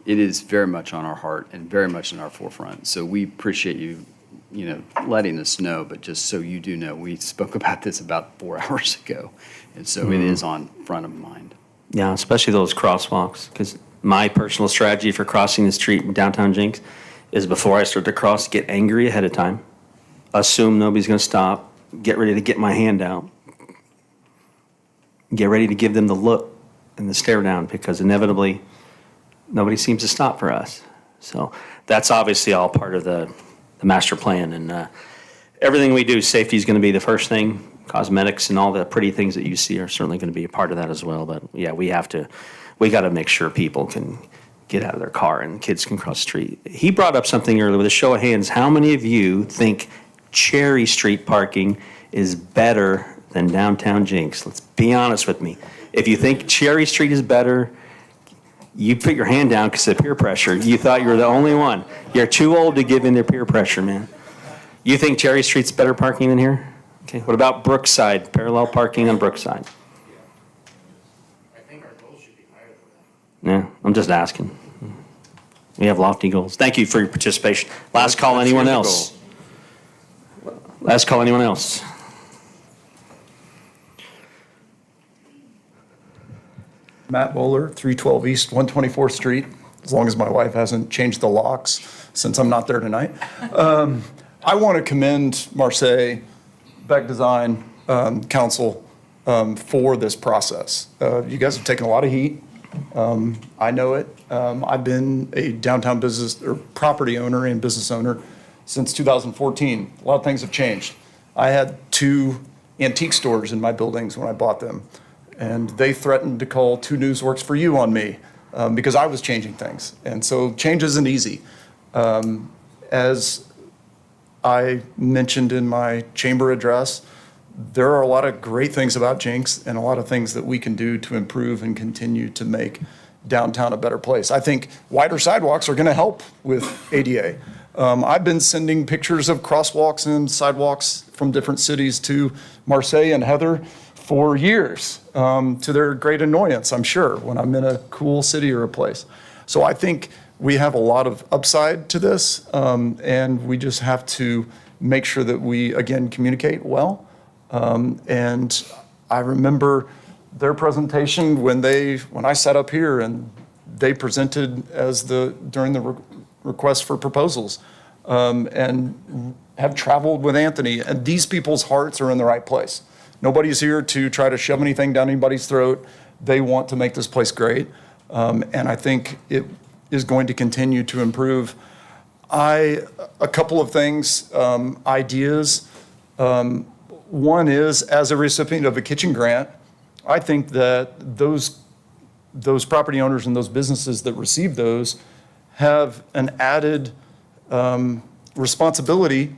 it is very much on our heart and very much in our forefront. So we appreciate you, letting us know, but just so you do know, we spoke about this about 4 hours ago. And so it is on front of mind. Yeah, especially those crosswalks, because my personal strategy for crossing the street in downtown Jenks is before I start to cross, get angry ahead of time, assume nobody's going to stop, get ready to get my hand out, get ready to give them the look and the stare down, because inevitably nobody seems to stop for us. So that's obviously all part of the master plan, and everything we do, safety is going to be the first thing. Cosmetics and all the pretty things that you see are certainly going to be a part of that as well. But yeah, we got to make sure people can get out of their car and kids can cross the street. He brought up something earlier with a show of hands. How many of you think Cherry Street parking is better than downtown Jenks? Let's be honest with me. If you think Cherry Street is better, you put your hand down because of peer pressure. You thought you were the only one. You're too old to give in to peer pressure, man. You think Cherry Street's better parking than here? Okay, what about Brookside, parallel parking on Brookside? I think our goal should be higher than that. Yeah, I'm just asking. We have lofty goals. Thank you for your participation. Last call, anyone else? Last call, anyone else? Matt Bowler, 312 East 124th Street, as long as my wife hasn't changed the locks since I'm not there tonight. I want to commend Marseille, Beck Design Council for this process. You guys have taken a lot of heat. I know it. I've been a downtown business or property owner and business owner since 2014. A lot of things have changed. I had 2 antique stores in my buildings when I bought them, and they threatened to call 2 Newsworks for You on me because I was changing things. And so change isn't easy. As I mentioned in my chamber address, there are a lot of great things about Jenks and a lot of things that we can do to improve and continue to make downtown a better place. I think wider sidewalks are going to help with ADA. I've been sending pictures of crosswalks and sidewalks from different cities to Marseille and Heather for years, to their great annoyance, I'm sure, when I'm in a cool city or a place. So I think we have a lot of upside to this, and we just have to make sure that we, again, communicate well. And I remember their presentation when I sat up here and they presented during the request for proposals, and have traveled with Anthony, and these people's hearts are in the right place. Nobody's here to try to shove anything down anybody's throat. They want to make this place great, and I think it is going to continue to improve. A couple of things, ideas. One is, as a recipient of a kitchen grant, I think that those property owners and those businesses that receive those have an added responsibility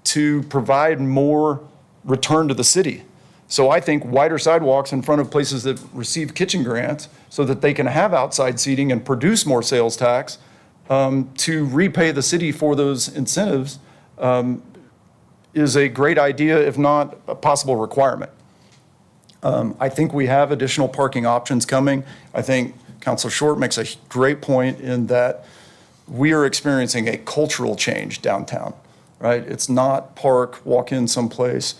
to provide more return to the city. So I think wider sidewalks in front of places that receive kitchen grants so that they can have outside seating and produce more sales tax to repay the city for those incentives is a great idea, if not a possible requirement. I think we have additional parking options coming. I think Councilor Short makes a great point in that we are experiencing a cultural change downtown, right? It's not park, walk in someplace,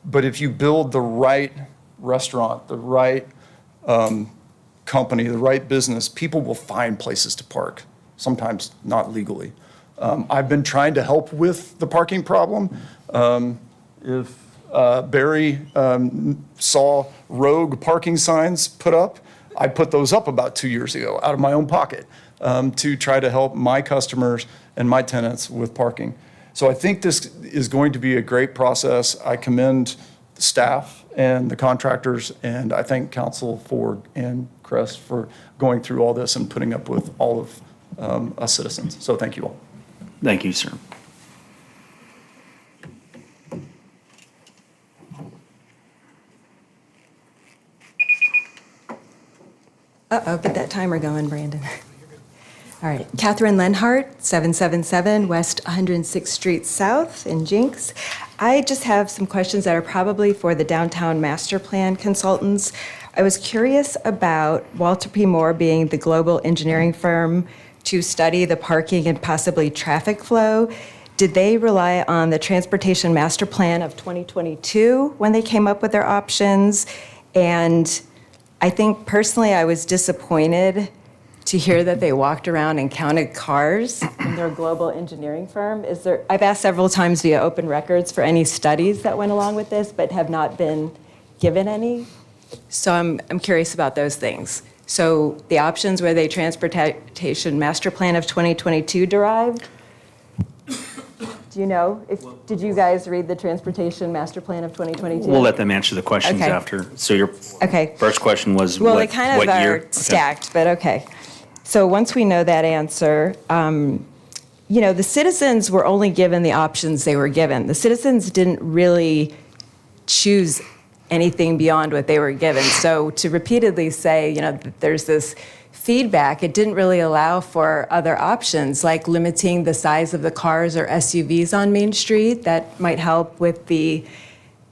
but if you build the right restaurant, the right company, the right business, people will find places to park. sometimes not legally. I've been trying to help with the parking problem. If Barry saw rogue parking signs put up, I put those up about 2 years ago out of my own pocket to try to help my customers and my tenants with parking. So I think this is going to be a great process. I commend the staff and the contractors, and I thank council and Crest for going through all this and putting up with all of us citizens. So thank you all. Thank you, sir. Uh-oh, get that timer going, Brandon. All right, Catherine Lenhart, 777 West 106th Street South in Jenks. I just have some questions that are probably for the downtown master plan consultants. I was curious about Walter P. Moore being the global engineering firm to study the parking and possibly traffic flow. Did they rely on the transportation master plan of 2022 when they came up with their options? And I think personally I was disappointed to hear that they walked around and counted cars in their global engineering firm. I've asked several times via open records for any studies that went along with this, but have not been given any. So I'm curious about those things. So the options were they transportation master plan of 2022 derived? Do you know? Did you guys read the transportation master plan of 2022? We'll let them answer the questions Okay. after. So your Okay. first question was Well, what they kind of what year? are stacked, but okay. So once we know that answer, the citizens were only given the options they were given. The citizens didn't really choose anything beyond what they were given. So to repeatedly say, that there's this feedback, it didn't really allow for other options, like limiting the size of the cars or SUVs on Main Street. That might help with the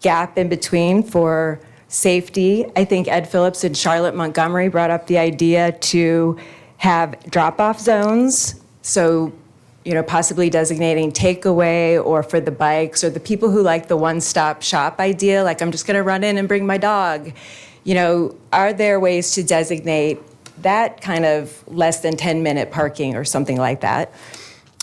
gap in between for safety. I think Ed Phillips and Charlotte Montgomery brought up the idea to have drop-off zones. So, possibly designating takeaway or for the bikes or the people who like the one-stop shop idea, like I'm just going to run in and bring my dog. Are there ways to designate that kind of less than 10-minute parking or something like that?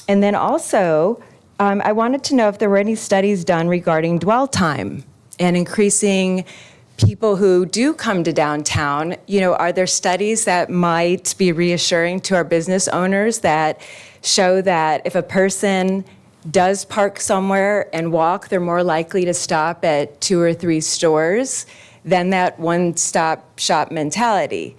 And then also, I wanted to know if there were any studies done regarding dwell time and increasing people who do come to downtown. Are there studies that might be reassuring to our business owners that show that if a person does park somewhere and walk, they're more likely to stop at 2 or 3 stores than that one-stop shop mentality?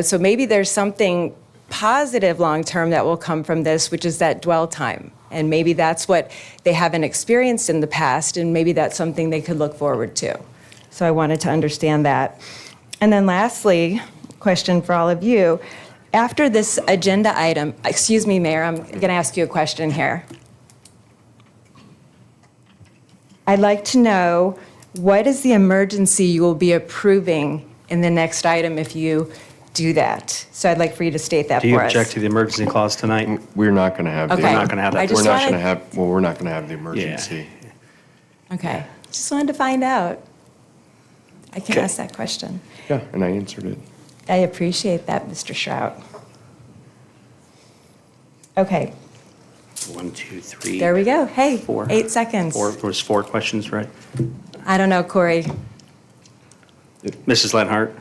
So maybe there's something positive long-term that will come from this, which is that dwell time. And maybe that's what they haven't experienced in the past, and maybe that's something they could look forward to. So I wanted to understand that. And then lastly, question for all of you. After this agenda item, excuse me, Mayor, I'm going to ask you a question here. I'd like to know, what is the emergency you will be approving in the next item if you do that? So I'd like for you to state that Do you for us. object to the emergency clause tonight? We're not going to have. Okay. We're not going to have that. We're not going to have. Well, we're not going to have the emergency. Okay, just wanted to find out. I can Okay. ask that question. Yeah, and I answered it. I appreciate that, Mr. Shrout. Okay, 1, 2, 3. there we go. Hey, 4. 8 seconds. There was 4 questions, right? I don't know, Corey. Mrs. Lenhart?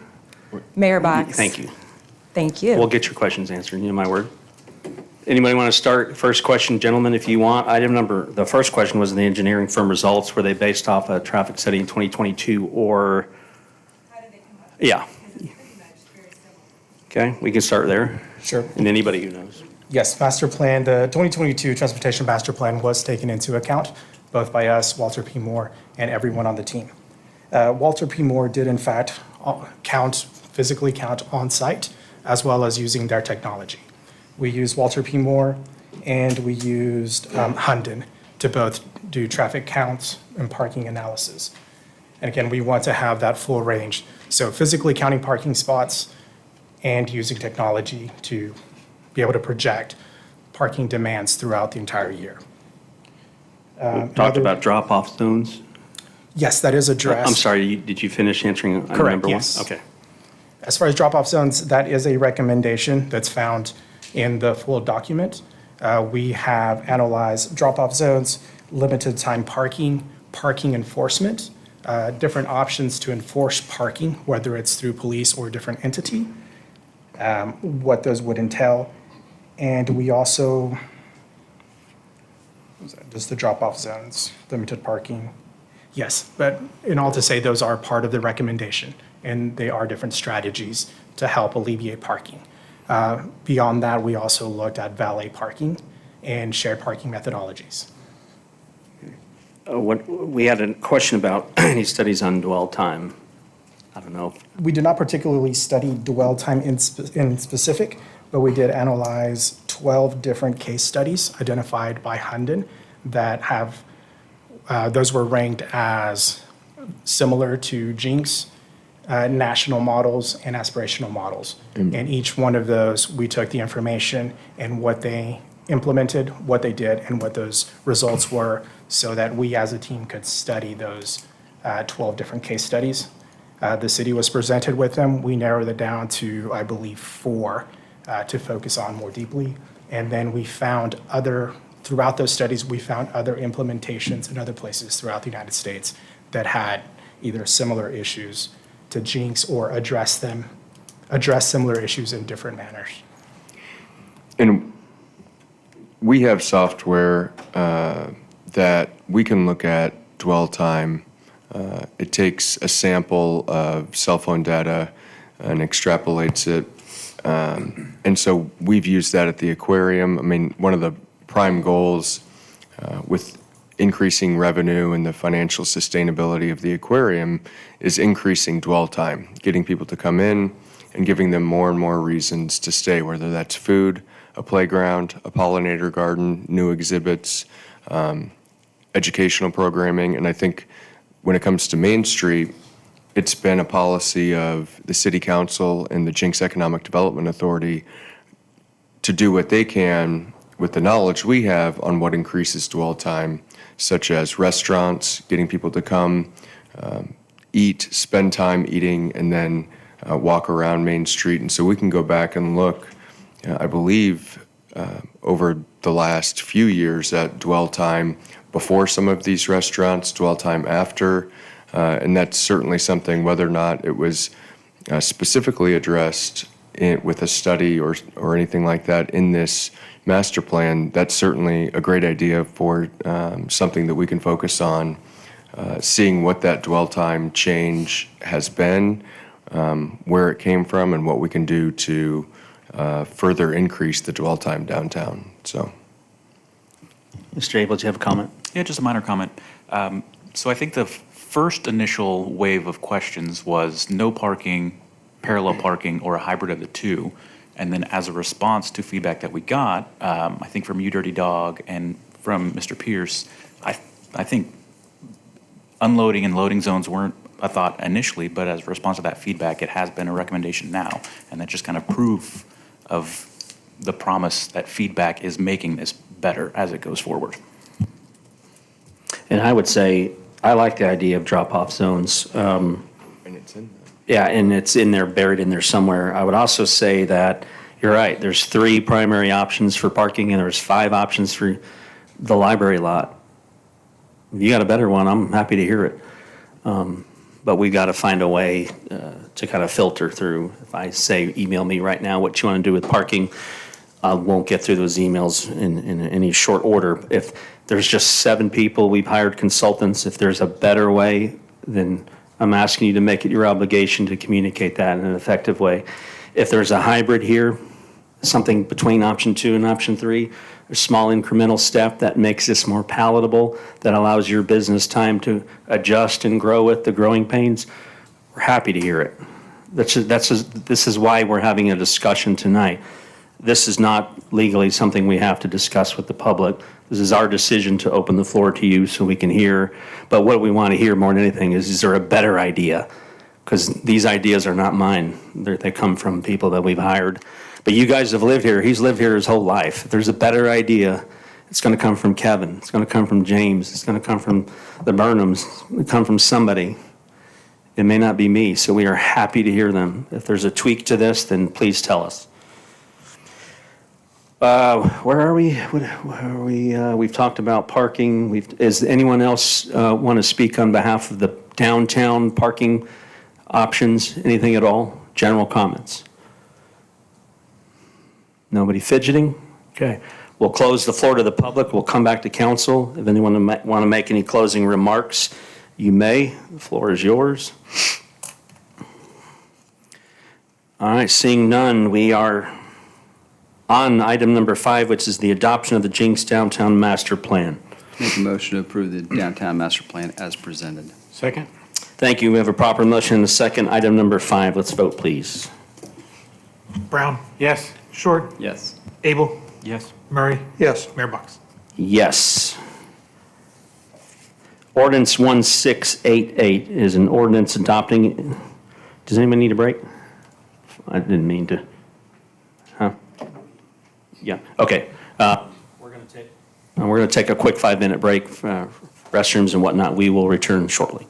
Mayor Box. Thank you. Thank you. We'll get your questions answered, my word. Anybody want to start? First question, gentlemen, if you want. The first question was the engineering firm results. Were they based off a traffic study in 2022 or? How did they come up? Yeah. Okay, we can start there. Sure. And anybody who knows. Yes, master plan, the 2022 transportation master plan was taken into account, both by us, Walter P. Moore, and everyone on the team. Walter P. Moore did in fact physically count on site, as well as using their technology. We used Walter P. Moore and we used Hunden to both do traffic counts and parking analysis. And again, we want to have that full range. So physically counting parking spots and using technology to be able to project parking demands throughout the entire year. We talked about drop-off zones. Yes, that is addressed. I'm sorry, did you finish answering item Correct, number 1? yes. Okay. As far as drop-off zones, that is a recommendation that's found in the full document. We have analyzed drop-off zones, limited time parking, parking enforcement, different options to enforce parking, whether it's through police or a different entity, what those would entail. And we also, just the drop-off zones, limited parking. Yes, but in all to say, those are part of the recommendation, and they are different strategies to help alleviate parking. Beyond that, we also looked at valet parking and shared parking methodologies. We had a question about any studies on dwell time. I don't know. We did not particularly study dwell time in specific, but we did analyze 12 different case studies identified by Hunden that have, those were ranked as similar to Jenks, national models, and aspirational models. And each one of those, we took the information and what they implemented, what they did, and what those results were, so that we as a team could study those 12 different case studies. The city was presented with them. We narrowed it down to, I believe, 4 to focus on more deeply. And then we found throughout those studies, we found other implementations in other places throughout the United States that had either similar issues to Jenks or address similar issues in different manners. And we have software that we can look at dwell time. It takes a sample of cell phone data and extrapolates it. And so we've used that at the aquarium. I mean, one of the prime goals with increasing revenue and the financial sustainability of the aquarium is increasing dwell time, getting people to come in and giving them more and more reasons to stay, whether that's food, a playground, a pollinator garden, new exhibits, educational programming. And I think when it comes to Main Street, it's been a policy of the City Council and the Jenks Economic Development Authority to do what they can with the knowledge we have on what increases dwell time, such as restaurants, getting people to come, eat, spend time eating, and then walk around Main Street. And so we can go back and look, I believe, over the last few years at dwell time before some of these restaurants, dwell time after. And that's certainly something, whether or not it was specifically addressed with a study or anything like that in this master plan, that's certainly a great idea for something that we can focus on, seeing what that dwell time change has been, where it came from, and what we can do to further increase the dwell time downtown. So, Mr. Abel, do you have a comment? Yeah, just a minor comment. So I think the first initial wave of questions was no parking, parallel parking, or a hybrid of the two. And then as a response to feedback that we got, I think from You Dirty Dog and from Mr. Pierce, I think unloading and loading zones weren't a thought initially, but as a response to that feedback, it has been a recommendation now. And that's just kind of proof of the promise that feedback is making this better as it goes forward. And I would say, I like the idea of drop-off zones. And it's in there. Yeah, and it's in there, buried in there somewhere. I would also say that, you're right, there's 3 primary options for parking, and there's 5 options for the library lot. If you got a better one, I'm happy to hear it. But we got to find a way to kind of filter through. If I say, email me right now what you want to do with parking, I won't get through those emails in any short order. If there's just 7 people, we've hired consultants. If there's a better way, then I'm asking you to make it your obligation to communicate that in an effective way. If there's a hybrid here, something between option 2 and option 3, a small incremental step that makes this more palatable, that allows your business time to adjust and grow with the growing pains, we're happy to hear it. This is why we're having a discussion tonight. This is not legally something we have to discuss with the public. This is our decision to open the floor to you so we can hear. But what we want to hear more than anything is there a better idea? Because these ideas are not mine. They come from people that we've hired. But you guys have lived here. He's lived here his whole life. If there's a better idea, it's going to come from Kevin. It's going to come from James. It's going to come from the Burnhams. It's going to come from somebody. It may not be me, so we are happy to hear them. If there's a tweak to this, then please tell us. Where are we? Where are we? We've talked about parking. Is anyone else want to speak on behalf of the downtown parking options? Anything at all? General comments? Nobody fidgeting? Okay. We'll close the floor to the public. We'll come back to council. If anyone want to make any closing remarks, you may. The floor is yours. All right, seeing none, we are on item number 5, which is the adoption of the Jenks Downtown Master Plan. Make a motion to approve the downtown master plan as presented. Second? Thank you. We have a proper motion and a second. Item number 5. Let's vote, please. Brown, Yes. Short, Yes. Abel, Yes. Murray, Yes. Mayor Box. Yes. Ordinance 1688 is an ordinance adopting, does anybody need a break? I didn't mean to. Huh? Yeah, okay. We're going to take a quick 5-minute break, restrooms and whatnot. We will return shortly.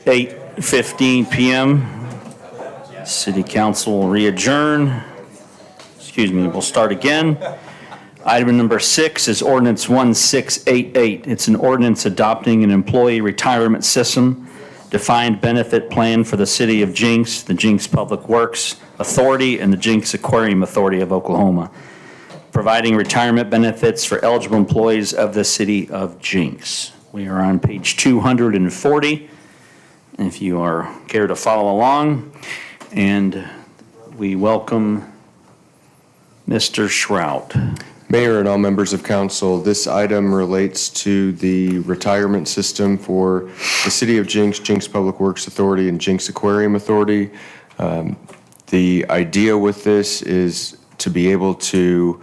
8:15 PM. City Council will re-adjourn. Excuse me, we'll start again. Item number 6 is ordinance 1688. It's an ordinance adopting an employee retirement system, defined benefit plan for the city of Jenks, the Jenks Public Works Authority, and the Jenks Aquarium Authority of Oklahoma, providing retirement benefits for eligible employees of the city of Jenks. We are on page 240, if you care to follow along, and we welcome Mr. Shrout. Mayor and all members of council, this item relates to the retirement system for the City of Jenks, Jenks Public Works Authority, and Jenks Aquarium Authority. The idea with this is to be able to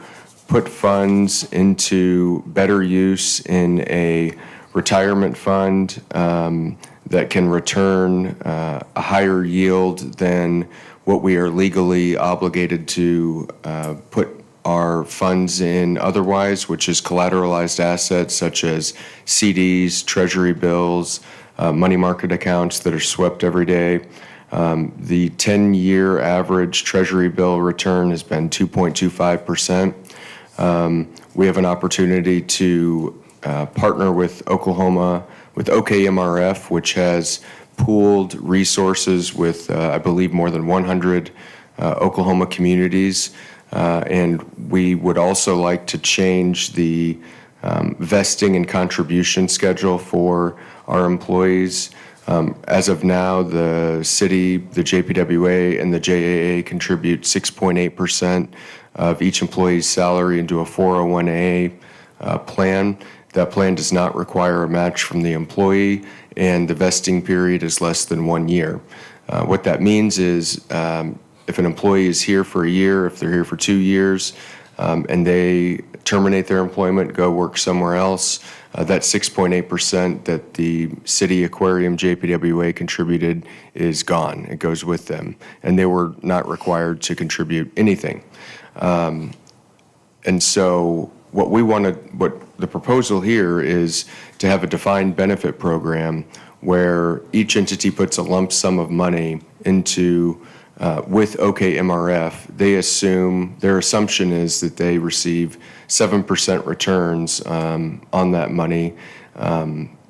put funds into better use in a retirement fund that can return a higher yield than what we are legally obligated to put our funds in otherwise, which is collateralized assets such as CDs, treasury bills, money market accounts that are swept every day. The 10-year average treasury bill return has been 2.25%. We have an opportunity to partner with OKMRF, which has pooled resources with, I believe, more than 100 Oklahoma communities. And we would also like to change the vesting and contribution schedule for our employees. As of now, the city, the JPWA, and the JAA contribute 6.8% of each employee's salary into a 401A plan. That plan does not require a match from the employee, and the vesting period is less than 1 year. What that means is if an employee is here for a year, if they're here for 2 years, and they terminate their employment, go work somewhere else, that 6.8% that the city aquarium JPWA contributed is gone. It goes with them. And they were not required to contribute anything. And so what the proposal here is to have a defined benefit program where each entity puts a lump sum of money into with OKMRF. Their assumption is that they receive 7% returns on that money.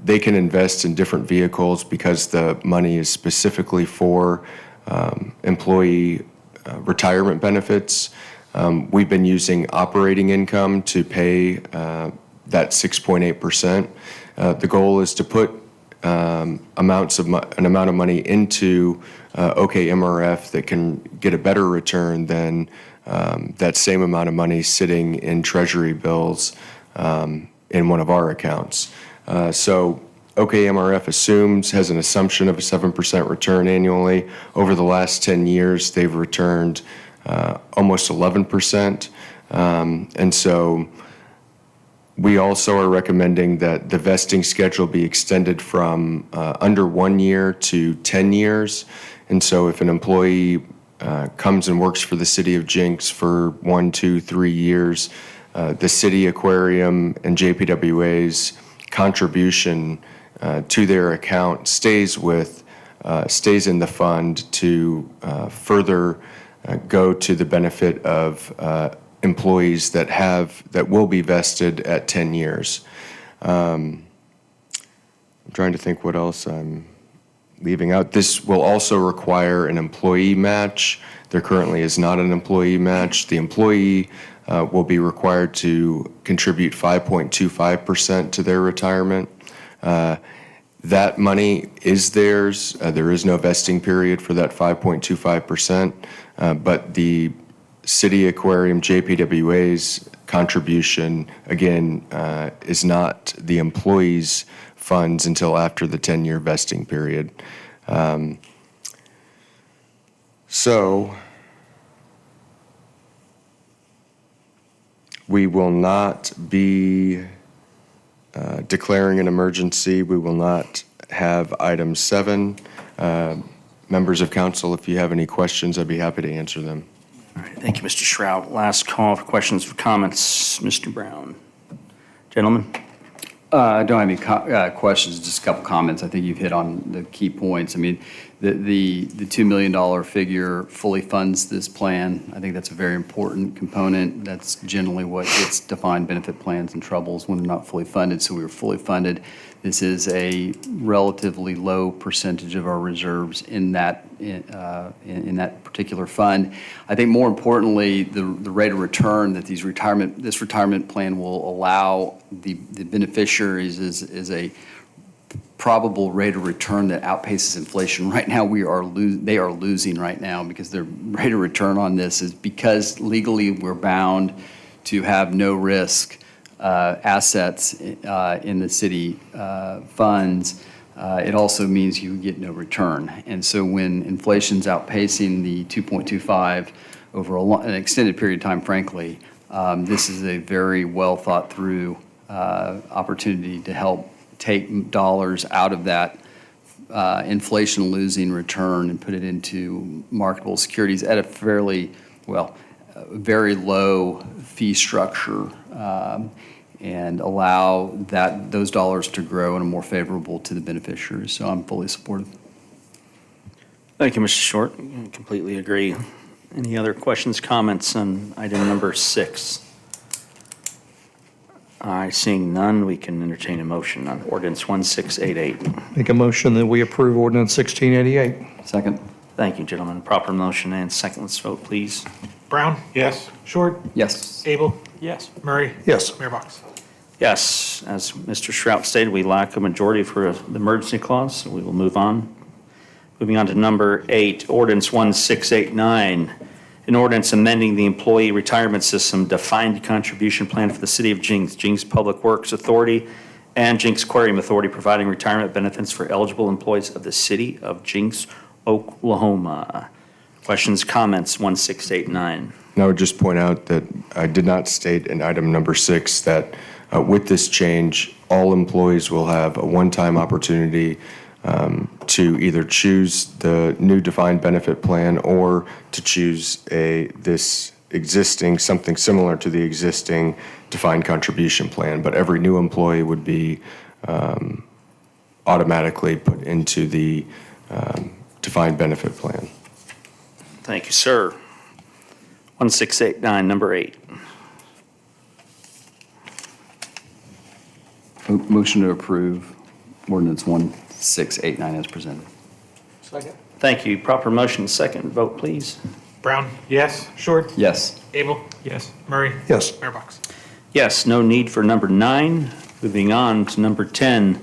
They can invest in different vehicles because the money is specifically for employee retirement benefits. We've been using operating income to pay that 6.8%. The goal is to put an amount of money into OKMRF that can get a better return than that same amount of money sitting in treasury bills in one of our accounts. So OKMRF has an assumption of a 7% return annually. Over the last 10 years, they've returned almost 11%. And so we also are recommending that the vesting schedule be extended from under 1 year to 10 years. And so if an employee comes and works for the city of Jenks for 1, 2, 3 years, the city aquarium and JPWA's contribution to their account stays in the fund to further go to the benefit of employees that will be vested at 10 years. I'm trying to think what else I'm leaving out. This will also require an employee match. There currently is not an employee match. The employee will be required to contribute 5.25% to their retirement. That money is theirs. There is no vesting period for that 5.25%, but the City Aquarium JPWA's contribution, again, is not the employee's funds until after the 10-year vesting period. So we will not be declaring an emergency. We will not have item 7. Members of council, if you have any questions, I'd be happy to answer them. All right, thank you, Mr. Shrout. Last call for questions or comments, Mr. Brown. Gentlemen? I don't have any questions, just a couple comments. I think you've hit on the key points. I mean, the $2 million figure fully funds this plan. I think that's a very important component. That's generally what gets defined benefit plans in troubles when they're not fully funded. So we were fully funded. This is a relatively low percentage of our reserves in that particular fund. I think more importantly, the rate of return that this retirement plan will allow the beneficiaries is a probable rate of return that outpaces inflation. Right now, they are losing right now because their rate of return on this is because legally we're bound to have no risk assets in the city funds. It also means you get no return. And so when inflation's outpacing the 2.25 over an extended period of time, frankly, this is a very well thought through opportunity to help take dollars out of that inflation losing return and put it into marketable securities at a very low fee structure, and allow those dollars to grow and are more favorable to the beneficiaries. So I'm fully supportive. Thank you, Mr. Short. I completely agree. Any other questions, comments on item number 6? Seeing none, we can entertain a motion on ordinance 1688. Make a motion that we approve ordinance 1688. Second. Thank you, gentlemen. Proper motion and second. Let's vote, please. Brown? Yes. Short? Yes. Abel? Yes. Murray? Yes. Mayor Box? Yes, as Mr. Shrout stated, we lack a majority for the emergency clause, so we will move on. Moving on to number 8, ordinance 1689. An ordinance amending the employee retirement system defined contribution plan for the city of Jenks, Jenks Public Works Authority, and Jenks Aquarium Authority, providing retirement benefits for eligible employees of the city of Jenks, Oklahoma. Questions, comments, 1689? And I would just point out that I did not state in item number 6 that with this change, all employees will have a one-time opportunity to either choose the new defined benefit plan or to choose something similar to the existing defined contribution plan. But every new employee would be automatically put into the defined benefit plan. Thank you, sir. 1689, number 8. Motion to approve ordinance 1689 as presented. Second. Thank you. Proper motion, second. Vote, please. Brown? Yes. Short? Yes. Abel? Yes. Murray? Yes. Mayor Box? Yes, no need for number 9. Moving on to number 10.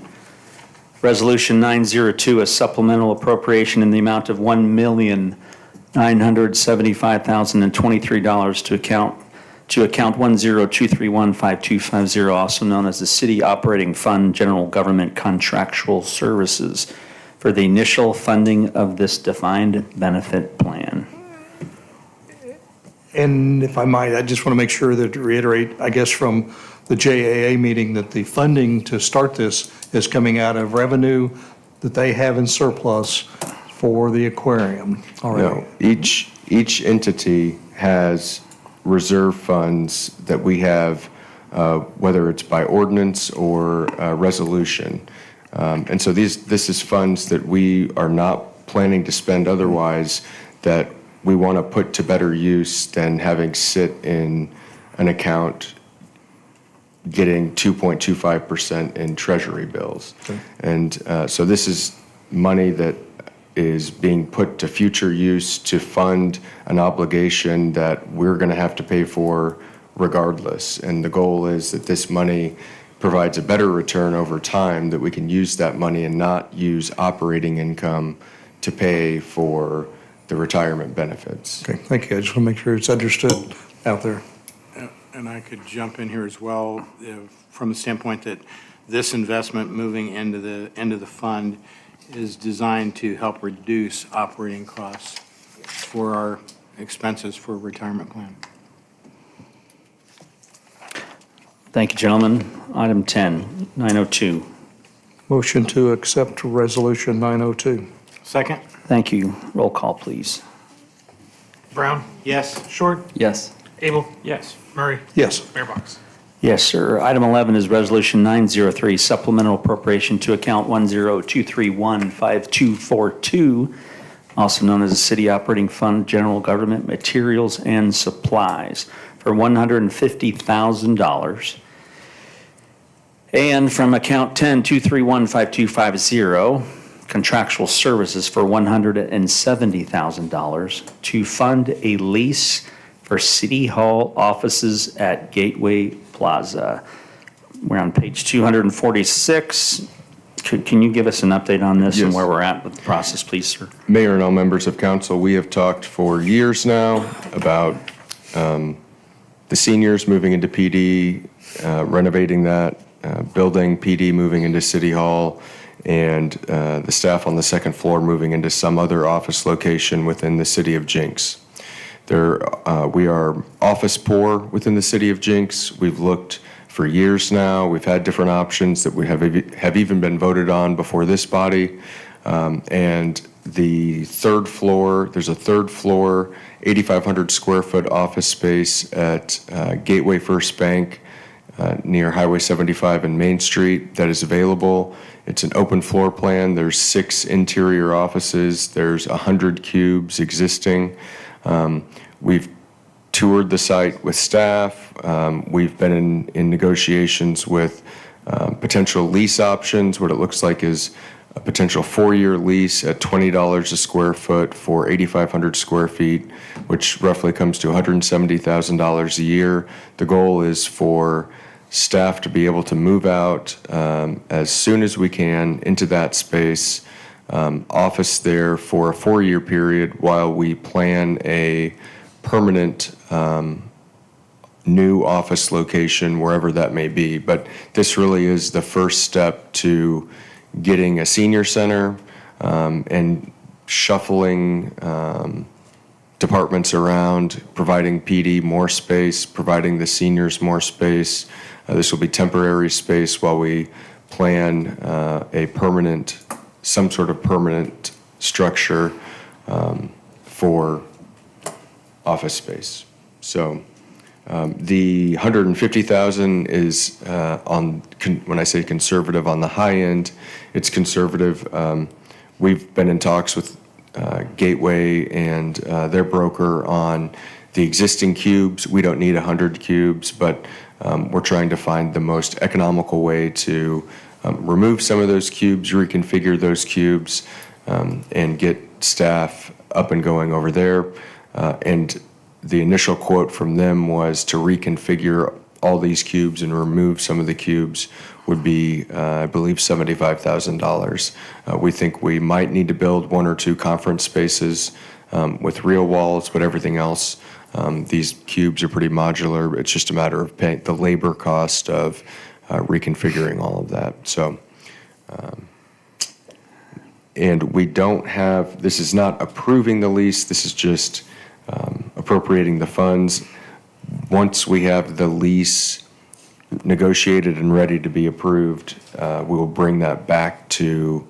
Resolution 902, a supplemental appropriation in the amount of $1,975,023 to account 102315250, also known as the City Operating Fund General Government Contractual Services, for the initial funding of this defined benefit plan. And if I might, I just want to make sure that to reiterate, I guess, from the JAA meeting, that the funding to start this is coming out of revenue that they have in surplus for the aquarium. No, each entity has reserve funds that we have, whether it's by ordinance or resolution. And so this is funds that we are not planning to spend otherwise, that we want to put to better use than having sit in an account getting 2.25% in treasury bills. Okay. And so this is money that is being put to future use to fund an obligation that we're going to have to pay for regardless. And the goal is that this money provides a better return over time, that we can use that money and not use operating income to pay for the retirement benefits. Okay, thank you. I just want to make sure it's understood out there. And I could jump in here as well, from the standpoint that this investment moving into the fund is designed to help reduce operating costs for our expenses for a retirement plan. Thank you, gentlemen. Item 10, 902. Motion to accept resolution 902. Second? Thank you. Roll call, please. Brown? Yes. Short? Yes. Abel? Yes. Murray? Yes. Mayor Box? Yes, sir. Item 11 is Resolution 903, supplemental appropriation to account 102315242, also known as the City Operating Fund, General Government Materials and Supplies, for $150,000. And from account 102315250, contractual services for $170,000 to fund a lease for City Hall offices at Gateway Plaza. We're on page 246. Can you give us an update on this and Yes. where we're at with the process, please, sir? Mayor and all members of council, we have talked for years now about the seniors moving into PD, renovating that, building PD moving into City Hall, and the staff on the second floor moving into some other office location within the city of Jenks. We are office poor within the city of Jenks. We've looked for years now. We've had different options that we have even been voted on before this body. And the third floor, there's a third floor, 8,500 square foot office space at Gateway First Bank near Highway 75 and Main Street that is available. It's an open floor plan. There's 6 interior offices. There's 100 cubes existing. We've toured the site with staff. We've been in negotiations with potential lease options. What it looks like is a potential 4-year lease at $20 a square foot for 8,500 square feet, which roughly comes to $170,000 a year. The goal is for staff to be able to move out as soon as we can into that space, office there for a 4-year period while we plan a permanent new office location wherever that may be. But this really is the first step to getting a senior center and shuffling departments around, providing PD more space, providing the seniors more space. This will be temporary space while we plan some sort of permanent structure for office space. So the $150,000 is when I say conservative on the high end, it's conservative. We've been in talks with Gateway and their broker on the existing cubes. We don't need 100 cubes, but we're trying to find the most economical way to remove some of those cubes, reconfigure those cubes, and get staff up and going over there. And the initial quote from them was to reconfigure all these cubes and remove some of the cubes would be, I believe, $75,000. We think we might need to build 1 or 2 conference spaces with real walls, but everything else, these cubes are pretty modular. It's just a matter of paying the labor cost of reconfiguring all of that. So, and we don't have, this is not approving the lease, this is just appropriating the funds. Once we have the lease negotiated and ready to be approved, we will bring that back to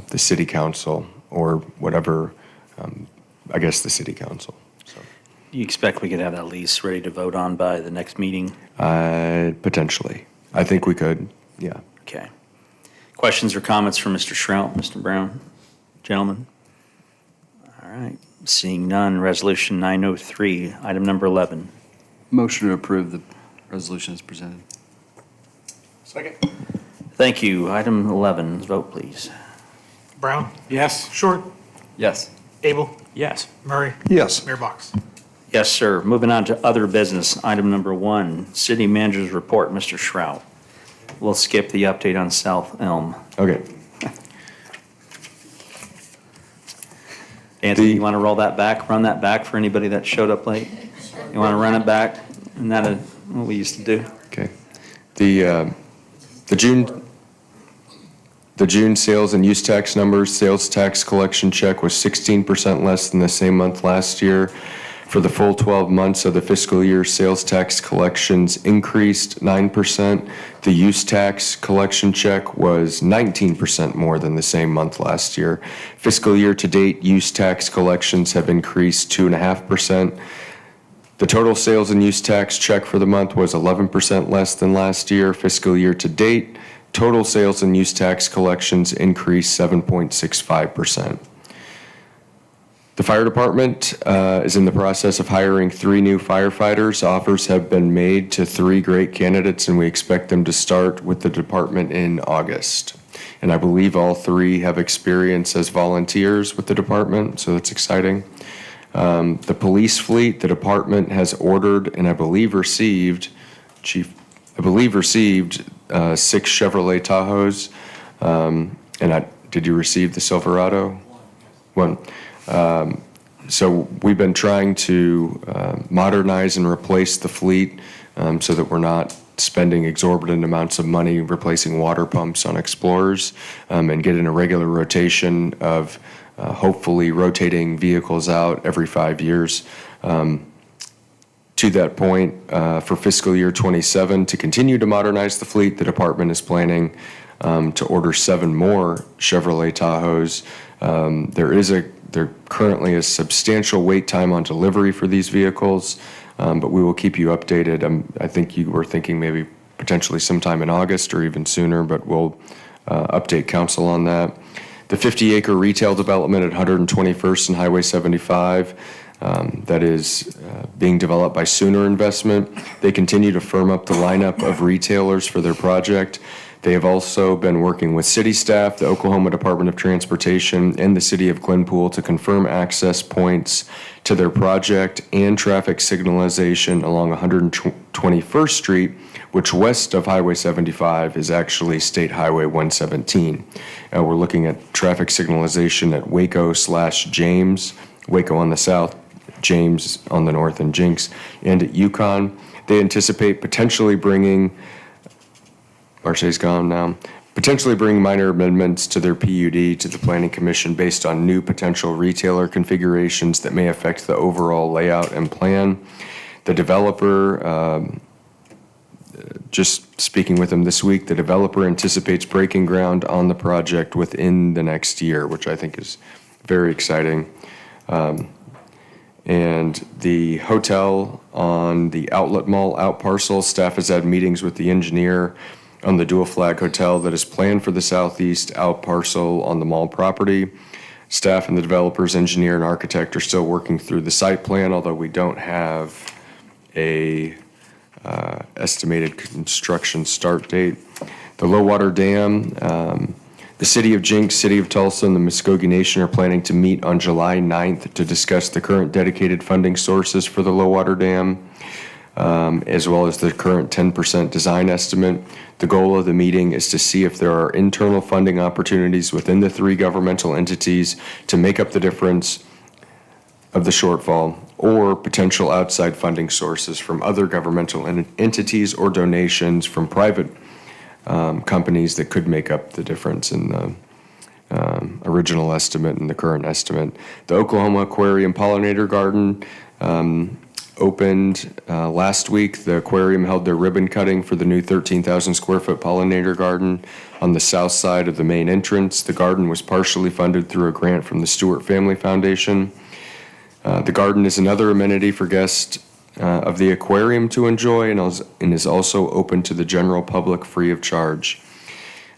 the city council or whatever, I guess the city council. So. Do you expect we could have that lease ready to vote on by the next meeting? Potentially. I think we could, yeah. Okay. Questions or comments from Mr. Shrout, Mr. Brown? Gentlemen? All right. Seeing none, Resolution 903, item number 11. Motion to approve the resolution as presented. Second. Thank you. Item 11, vote please. Brown? Yes. Short? Yes. Abel? Yes. Murray? Yes. Mayor Box? Yes, sir. Moving on to other business, item number 1, City Manager's Report, Mr. Shrout. We'll skip the update on South Elm. Okay. Anthony, you want to run that back for anybody that showed up late? You want to run it back? Isn't that what we used to do? Okay. The June sales and use tax numbers, sales tax collection check was 16% less than the same month last year. For the full 12 months of the fiscal year, sales tax collections increased 9%. The use tax collection check was 19% more than the same month last year. Fiscal year to date, use tax collections have increased 2.5%. The total sales and use tax check for the month was 11% less than last year. Fiscal year to date, total sales and use tax collections increased 7.65%. The fire department is in the process of hiring 3 new firefighters. Offers have been made to 3 great candidates, and we expect them to start with the department in August. And I believe all 3 have experience as volunteers with the department, so that's exciting. The police fleet, the department has ordered and I believe received, Chief, 6 Chevrolet Tahoes. Did you receive the Silverado? 1. So we've been trying to modernize and replace the fleet so that we're not spending exorbitant amounts of money replacing water pumps on Explorers, and get in a regular rotation of hopefully rotating vehicles out every 5 years. To that point, for fiscal year 27, to continue to modernize the fleet, the department is planning to order 7 more Chevrolet Tahoes. There currently is substantial wait time on delivery for these vehicles, but we will keep you updated. I think you were thinking maybe potentially sometime in August or even sooner, but we'll update council on that. The 50-acre retail development at 121st and Highway 75, that is being developed by Sooner Investment. They continue to firm up the lineup of retailers for their project. They have also been working with city staff, the Oklahoma Department of Transportation, and the city of Glenpool to confirm access points to their project and traffic signalization along 121st Street, which west of Highway 75 is actually State Highway 117. We're looking at traffic signalization at Waco/James, Waco on the south, James on the north, and Jenks, and at Yukon. They anticipate potentially bringing Marseille's gone now. Potentially bring minor amendments to their PUD to the Planning Commission based on new potential retailer configurations that may affect the overall layout and plan. The developer, just speaking with them this week, the developer anticipates breaking ground on the project within the next year, which I think is very exciting. And the hotel on the Outlet Mall out parcel, staff has had meetings with the engineer on the dual flag hotel that is planned for the southeast out parcel on the mall property. Staff and the developer's engineer and architect are still working through the site plan, although we don't have a estimated construction start date. The low water dam, the city of Jenks, city of Tulsa, and the Muskogee Nation are planning to meet on July 9th to discuss the current dedicated funding sources for the low water dam, as well as the current 10% design estimate. The goal of the meeting is to see if there are internal funding opportunities within the 3 governmental entities to make up the difference of the shortfall, or potential outside funding sources from other governmental entities or donations from private companies that could make up the difference in the original estimate and the current estimate. The Oklahoma Aquarium Pollinator Garden opened last week. The aquarium held their ribbon cutting for the new 13,000 square foot pollinator garden on the south side of the main entrance. The garden was partially funded through a grant from the Stewart Family Foundation. The garden is another amenity for guests of the aquarium to enjoy and is also open to the general public free of charge.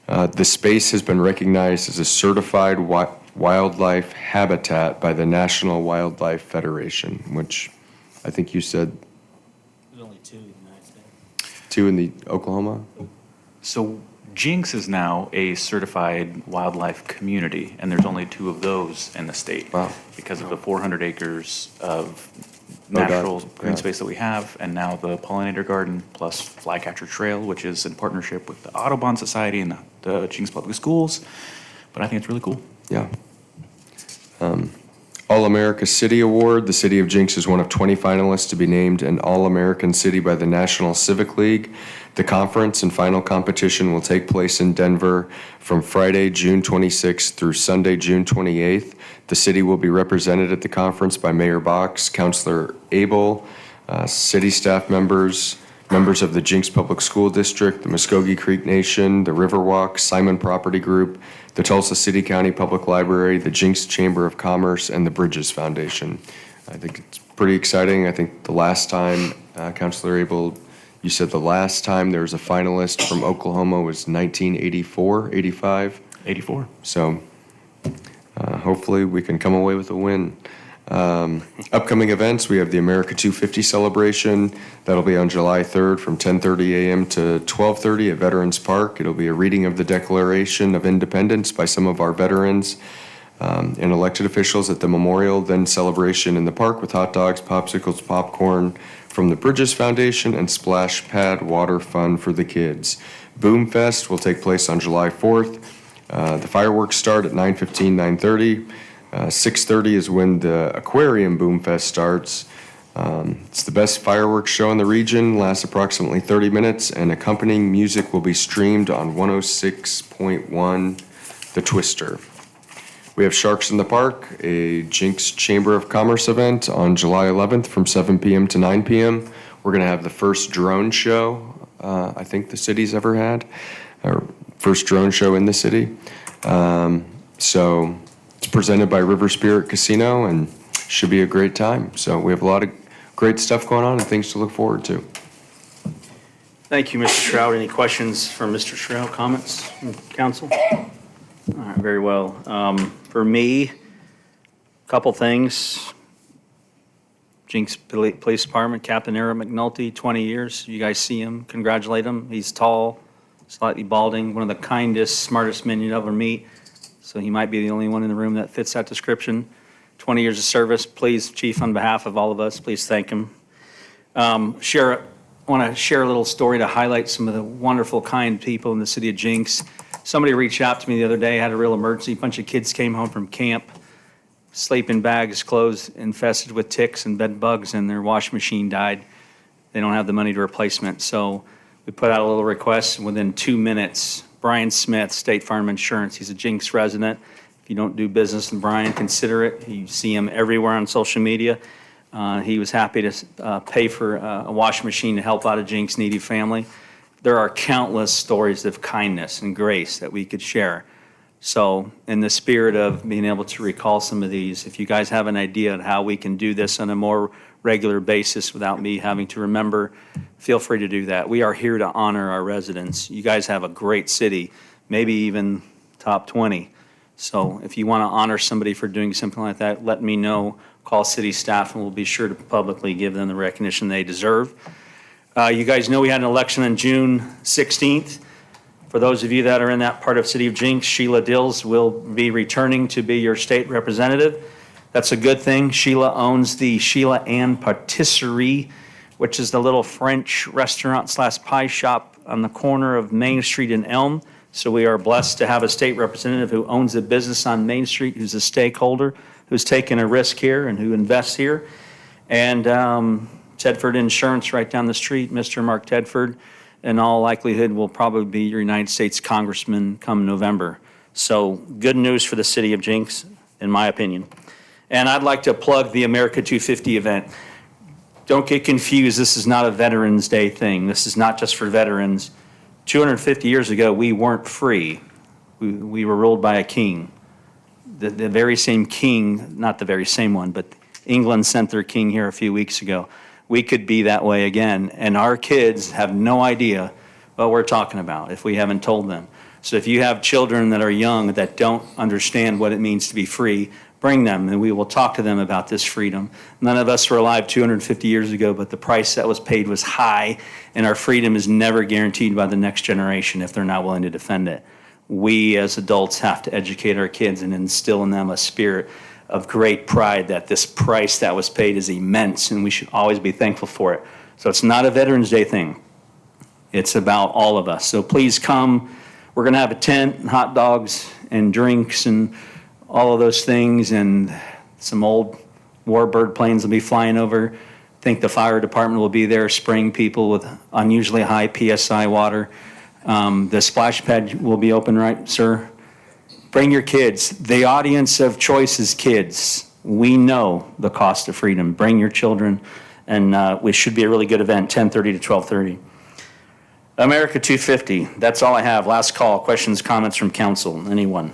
The space has been recognized as a certified wildlife habitat by the National Wildlife Federation, which I think you said There's only 2 in the United States. 2 in the Oklahoma? So Jenks is now a certified wildlife community, and there's only 2 of those in the state. Wow. Because of the 400 acres of natural green yeah. space that we have, and now the pollinator garden plus Flycatcher Trail, which is in partnership with the Audubon Society and the Jenks Public Schools. But I think it's really cool. Yeah. All-America City Award. The city of Jenks is one of 20 finalists to be named an All-American City by the National Civic League. The conference and final competition will take place in Denver from Friday, June 26th through Sunday, June 28th. The city will be represented at the conference by Mayor Box, Councilor Abel, city staff members, members of the Jenks Public School District, the Muskogee Creek Nation, the Riverwalk, Simon Property Group, the Tulsa City County Public Library, the Jenks Chamber of Commerce, and the Bridges Foundation. I think it's pretty exciting. I think the last time, Councilor Abel, you said the last time there was a finalist from Oklahoma was 1984, 85? 84. So hopefully we can come away with a win. Upcoming events, we have the America 250 celebration. That'll be on July 3rd from 10:30 a.m. to 12:30 at Veterans Park. It'll be a reading of the Declaration of Independence by some of our veterans and elected officials at the memorial, then celebration in the park with hot dogs, popsicles, popcorn from the Bridges Foundation, and splash pad water fun for the kids. Boom Fest will take place on July 4th. The fireworks start at 9:15, 9:30. 6:30 is when the Aquarium Boom Fest starts. It's the best fireworks show in the region, lasts approximately 30 minutes, and accompanying music will be streamed on 106.1 The Twister. We have Sharks in the Park, a Jenks Chamber of Commerce event on July 11th from 7 p.m. to 9 p.m. We're going to have the first drone show I think the city's ever had, or first drone show in the city. So it's presented by River Spirit Casino and should be a great time. So we have a lot of great stuff going on and things to look forward to. Thank you, Mr. Shroud. Any questions from Mr. Shroud, comments from council? All right, very well. For me, a couple things. Jenks Police Department, Captain Aaron McNulty, 20 years. You guys see him, congratulate him. He's tall, slightly balding, one of the kindest, smartest men you'd ever meet. So he might be the only one in the room that fits that description. 20 years of service. Please, Chief, on behalf of all of us, please thank him. I want to share a little story to highlight some of the wonderful, kind people in the city of Jenks. Somebody reached out to me the other day, had a real emergency. A bunch of kids came home from camp, sleeping bags, clothes infested with ticks and bed bugs, and their washing machine died. They don't have the money to replacement. So we put out a little request, and within 2 minutes, Brian Smith, State Farm Insurance, he's a Jenks resident. If you don't do business with Brian, consider it. You see him everywhere on social media. He was happy to pay for a washing machine to help out a Jenks needy family. There are countless stories of kindness and grace that we could share. So in the spirit of being able to recall some of these, if you guys have an idea on how we can do this on a more regular basis without me having to remember, feel free to do that. We are here to honor our residents. You guys have a great city, maybe even top 20. So if you want to honor somebody for doing something like that, let me know. Call city staff and we'll be sure to publicly give them the recognition they deserve. You guys know we had an election on June 16th. For those of you that are in that part of City of Jenks, Sheila Dills will be returning to be your state representative. That's a good thing. Sheila owns the JAA End Patisserie, which is the little French restaurant / pie shop on the corner of Main Street and Elm. So we are blessed to have a state representative who owns a business on Main Street, who's a stakeholder, who's taken a risk here and who invests here. And Tedford Insurance right down the street, Mr. Mark Tedford, in all likelihood will probably be your United States Congressman come November. So good news for the city of Jenks, in my opinion. And I'd like to plug the America 250 event. Don't get confused, this is not a Veterans Day thing. This is not just for veterans. 250 years ago, we weren't free. We were ruled by a king. The very same king, not the very same one, but England sent their king here a few weeks ago. We could be that way again, and our kids have no idea what we're talking about if we haven't told them. So if you have children that are young that don't understand what it means to be free, bring them and we will talk to them about this freedom. None of us were alive 250 years ago, but the price that was paid was high, and our freedom is never guaranteed by the next generation if they're not willing to defend it. We as adults have to educate our kids and instill in them a spirit of great pride that this price that was paid is immense and we should always be thankful for it. So it's not a Veterans Day thing. It's about all of us. So please come. We're going to have a tent and hot dogs and drinks and all of those things, and some old warbird planes will be flying over. I think the fire department will be there spraying people with unusually high PSI water. The splash pad will be open, right, sir? Bring your kids. The audience of choice is kids. We know the cost of freedom. Bring your children, and it should be a really good event, 10:30 to 12:30. America 250, that's all I have. Last call, questions, comments from council, anyone?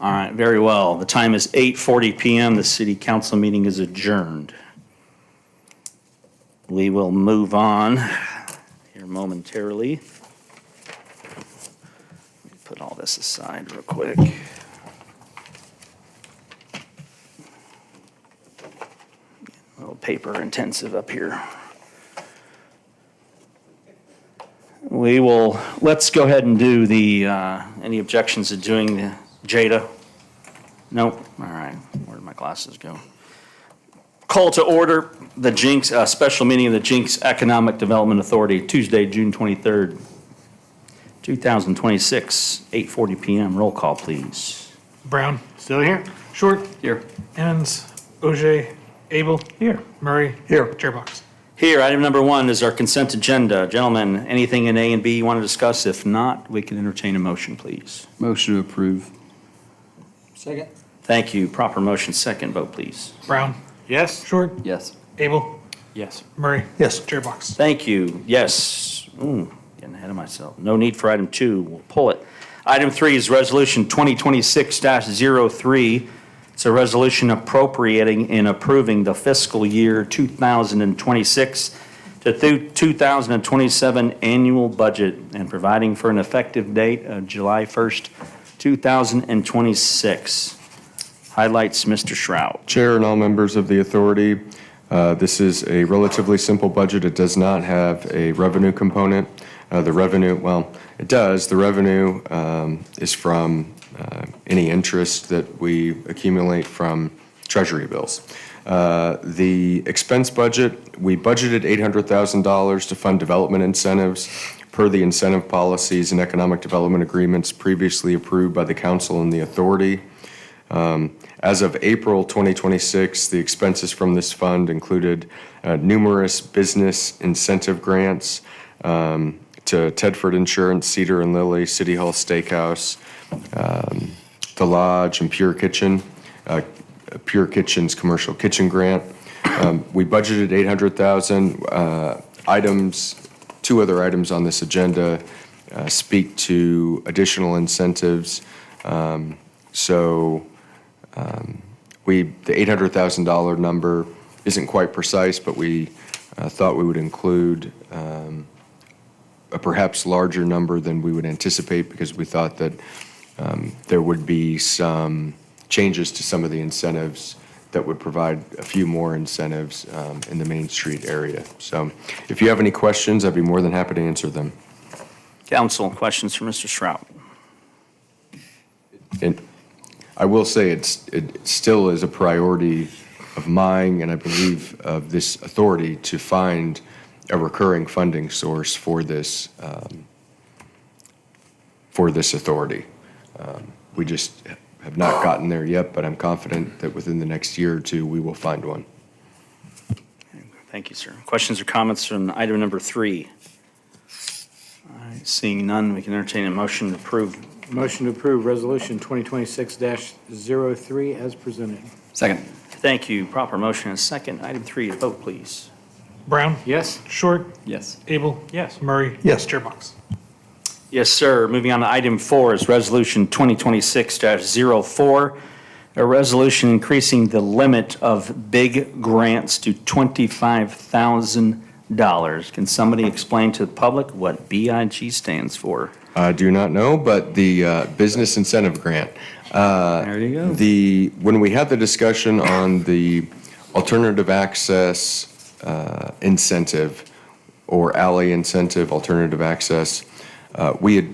All right, very well. The time is 8:40 PM. The city council meeting is adjourned. We will move on here momentarily. Let me put all this aside real quick. A little paper intensive up here. Let's go ahead and do any objections to doing the JEDA? Nope. All right. Where did my glasses go? Call to order the Jenks, special meeting of the Jenks Economic Development Authority, Tuesday, June 23rd, 2026, 8:40 PM. Roll call, please. Brown, still here. Short. Here. Emmons, Ogier, Abel. Here. Murray. Here. Chairbox. Here, item number 1 is our consent agenda. Gentlemen, anything in A and B you want to discuss? If not, we can entertain a motion, please. Motion to approve. Second. Thank you. Proper motion, second vote, please. Brown. Yes. Short. Yes. Abel. Yes. Murray. Yes. Chairbox. Thank you. Yes. Getting ahead of myself. No need for item 2. We'll pull it. Item 3 is Resolution 2026-03. It's a resolution appropriating and approving the fiscal year 2026 to 2027 annual budget and providing for an effective date of July 1st, 2026. Highlights, Mr. Shrout. Chair and all members of the authority, this is a relatively simple budget. It does not have a revenue component. The revenue, well, it does. The revenue is from any interest that we accumulate from treasury bills. The expense budget, we budgeted $800,000 to fund development incentives per the incentive policies and economic development agreements previously approved by the council and the authority. As of April 2026, the expenses from this fund included numerous business incentive grants to Tedford Insurance, Cedar and Lily, City Hall Steakhouse, The Lodge, and Pure Kitchen, Pure Kitchen's commercial kitchen grant. We budgeted $800,000. Items, 2 other items on this agenda speak to additional incentives. The $800,000 number isn't quite precise, but we thought we would include a perhaps larger number than we would anticipate because we thought that there would be some changes to some of the incentives that would provide a few more incentives in the Main Street area. So if you have any questions, I'd be more than happy to answer them. Council, questions for Mr. Shrout? And I will say it still is a priority of mine and I believe of this authority to find a recurring funding source for this authority. We just have not gotten there yet, but I'm confident that within the next year or 2, we will find one. Thank you, sir. Questions or comments on item number 3? All right, seeing none, we can entertain a motion to approve. Motion to approve Resolution 2026-03 as presented. Second. Thank you. Proper motion and second. Item 3, a vote, please. Brown. Yes. Short. Yes. Abel. Yes. Murray. Yes. Chairbox. Yes, sir. Moving on to item 4 is Resolution 2026-04, a resolution increasing the limit of big grants to $25,000. Can somebody explain to the public what BIG stands for? I do not know, but the business incentive grant. There you go. When we had the discussion on the alternative access incentive or alley incentive, alternative access, we had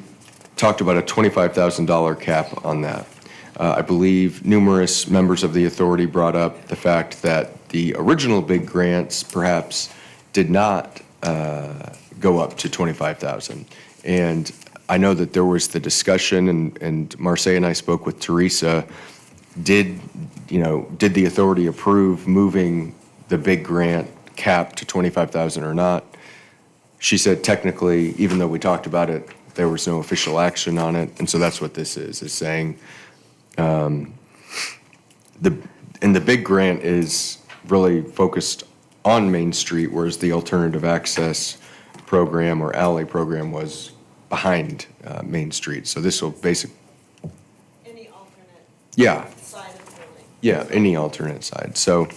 talked about a $25,000 cap on that. I believe numerous members of the authority brought up the fact that the original big grants perhaps did not go up to $25,000. And I know that there was the discussion, and Marseille and I spoke with Teresa. Did the authority approve moving the big grant cap to $25,000 or not? She said technically, even though we talked about it, there was no official action on it, and so that's what this is saying. The big grant is really focused on Main Street, whereas the alternative access program or alley program was behind Main Street. So this will basically Yeah. side of the building. Yeah, any alternate side. So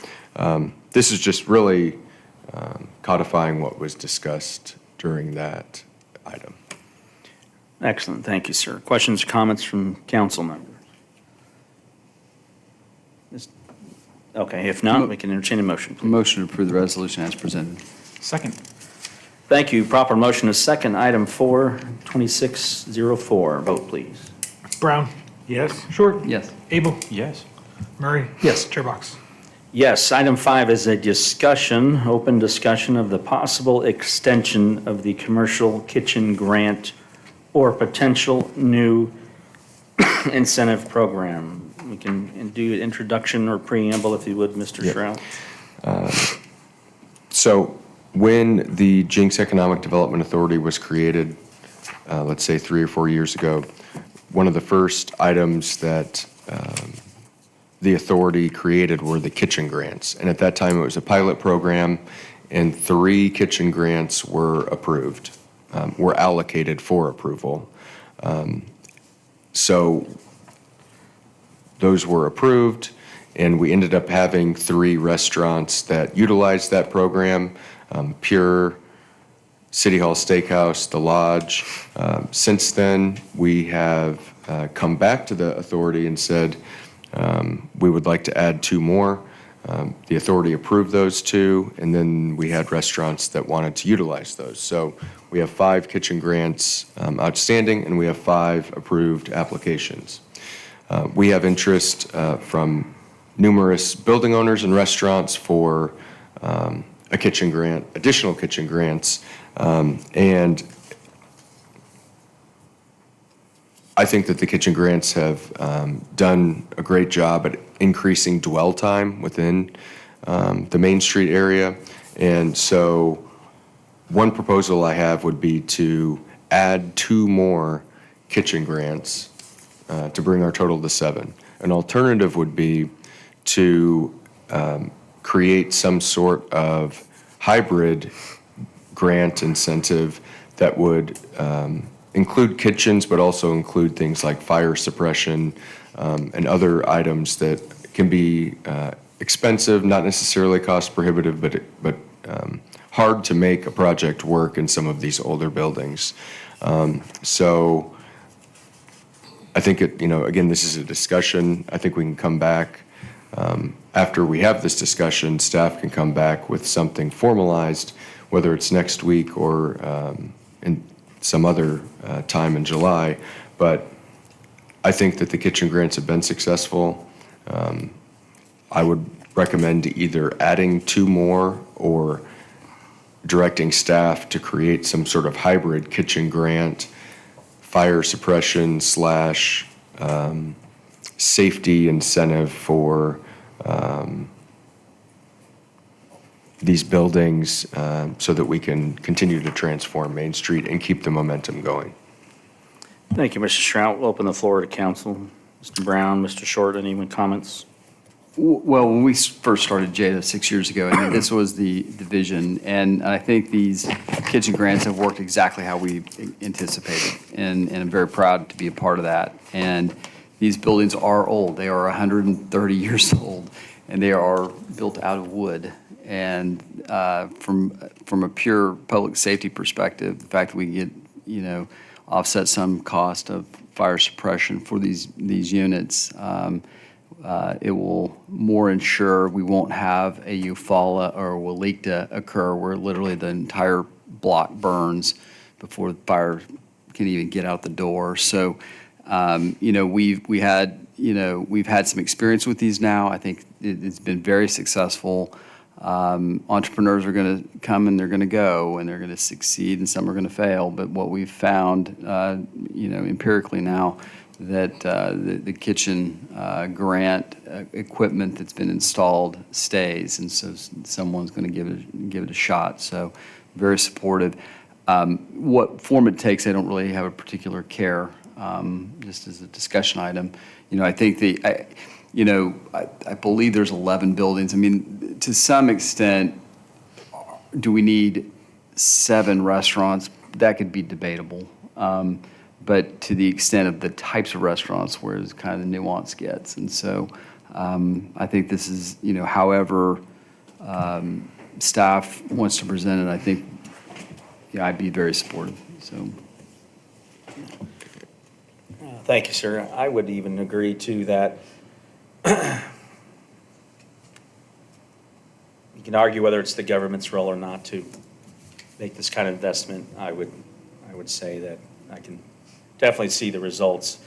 this is just really codifying what was discussed during that item. Excellent, thank you, sir. Questions or comments from council members? Okay, if not, we can entertain a motion, please. Motion to approve the resolution as presented. Second. Thank you. Proper motion is second. Item 4, 2604. Vote, please. Brown. Yes. Short. Yes. Abel. Yes. Murray. Yes. Chairbox. Yes. Item 5 is a discussion, open discussion of the possible extension of the commercial kitchen grant or potential new incentive program. We can do an introduction or preamble if you would, Mr. Shrout. So when the Jenks Economic Development Authority was created, let's say 3 or 4 years ago, one of the first items that the authority created were the kitchen grants. And at that time, it was a pilot program, and 3 kitchen grants were approved, were allocated for approval. So those were approved, and we ended up having 3 restaurants that utilized that program, Pure, City Hall Steakhouse, The Lodge. Since then, we have come back to the authority and said we would like to add 2 more. The authority approved those 2, and then we had restaurants that wanted to utilize those. So we have 5 kitchen grants outstanding, and we have 5 approved applications. We have interest from numerous building owners and restaurants for a kitchen grant, additional kitchen grants, and I think that the kitchen grants have done a great job at increasing dwell time within the Main Street area. And so one proposal I have would be to add 2 more kitchen grants to bring our total to 7. An alternative would be to create some sort of hybrid grant incentive that would include kitchens, but also include things like fire suppression and other items that can be expensive, not necessarily cost prohibitive, but hard to make a project work in some of these older buildings. So I think again, this is a discussion. I think we can come back after we have this discussion. Staff can come back with something formalized, whether it's next week or in some other time in July. But I think that the kitchen grants have been successful. I would recommend either adding 2 more or directing staff to create some sort of hybrid kitchen grant, fire suppression / safety incentive for these buildings so that we can continue to transform Main Street and keep the momentum going. Thank you, Mr. Shrout. We'll open the floor to council. Mr. Brown, Mr. Short, anyone comments? Well, when we first started JEDA 6 years ago, I mean, this was the vision, and I think these kitchen grants have worked exactly how we anticipated, and I'm very proud to be a part of that. And these buildings are old. They are 130 years old, and they are built out of wood. And from a pure public safety perspective, the fact that we get, offset some cost of fire suppression for these units, it will more ensure we won't have a EUFALA or will leak to occur where literally the entire block burns before the fire can even get out the door. So, we've had some experience with these now. I think it's been very successful. Entrepreneurs are going to come and they're going to go, and they're going to succeed, and some are going to fail. But what we've found, empirically now, that the kitchen grant equipment that's been installed stays, and so someone's going to give it a shot. So, very supportive. What form it takes, I don't really have a particular care. Just as a discussion item, I think I believe there's 11 buildings. I mean, to some extent, do we need 7 restaurants? That could be debatable. but to the extent of the types of restaurants where it's kind of the nuance gets. And so I think this is, however staff wants to present it, I think, I'd be very supportive, so. Thank you, sir. I would even agree to that. You can argue whether it's the government's role or not to make this kind of investment. I would say that I can definitely see the results.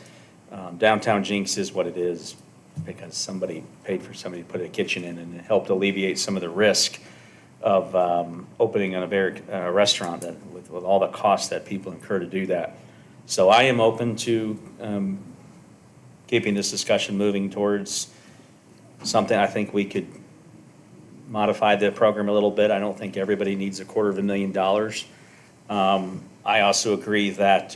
Downtown Jenks is what it is because somebody paid for somebody to put a kitchen in, and it helped alleviate some of the risk of opening a restaurant with all the costs that people incur to do that. So I am open to keeping this discussion moving towards something. I think we could modify the program a little bit. I don't think everybody needs $250,000. I also agree that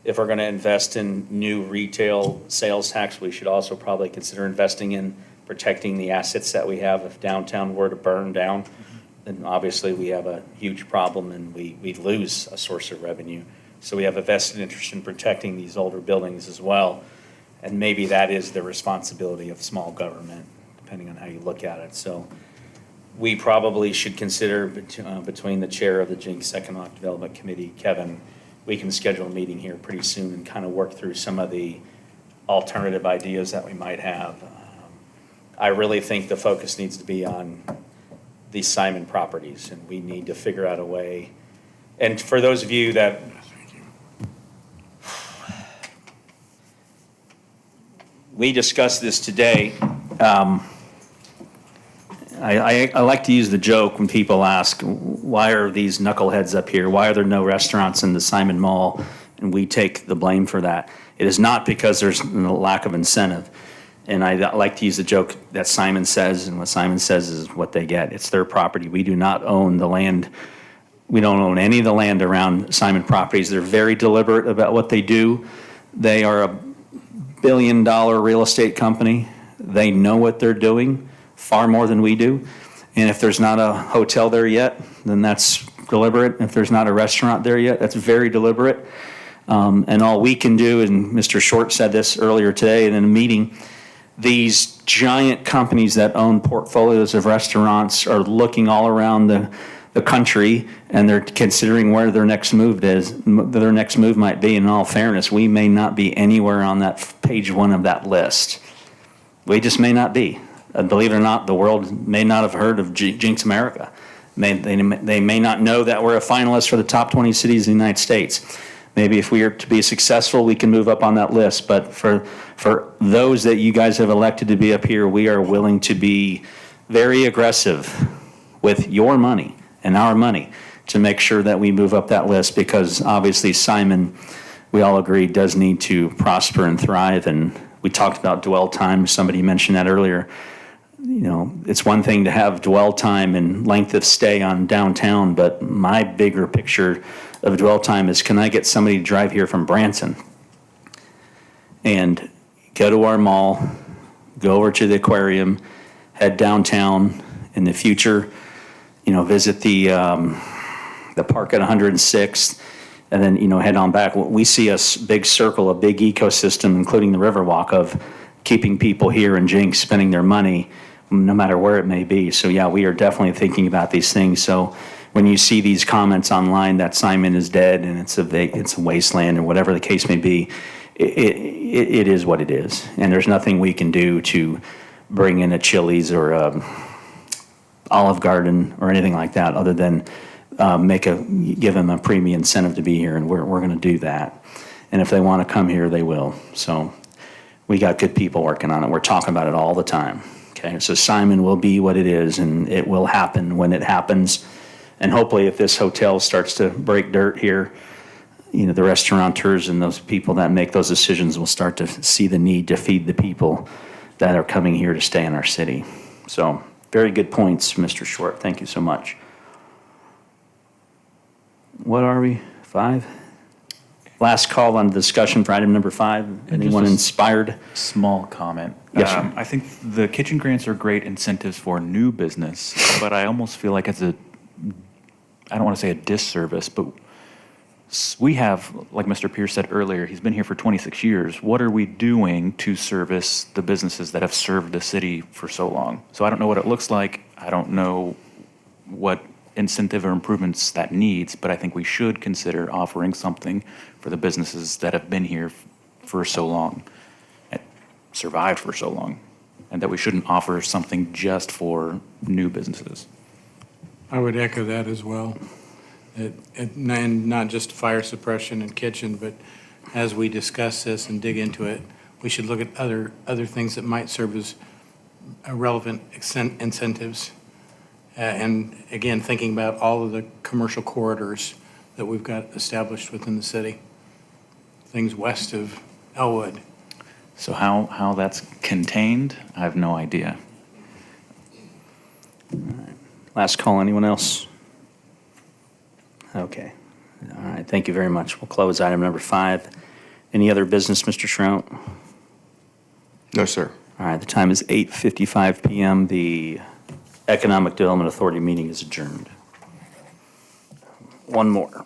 if we're going to invest in new retail sales tax, we should also probably consider investing in protecting the assets that we have. If downtown were to burn down, then obviously we have a huge problem and we'd lose a source of revenue. So we have a vested interest in protecting these older buildings as well. And maybe that is the responsibility of small government, depending on how you look at it. So we probably should consider between the chair of the Jenks Economic Development Committee, Kevin, we can schedule a meeting here pretty soon and kind of work through some of the alternative ideas that we might have. I really think the focus needs to be on these Simon properties, and we need to figure out a way. And for those of you that we discussed this today, I like to use the joke when people ask, why are these knuckleheads up here? Why are there no restaurants in the Simon Mall? And we take the blame for that. It is not because there's a lack of incentive. And I like to use the joke that Simon says, and what Simon says is what they get. It's their property. We do not own the land. We don't own any of the land around Simon properties. They're very deliberate about what they do. They are a billion-dollar real estate company. They know what they're doing far more than we do. And if there's not a hotel there yet, then that's deliberate. If there's not a restaurant there yet, that's very deliberate. And all we can do, and Mr. Short said this earlier today in a meeting, these giant companies that own portfolios of restaurants are looking all around the country, and they're considering where their next move might be. In all fairness, we may not be anywhere on that page one of that list. We just may not be. Believe it or not, the world may not have heard of Jenks America. They may not know that we're a finalist for the top 20 cities in the United States. Maybe if we are to be successful, we can move up on that list. But for those that you guys have elected to be up here, we are willing to be very aggressive with your money and our money to make sure that we move up that list, because obviously Simon, we all agree, does need to prosper and thrive. And we talked about dwell time. Somebody mentioned that earlier. You know, it's one thing to have dwell time and length of stay on downtown, but my bigger picture of dwell time is, can I get somebody to drive here from Branson and go to our mall, go over to the aquarium, head downtown, in the future, you know, visit the park at 106th, and then, you know, head on back. We see a big circle, a big ecosystem, including the Riverwalk, of keeping people here in Jenks spending their money, no matter where it may be. So yeah, we are definitely thinking about these things. So when you see these comments online that Simon is dead and it's a wasteland or whatever the case may be, it is what it is. And there's nothing we can do to bring in a Chili's or a Olive Garden or anything like that, other than give them a premium incentive to be here, and we're going to do that. And if they want to come here, they will. So we got good people working on it. We're talking about it all the time. Okay, so Simon will be what it is, and it will happen when it happens. And hopefully, if this hotel starts to break dirt here, you know, the restaurateurs and those people that make those decisions will start to see the need to feed the people that are coming here to stay in our city. So very good points, Mr. Short. Thank you so much. What are we? 5? Last call on discussion for item number 5. Anyone inspired? Small comment. Yes, sir. I think the kitchen grants are great incentives for new business, but I almost feel like it's I don't want to say a disservice, but We have, like Mr. Pierce said earlier, he's been here for 26 years. What are we doing to service the businesses that have served the city for so long? So I don't know what it looks like. I don't know what incentive or improvements that needs, but I think we should consider offering something for the businesses that have been here for so long, and survived for so long, and that we shouldn't offer something just for new businesses. I would echo that as well. And not just fire suppression and kitchen, but as we discuss this and dig into it, we should look at other things that might serve as relevant incentives. And again, thinking about all of the commercial corridors that we've got established within the city, things west of Elwood. So how that's contained, I have no idea. Last call, anyone else? Okay. All right, thank you very much. We'll close item number 5. Any other business, Mr. Shrout? No, sir. All right, the time is 8:55 PM. The Economic Development Authority meeting is adjourned. One more.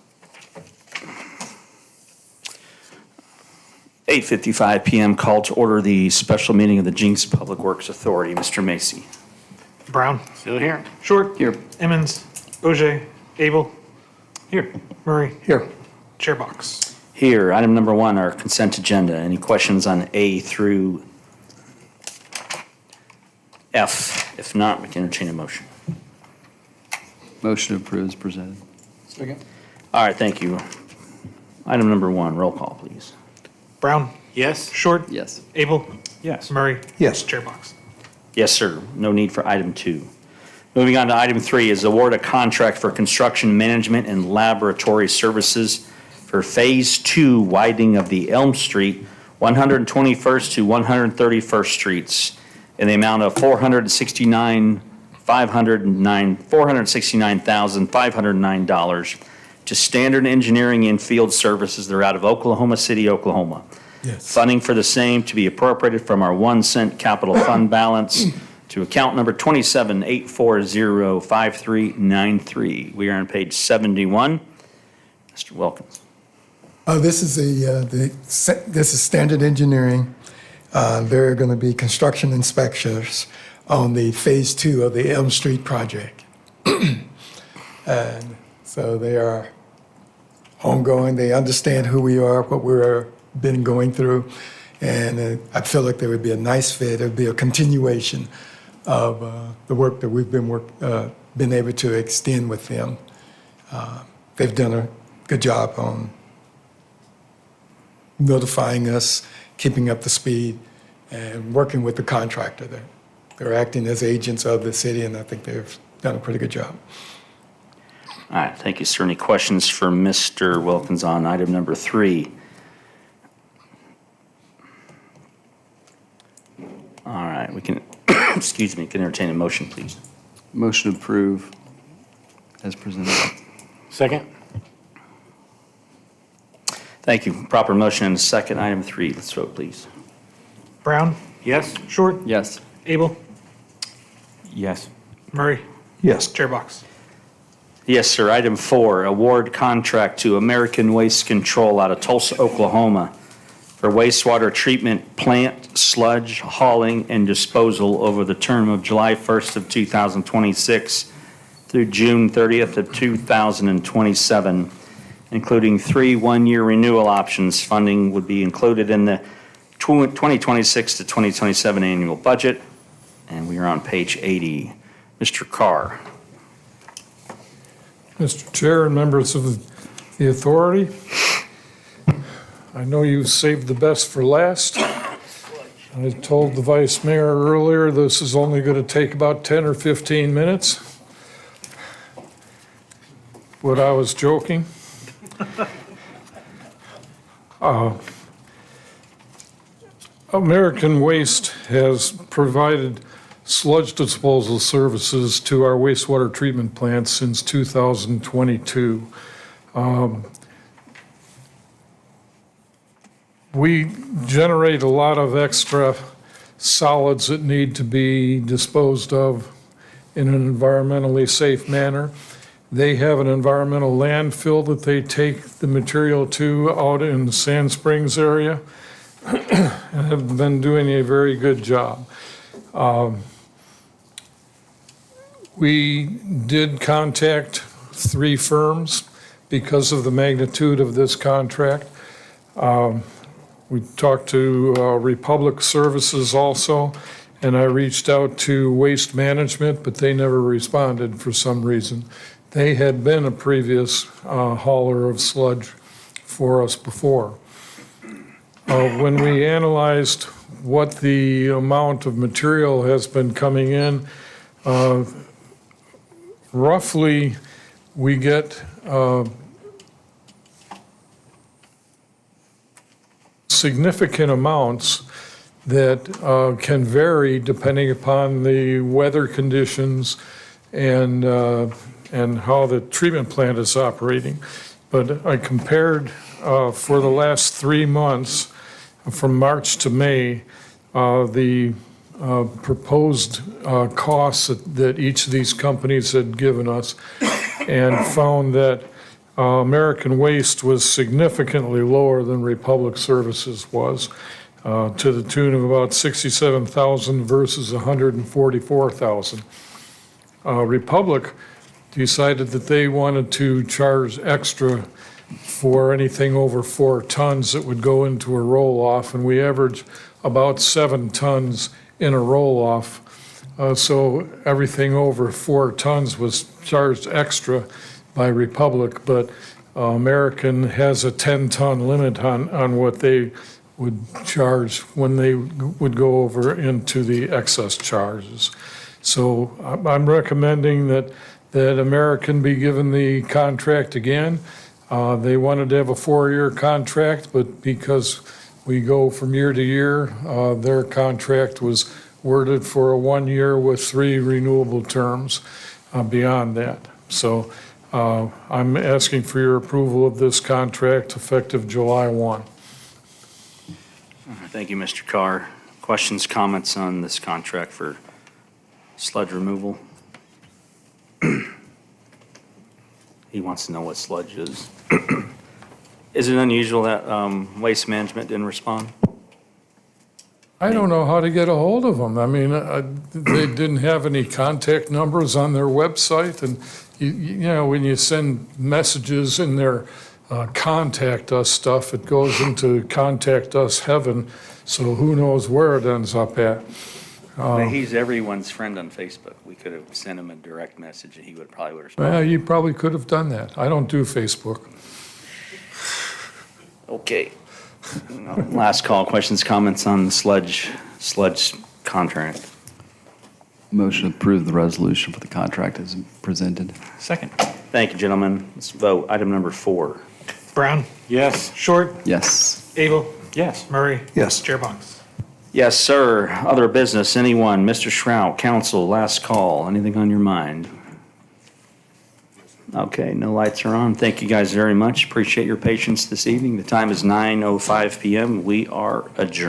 8:55 PM, call to order the special meeting of the Jenks Public Works Authority. Mr. Macy. Brown. Still here. Short. Here. Emmons. Ogier. Abel. Here. Murray. Here. Chairbox. Here, item number 1, our consent agenda. Any questions on A through F? If not, we can entertain a motion. Motion approved as presented. Second. All right, thank you. Item number 1, roll call, please. Brown. Yes? Short. Yes. Abel. Yes. Murray. Yes. Chairbox. Yes, sir. No need for item 2. Moving on to item 3 is award a contract for construction management and laboratory services for Phase 2 widening of the Elm Street, 121st to 131st Streets in the amount of $469,509 to Standard Engineering and Field Services. They're out of Oklahoma City, Oklahoma. Yes. Funding for the same to be appropriated from our 1 cent capital fund balance to account number 27-840-5393. We are on page 71. Mr. Wilkins. This is this is Standard Engineering. They're going to be construction inspectors on the Phase 2 of the Elm Street project. And so they are ongoing. They understand who we are, what we've been going through, and I feel like there would be a nice fit. It would be a continuation of the work that we've been able to extend with them. They've done a good job on notifying us, keeping up the speed, and working with the contractor. They're acting as agents of the city, and I think they've done a pretty good job. All right, thank you, sir. Any questions for Mr. Wilkins on item number 3? All right, we can, excuse me, can entertain a motion, please. Motion approved as presented. Second? Thank you. Proper motion and a second. Item 3, let's vote, please. Brown. Yes? Short. Yes. Abel. Yes. Murray. Yes. Chairbox. Yes, sir. Item 4, award contract to American Waste Control out of Tulsa, Oklahoma for wastewater treatment plant sludge hauling and disposal over the term of July 1st of 2026 through June 30th of 2027, including 3 one-year renewal options. Funding would be included in the 2026 to 2027 annual budget. And we are on page 80. Mr. Carr. Mr. Chair and members of the authority, I know you saved the best for last. I told the Vice Mayor earlier this is only going to take about 10 or 15 minutes. But I was joking. American Waste has provided sludge disposal services to our wastewater treatment plants since 2022. We generate a lot of extra solids that need to be disposed of in an environmentally safe manner. They have an environmental landfill that they take the material to out in the Sand Springs area and have been doing a very good job. We did contact 3 firms because of the magnitude of this contract. We talked to Republic Services also, and I reached out to Waste Management, but they never responded for some reason. They had been a previous hauler of sludge for us before. When we analyzed what the amount of material has been coming in, roughly we get significant amounts that can vary depending upon the weather conditions and how the treatment plant is operating. But I compared for the last 3 months, from March to May, the proposed costs that each of these companies had given us, and found that American Waste was significantly lower than Republic Services was, to the tune of about $67,000 versus $144,000. Republic decided that they wanted to charge extra for anything over 4 tons that would go into a roll-off, and we average about 7 tons in a roll-off. So everything over 4 tons was charged extra by Republic, but American has a 10-ton limit on what they would charge when they would go over into the excess charges. So I'm recommending that American be given the contract again. They wanted to have a 4-year contract, but because we go from year to year, their contract was worded for a 1 year with 3 renewable terms beyond that. So I'm asking for your approval of this contract effective July 1. Thank you, Mr. Carr. Questions, comments on this contract for sludge removal? He wants to know what sludge is. Is it unusual that Waste Management didn't respond? I don't know how to get a hold of them. I mean, they didn't have any contact numbers on their website, and you know, when you send messages in their contact us stuff, it goes into contact us heaven, so who knows where it ends up at. He's everyone's friend on Facebook. We could have sent him a direct message and he would probably respond. Well, you probably could have done that. I don't do Facebook. Okay. Last call, questions, comments on the sludge contract? Motion to approve the resolution for the contract as presented. Second. Thank you, gentlemen. Let's vote. Item number 4. Brown, Yes. Short, Yes. Abel, Yes. Murray. Yes. Chair Box. Yes, sir. Other business, anyone? Mr. Shrout, council, last call. Anything on your mind? Okay, no lights are on. Thank you guys very much. Appreciate your patience this evening. The time is 9:05 p.m. We are adjourned.